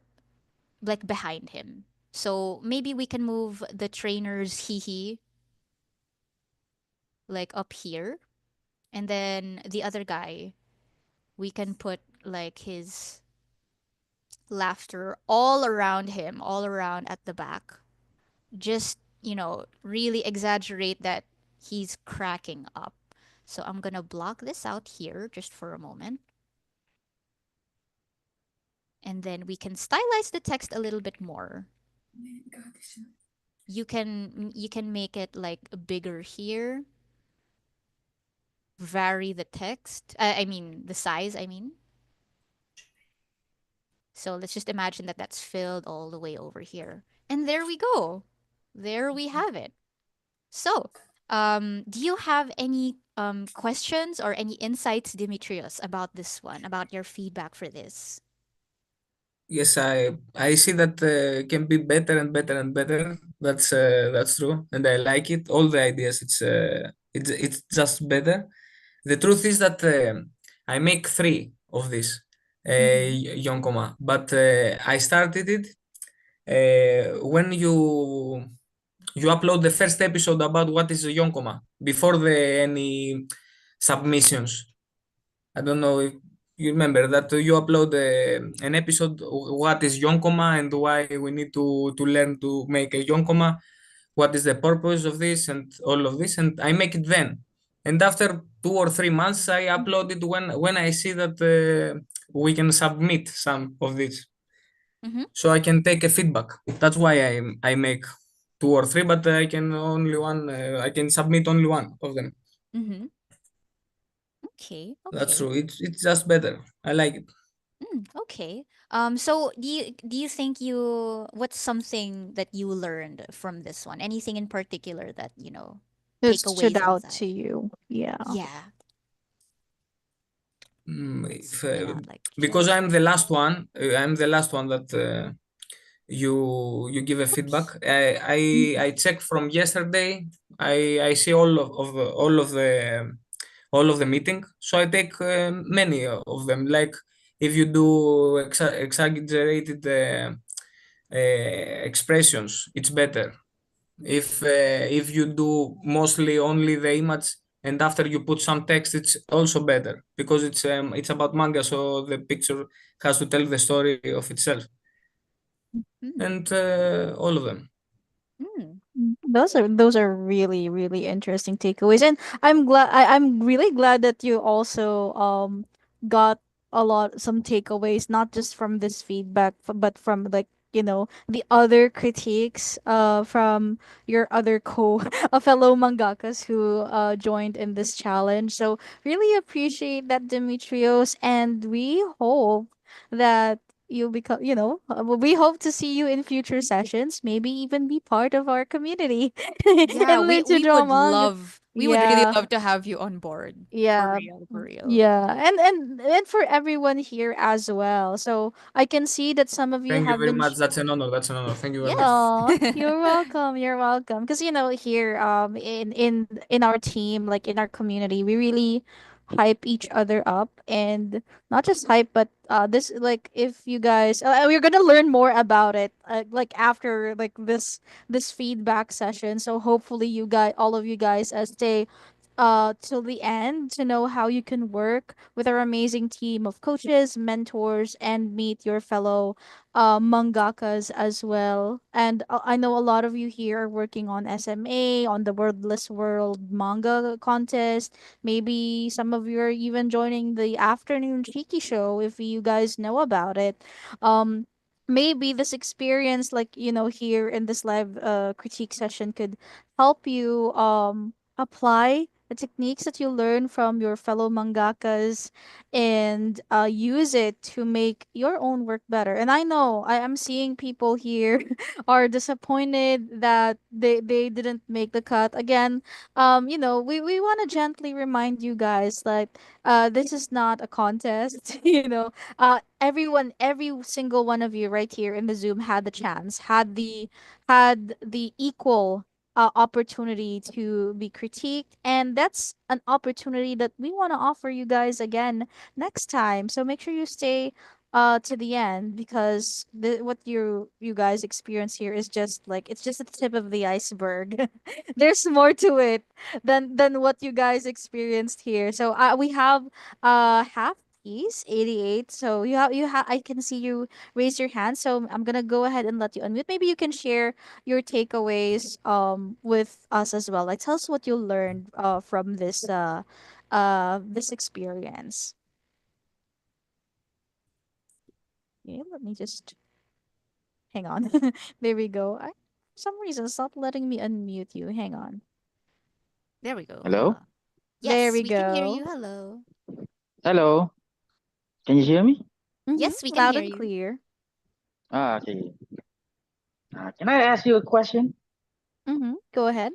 Speaker 2: like behind him. So maybe we can move the trainer's hee hee like up here. And then the other guy, we can put like his laughter all around him, all around at the back. Just, really exaggerate that he's cracking up. So I'm gonna block this out here just for a moment. And then we can stylize the text a little bit more. You can make it like bigger here, vary the text. I mean the size, I mean. So let's just imagine that that's filled all the way over here. And there we go. There we have it. So, do you have any questions or any insights, Dimitrios, about this one, about your feedback for this?
Speaker 9: Yes, I see that can be better and better and better. That's true, and I like it. All the ideas, it's just better. The truth is that I make three of this
Speaker 2: Mm-hmm.
Speaker 9: yonkoma, but I started it when you upload the first episode about what is a yonkoma before the any submissions. I don't know if you remember that you upload an episode what is yonkoma and why we need to learn to make a yonkoma, what is the purpose of this and all of this, and I make it then. And after 2 or 3 months, I upload it when I see that we can submit some of this,
Speaker 2: Mm-hmm.
Speaker 9: so I can take a feedback. That's why I make two or three, but I can only one. I can submit only one of them.
Speaker 2: Mm-hmm. Okay,
Speaker 9: That's
Speaker 2: okay.
Speaker 9: true. It's just better. I like it.
Speaker 2: Okay. So do you think what's something that you learned from this one? Anything in particular that,
Speaker 1: Just stood
Speaker 2: takeaways
Speaker 1: out to
Speaker 2: inside?
Speaker 1: you. Yeah.
Speaker 2: Yeah.
Speaker 9: If,
Speaker 2: Stand out like
Speaker 9: because
Speaker 2: just
Speaker 9: I'm the last one that you give a feedback.
Speaker 2: oops.
Speaker 9: I check from yesterday. I see all of the meeting. So I take many of them. Like if you do exaggerated expressions, it's better. If you do mostly only the image and after you put some text, it's also better because it's about manga, so the picture has to tell the story of itself,
Speaker 2: Mm,
Speaker 9: and all of them.
Speaker 2: mm,
Speaker 1: Those are really really interesting takeaways, and I'm really glad that you also got a lot some takeaways, not just from this feedback but from like the other critiques from your other fellow mangakas who joined in this challenge. So really appreciate that, Demetrios, and we hope that you become we hope to see you in future sessions, maybe even be part of our community
Speaker 2: yeah,
Speaker 1: and
Speaker 2: we
Speaker 1: learn to
Speaker 2: we
Speaker 1: draw
Speaker 2: would
Speaker 1: manga.
Speaker 2: love we would really
Speaker 1: Yeah.
Speaker 2: love to have you on board. For
Speaker 1: Yeah.
Speaker 2: real, for real.
Speaker 1: Yeah, and for everyone here as well. So I can see that some of you
Speaker 9: Thank you
Speaker 1: have
Speaker 9: very
Speaker 1: been
Speaker 9: much. That's an honor. That's an honor. Thank you very much.
Speaker 2: Yes.
Speaker 1: Oh, you're welcome. You're welcome. Because here in our team, like in our community, we really hype each other up, and not just hype, but this like if you guys, we're gonna learn more about it, like after like this feedback session. So hopefully you guys, all of you guys, stay till the end to know how you can work with our amazing team of coaches, mentors, and meet your fellow mangakas as well. And I know a lot of you here are working on SMA, on the Wordless World manga contest. Maybe some of you are even joining the afternoon Shiki show if you guys know about it. Um, maybe this experience, like, here in this live critique session, could help you apply the techniques that you learn from your fellow mangakas and use it to make your own work better. And I know I am seeing people here are disappointed that they didn't make the cut. Again, we want to gently remind you guys that this is not a contest. Every single one of you right here in the Zoom had the chance, had the equal opportunity to be critiqued, and that's an opportunity that we want to offer you guys again next time. So make sure you stay to the end, because what you guys experience here is just like, it's just the tip of the iceberg. There's more to it than what you guys experienced here. So we have half piece 88. So you have I can see you raise your hand, so I'm gonna go ahead and let you unmute. Maybe you can share your takeaways with us as well. Like, tell us what you learned from this experience. Okay, let me just hang on. There we go. For some reason it's not letting me unmute you. Hang on.
Speaker 2: There we go.
Speaker 10: Hello?
Speaker 1: There
Speaker 2: Yes,
Speaker 1: we
Speaker 2: we can hear
Speaker 1: go.
Speaker 2: you. Hello.
Speaker 10: Hello? Can you hear me?
Speaker 2: Yes, we can
Speaker 1: Loud
Speaker 2: hear
Speaker 1: and
Speaker 2: you.
Speaker 1: clear.
Speaker 10: Okay. Can I ask you a question?
Speaker 1: Go ahead.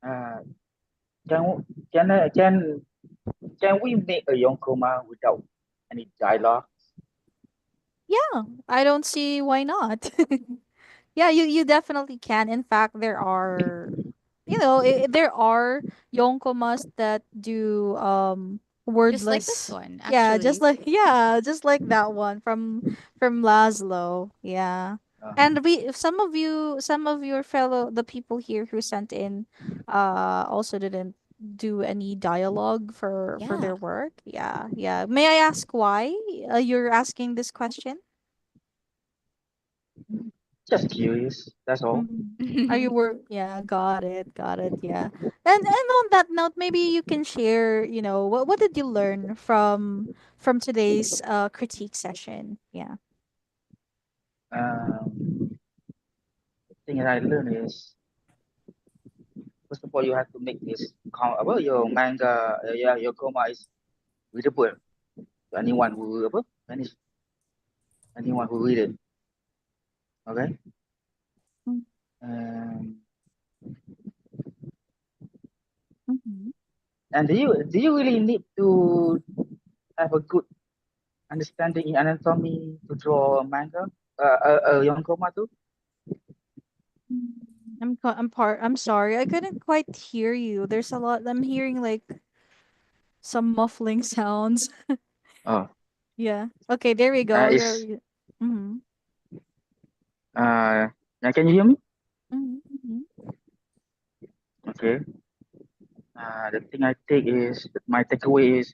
Speaker 10: Uh, can can we make a yonkoma without any dialogue?
Speaker 1: Yeah, I don't see why not. Yeah, you definitely can. In fact, there are, there are yonkomas that do
Speaker 2: Just like this
Speaker 1: wordless.
Speaker 2: one,
Speaker 1: Yeah,
Speaker 2: actually.
Speaker 1: just like that one from Laszlo. Yeah.
Speaker 10: Uh,
Speaker 1: And some of your fellow the people here who sent in also didn't do any dialogue for
Speaker 2: Yeah.
Speaker 1: their work. Yeah. Yeah. May I ask why you're asking this question?
Speaker 10: just curious. That's all.
Speaker 1: Mhm. Are you work? Yeah, got it. Yeah, and on that note, maybe you can share. What did you learn from today's critique session? Yeah.
Speaker 10: The thing that I learned is, first of all, you have to make this about your manga. Yeah, your koma is readable to anyone who anyone who read it. Okay. Um,
Speaker 1: Mm-hmm.
Speaker 10: and do you really need to have a good understanding in anatomy to draw a manga? Yonkoma too?
Speaker 1: I'm sorry. I couldn't quite hear you. There's a lot. I'm hearing like some muffling sounds.
Speaker 10: Oh,
Speaker 1: Yeah. Okay. There we go.
Speaker 10: is
Speaker 1: Mm-hmm.
Speaker 10: now can you hear me?
Speaker 1: Mm-hmm.
Speaker 10: Okay. The thing I take is my takeaway is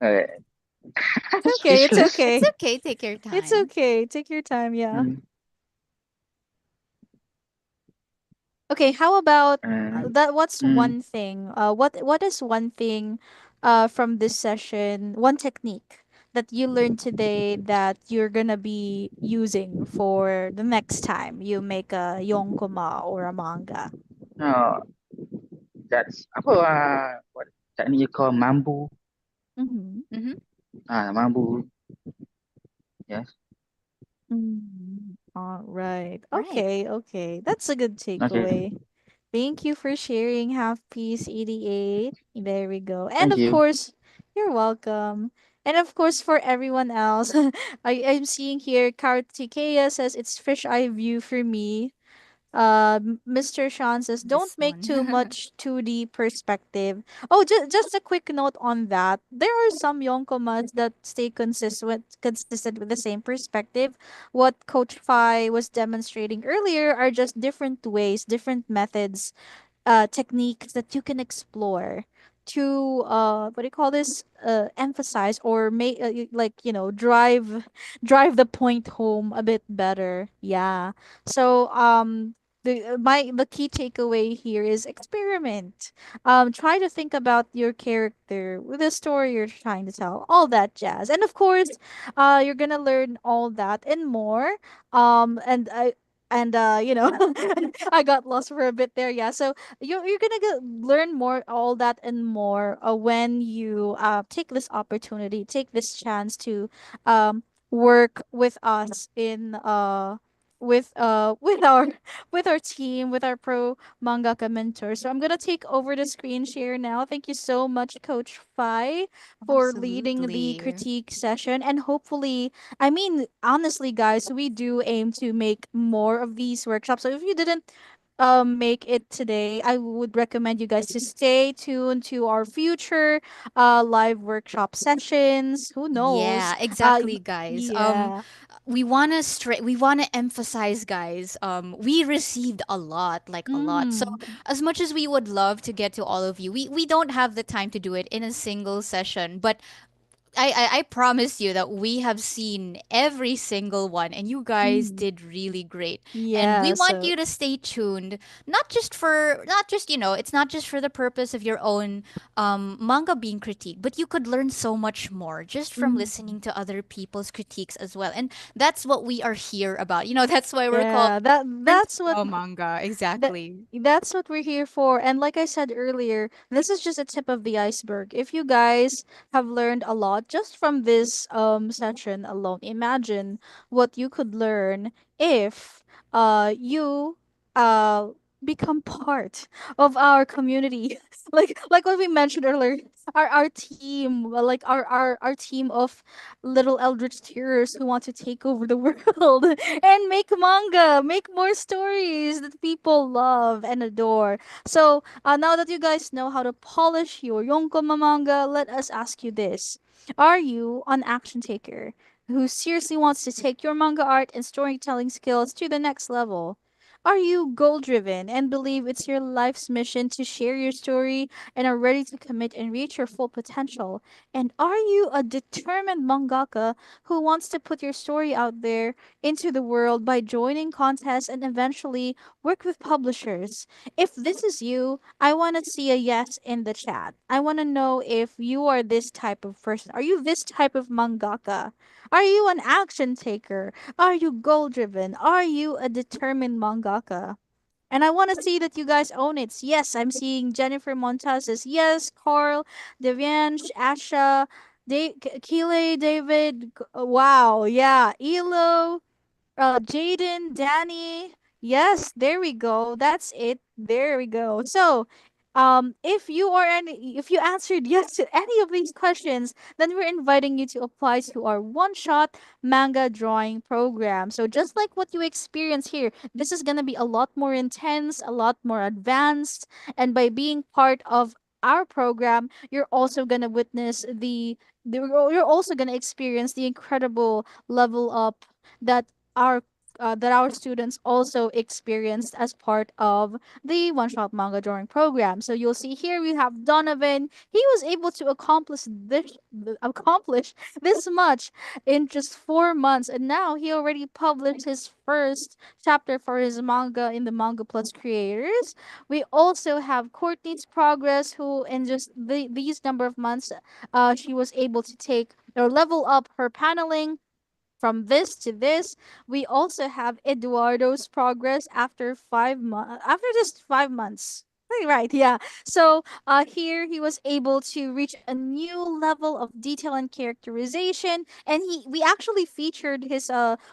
Speaker 10: uh,
Speaker 1: It's okay. It's
Speaker 10: speechless.
Speaker 2: It's
Speaker 1: okay.
Speaker 2: okay. Take your
Speaker 1: It's
Speaker 2: time.
Speaker 1: okay. Take your time. Yeah.
Speaker 10: Mm,
Speaker 1: Okay, how about
Speaker 10: mm,
Speaker 1: that? What's
Speaker 10: mm.
Speaker 1: one thing? What is one thing, from this session? One technique that you learned today that you're gonna be using for the next time you make a yonkoma or a manga.
Speaker 10: No, that's apa what technique you call mambu.
Speaker 1: Mm-hmm.
Speaker 2: Mm-hmm.
Speaker 10: Mambu. Yes.
Speaker 1: All right.
Speaker 2: Right.
Speaker 1: Okay. Okay. That's a good
Speaker 10: Okay.
Speaker 1: takeaway. Thank you for sharing, Half Piece 88. There we go. And
Speaker 10: Thank
Speaker 1: of
Speaker 10: you.
Speaker 1: course, you're welcome. And of course, for everyone else, I'm seeing here Kartikeya says it's fish eye view for me. Mr. Sean says, don't
Speaker 2: This
Speaker 1: make too
Speaker 2: one.
Speaker 1: much 2D perspective. Oh, just a quick note on that. There are some yonkomas that stay consistent with the same perspective. What Coach Fi was demonstrating earlier are just different ways, different methods, techniques that you can explore to what do you call this, emphasize or make like, drive the point home a bit better. Yeah. So the key takeaway here is experiment. Try to think about your character with the story you're trying to tell, all that jazz. And of course, you're gonna learn all that and more. And I and I got lost for a bit there. Yeah. So you're gonna learn more, all that and more, when you take this opportunity, take this chance to work with us in with our with our team, with our pro mangaka mentor. So I'm gonna take over the screen share now. Thank you so much, Coach Fi, for leading the
Speaker 2: Absolutely.
Speaker 1: critique session, and hopefully, I mean, honestly, guys, we do aim to make more of these workshops. So if you didn't make it today, I would recommend you guys to stay tuned to our future live workshop sessions. Who knows?
Speaker 2: Yeah, exactly, guys.
Speaker 1: Yeah.
Speaker 2: We want to emphasize, guys. We received a lot, like a lot. So
Speaker 1: Mm.
Speaker 2: as much as we would love to get to all of you, we don't have the time to do it in a single session. But I promise you that we have seen every single one, and you guys
Speaker 1: Mm.
Speaker 2: did really great. And we
Speaker 1: Yeah.
Speaker 2: want
Speaker 1: So.
Speaker 2: you to stay tuned, not just, it's not just for the purpose of your own manga being critiqued, but you could learn so much more just from
Speaker 1: Mm.
Speaker 2: listening to other people's critiques as well. And that's what we are here about. That's why we're called
Speaker 1: Yeah. That
Speaker 2: Learn to
Speaker 1: that's what
Speaker 2: Grow Manga.
Speaker 1: that
Speaker 2: Exactly.
Speaker 1: that's what we're here for. And like I said earlier, this is just a tip of the iceberg. If you guys have learned a lot just from this session alone, imagine what you could learn if you uh become part of our community. Like what we mentioned earlier, our team, like our team of little eldritch terrors who want to take over the world and make manga, make more stories that people love and adore. So now that you guys know how to polish your yonkoma manga, let us ask you this: are you an action taker who seriously wants to take your manga art and storytelling skills to the next level? Are you goal driven and believe it's your life's mission to share your story and are ready to commit and reach your full potential? And are you a determined mangaka who wants to put your story out there into the world by joining contests and eventually work with publishers? If this is you, I want to see a yes in the chat. I want to know if you are this type of person. Are you this type of mangaka? Are you an action taker? Are you goal driven? Are you a determined mangaka? And I want to see that you guys own it. Yes, I'm seeing Jennifer Montaz says yes, Carl, Deviansh, Asha, Kile, David. Wow, yeah, Elo, Jaden, Danny. Yes, there we go. That's it. There we go. So, if you answered yes to any of these questions, then we're inviting you to apply to our one-shot manga drawing program. So, just like what you experience here, this is gonna be a lot more intense, a lot more advanced, and by being part of our program, you're also gonna witness you're also gonna experience the incredible level up that our that our students also experienced as part of the one shot manga drawing program. So you'll see here we have Donovan. He was able to accomplish this much in just 4 months, and now he already published his first chapter for his manga in the Manga Plus creators. We also have Courtney's progress, who in just these number of months, she was able to take or level up her paneling from this to this. We also have Eduardo's progress after 5 months. After just 5 months. Right, yeah. So here he was able to reach a new level of detail and characterization, and we actually featured his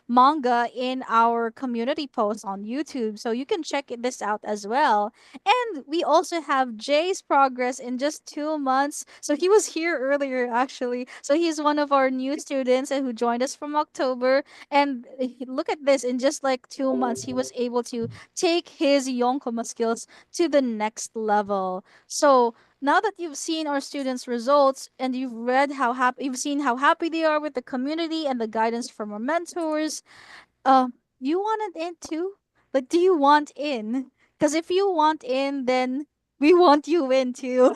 Speaker 1: manga in our community post on YouTube, so you can check this out as well. And we also have Jay's progress in just 2 months. So he was here earlier actually. So he's one of our new students and who joined us from October. And look at this, in just like 2 months, he was able to take his yonkoma skills to the next level. So now that you've seen our students' results and you've seen how happy they are with the community and the guidance from our mentors, you want it in too? Like, do you want in? Because if you want in, then we want you in too.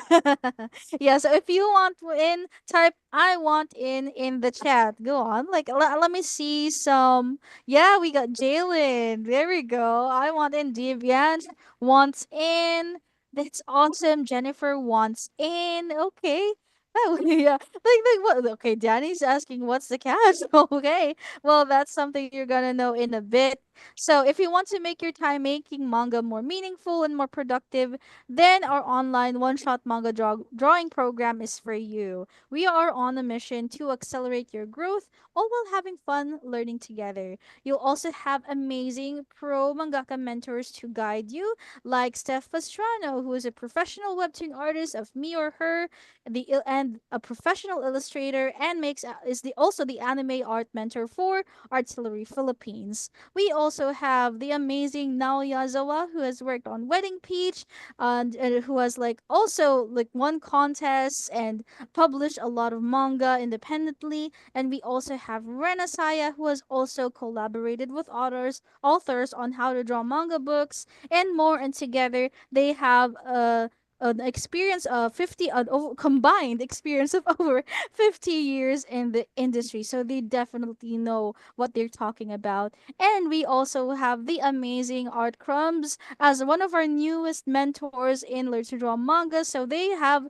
Speaker 1: Yeah, so if you want in, type I want in the chat. Go on. Like, let me see some. Yeah, we got Jalen. There we go. I want in. Deviant wants in. That's awesome. Jennifer wants in. Okay. Oh, yeah. Like what? Okay, Danny's asking what's the catch? Okay. Well, that's something you're gonna know in a bit. So, if you want to make your time making manga more meaningful and more productive, then our online one-shot manga drawing program is for you. We are on a mission to accelerate your growth, all while having fun learning together. You'll also have amazing pro mangaka mentors to guide you, like Steph Pastrano, who is a professional webtoon artist of me or her, and a professional illustrator, and is the also the anime art mentor for Artillery Philippines. We also have the amazing Naoyazawa, who has worked on Wedding Peach, and who has like also like won contests and published a lot of manga independently. And we also have Renasaya, who has also collaborated with authors on how to draw manga books and more. And together they have an experience of 50 combined experience of over 50 years in the industry, so they definitely know what they're talking about. And we also have the amazing Art Crumbs as one of our newest mentors in Learn to Draw Manga. So they have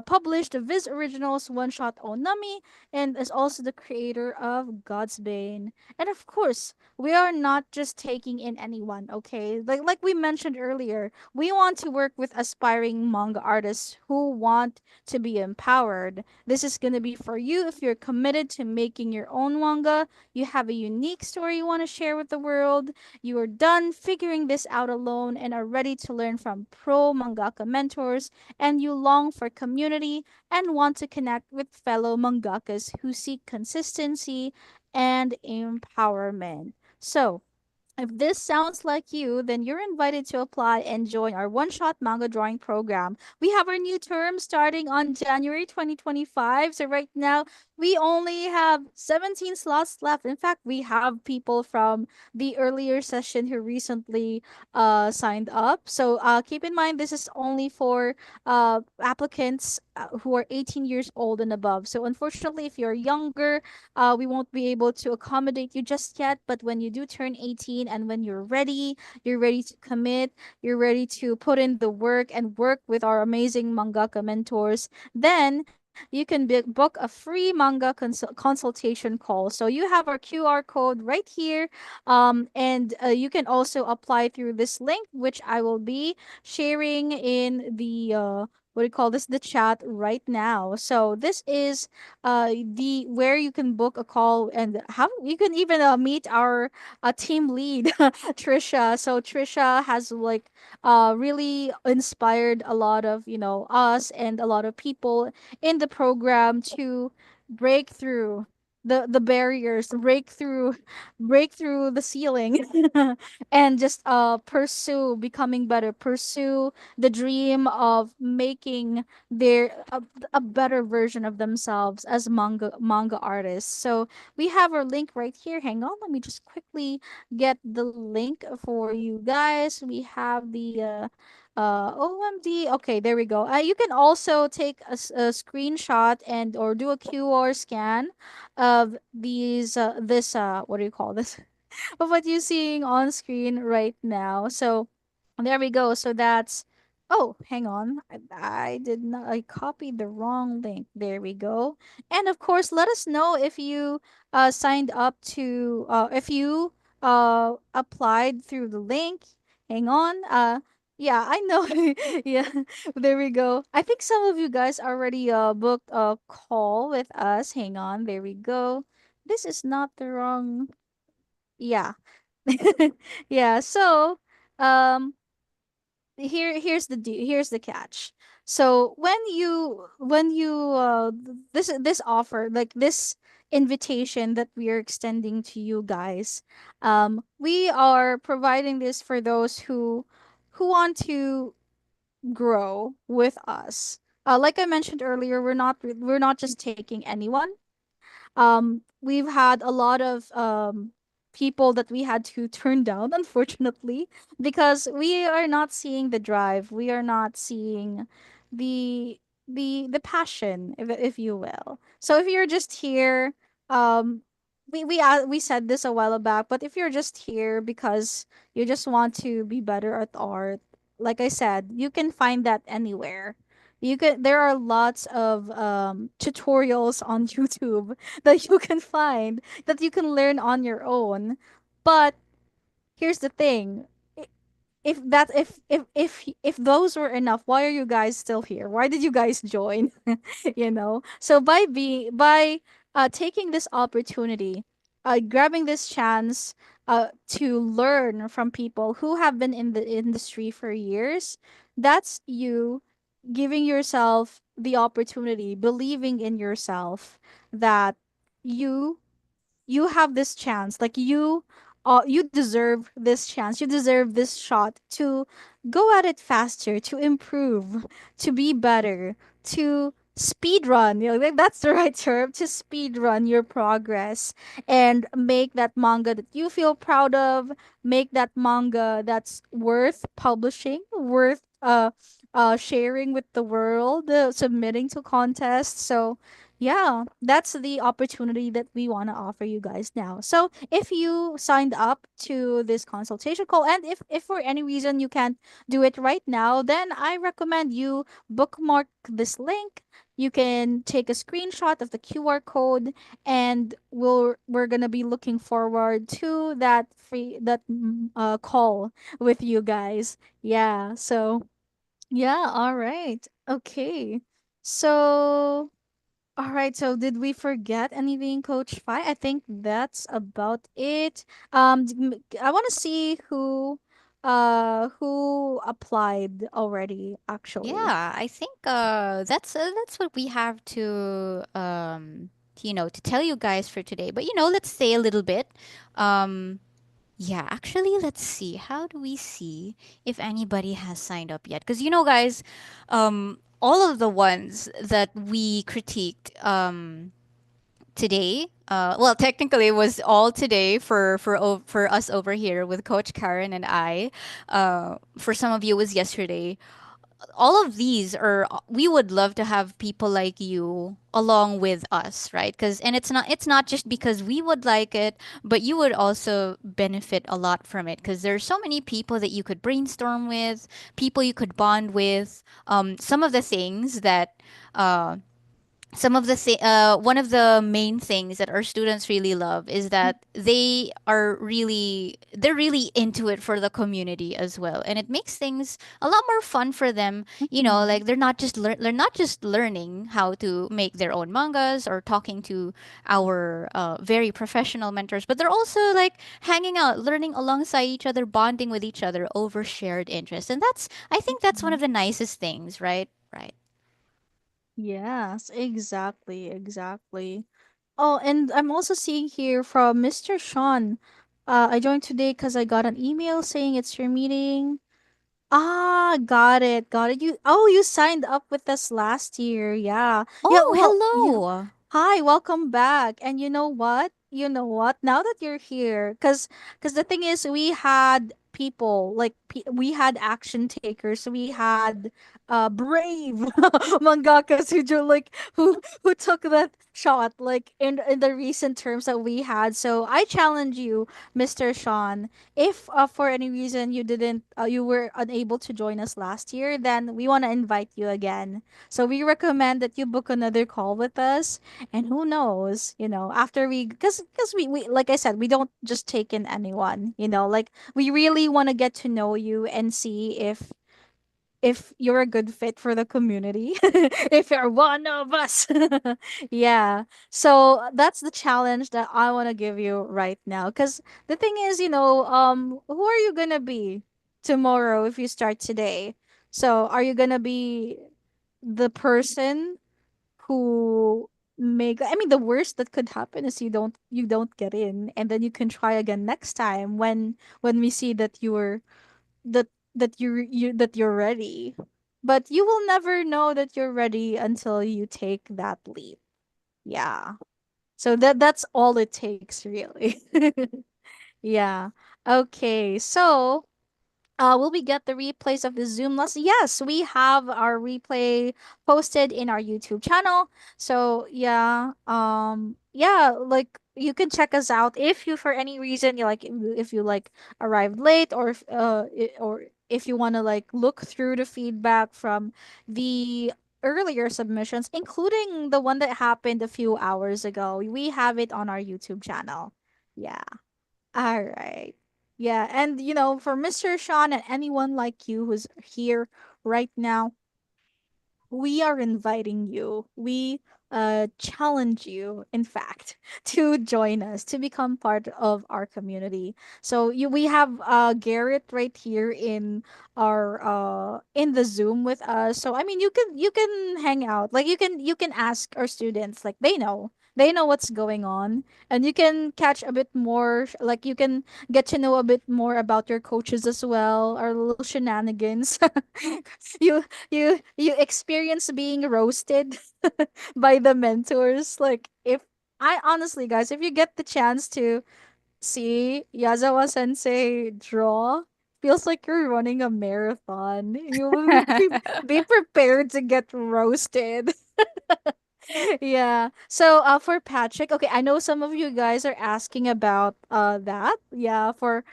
Speaker 1: published the Viz Originals One Shot Onami and is also the creator of God's Bane. And of course, we are not just taking in anyone, okay? Like we mentioned earlier, we want to work with aspiring manga artists who want to be empowered. This is going to be for you if you're committed to making your own manga, you have a unique story you want to share with the world, you are done figuring this out alone and are ready to learn from pro mangaka mentors, and you long for community and want to connect with fellow mangakas who seek consistency and empowerment. So, if this sounds like you, then you're invited to apply and join our one shot manga drawing program. We have our new term starting on January 2025. So, right now, we only have 17 slots left. In fact, we have people from the earlier session who recently signed up. So, keep in mind, this is only for applicants who are 18 years old and above. So, unfortunately, if you're younger, we won't be able to accommodate you just yet, but when you do turn 18 and when you're ready to commit, you're ready to put in the work and work with our amazing mangaka mentors, then you can book a free manga consultation call. So you have our QR code right here, and you can also apply through this link, which I will be sharing in the what do you call this, the chat right now. So this is the where you can book a call and how you can even meet our team lead Trisha. So Trisha has like really inspired a lot of, you know, us and a lot of people in the program to break through the barriers, break through the ceiling and just pursue becoming better, pursue the dream of making a better version of themselves as manga artists. So we have our link right here. Hang on, let me just quickly get the link for you guys. We have the OMD. Okay, there we go. You can also take a screenshot and or do a QR scan of these this what do you call this? Of what you're seeing on screen right now. So there we go. So that's oh, hang on. I did not I copied the wrong link. There we go. And of course, let us know if you signed up to if you applied through the link. Hang on. Yeah, I know. Yeah, there we go. I think some of you guys already booked a call with us. Hang on, there we go. This is not the wrong. Yeah, yeah. So, um, here's the catch. So this offer, like this invitation that we are extending to you guys, we are providing this for those who want to grow with us. Like I mentioned earlier, we're not just taking anyone. We've had a lot of people that we had to turn down, unfortunately, because we are not seeing the drive. We are not seeing the the passion, if you will. So if you're just here, um, we said this a while back, but if you're just here because you just want to be better at art, like I said, you can find that anywhere. There are lots of tutorials on YouTube that you can find, that you can learn on your own. But here's the thing, if that if those were enough, why are you guys still here? Why did you guys join? So by taking this opportunity, grabbing this chance to learn from people who have been in the industry for years, that's you giving yourself the opportunity, believing in yourself, that you you have this chance, like you deserve this chance, you deserve this shot to go at it faster, to improve, to be better, to speed run, like that's the right term, to speed run your progress and make that manga that you feel proud of, make that manga that's worth publishing, worth sharing with the world, submitting to contests. So yeah, that's the opportunity that we want to offer you guys now. So if you signed up to this consultation call, and if for any reason you can't do it right now, then I recommend you bookmark this link. You can take a screenshot of the QR code, and we're gonna be looking forward to that call with you guys. Yeah. So yeah. All right. Okay. So all right, so did we forget anything, Coach Fi? I think that's about it. I want to see who applied already, actually.
Speaker 2: Yeah, I think that's what we have to tell you guys for today. But let's stay a little bit. Um, yeah, actually, let's see. How do we see if anybody has signed up yet? Because guys, all of the ones that we critiqued today. Well, technically, it was all today for us over here with Coach Karen and I. For some of you, it was yesterday. All of these are, we would love to have people like you along with us, right? Because and it's not just because we would like it, but you would also benefit a lot from it, because there's so many people that you could brainstorm with, people you could bond with. Some of the things that uh, one of the main things that our students really love is that they're really into it for the community as well, and it makes things a lot more fun for them.
Speaker 1: Mhm.
Speaker 2: Like they're not just learning how to make their own mangas or talking to our very professional mentors, but they're also like hanging out, learning alongside each other, bonding with each other over shared interests, and I think that's one
Speaker 1: Mhm.
Speaker 2: of the nicest things, right? Right.
Speaker 1: Yes, exactly, exactly. Oh, and I'm also seeing here from Mr. Sean. I joined today because I got an email saying it's your meeting. Ah, got it, got it. You signed up with us last year. Yeah. Yeah,
Speaker 2: Oh,
Speaker 1: well, yeah.
Speaker 2: hello.
Speaker 1: Hi, welcome back. And you know what? You know what? Now that you're here, cuz the thing is, we had people like we had action takers. We had brave mangakas who took that shot, like in the recent terms that we had. So I challenge you, Mr. Sean, if for any reason you were unable to join us last year, then we want to invite you again. So we recommend that you book another call with us, and who knows, after because we like I said, we don't just take in anyone, like we really want to get to know you and see if if you're a good fit for the community, if you're one of us. Yeah. So that's the challenge that I want to give you right now. Because the thing is, who are you going to be tomorrow if you start today? So are you going to be the person who make I mean the worst that could happen is you don't get in, and then you can try again next time when we see that that you're ready. But you will never know that you're ready until you take that leap. Yeah. So that's all it takes, really. Yeah. Okay. So will we get the replays of the Zoom lesson? Yes, we have our replay posted in our YouTube channel. So yeah, like you can check us out if you for any reason you like if you like arrived late, or or if you want to like look through the feedback from the earlier submissions, including the one that happened a few hours ago. We have it on our YouTube channel. Yeah. All right. Yeah, and for Mr. Sean and anyone like you who's here right now, we are inviting you. We challenge you, in fact, to join us to become part of our community. So we have Garrett right here in our in the Zoom with us. So I mean, you can hang out. Like you can ask our students. Like they know what's going on, and you can catch a bit more. Like you can get to know a bit more about your coaches as well. Our little shenanigans. you you experience being roasted by the mentors. Like if I honestly, guys, if you get the chance to see Yazawa Sensei draw, feels like you're running a marathon. You will be prepared to get roasted. Yeah. So for Patrick, okay, I know some of you guys are asking about that. Yeah, for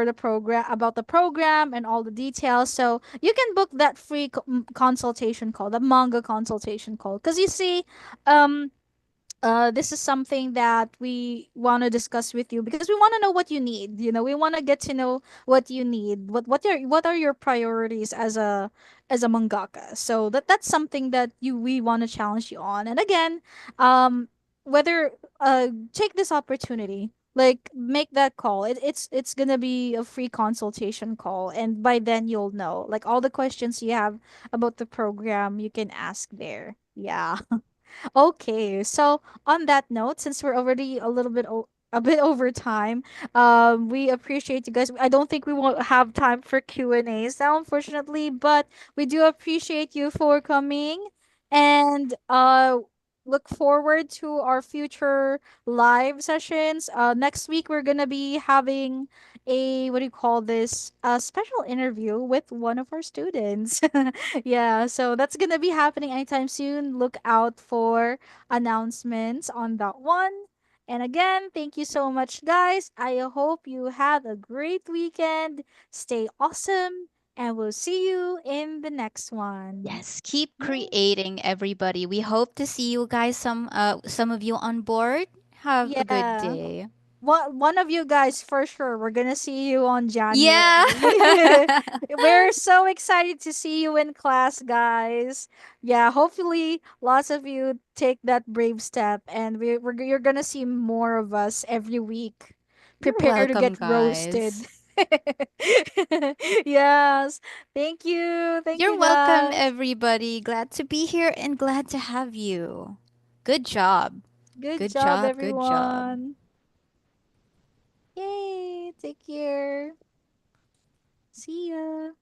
Speaker 1: the program, about the program and all the details. So you can book that free consultation call, the manga consultation call. Cuz you see, um this is something that we want to discuss with you because we want to know what you need. We want to get to know what you need. What are your priorities as a mangaka? So that's something that we want to challenge you on. And again, um, whether take this opportunity. Like make that call. It's gonna be a free consultation call, and by then you'll know like all the questions you have about the program you can ask there. Yeah. Okay, so on that note, since we're already a bit over time, we appreciate you guys. I don't think we won't have time for Q&As now, unfortunately, but we do appreciate you for coming, and look forward to our future live sessions. Next week we're gonna be having a what do you call this? A special interview with one of our students. Yeah, so that's gonna be happening anytime soon. Look out for announcements on that one. And again, thank you so much, guys. I hope you have a great weekend. Stay awesome, and we'll see you in the next one.
Speaker 2: Yes, keep
Speaker 1: Yay.
Speaker 2: creating, everybody. We hope to see you guys, some of you on board. Have a good
Speaker 1: Yeah.
Speaker 2: day.
Speaker 1: One of you guys for sure. We're gonna see you on
Speaker 2: Yeah.
Speaker 1: January. We're so excited to see you in class, guys. Yeah, hopefully lots of you take that brave step, and you're gonna see more of us every week.
Speaker 2: You're
Speaker 1: Prepare to
Speaker 2: welcome,
Speaker 1: get roasted.
Speaker 2: guys.
Speaker 1: Yes. Thank you. Thank
Speaker 2: You're
Speaker 1: you,
Speaker 2: welcome,
Speaker 1: guys.
Speaker 2: everybody. Glad to be here and glad to have you. Good job.
Speaker 1: Good
Speaker 2: Good
Speaker 1: job,
Speaker 2: job. Good job.
Speaker 1: everyone. Yay. Take care. See ya.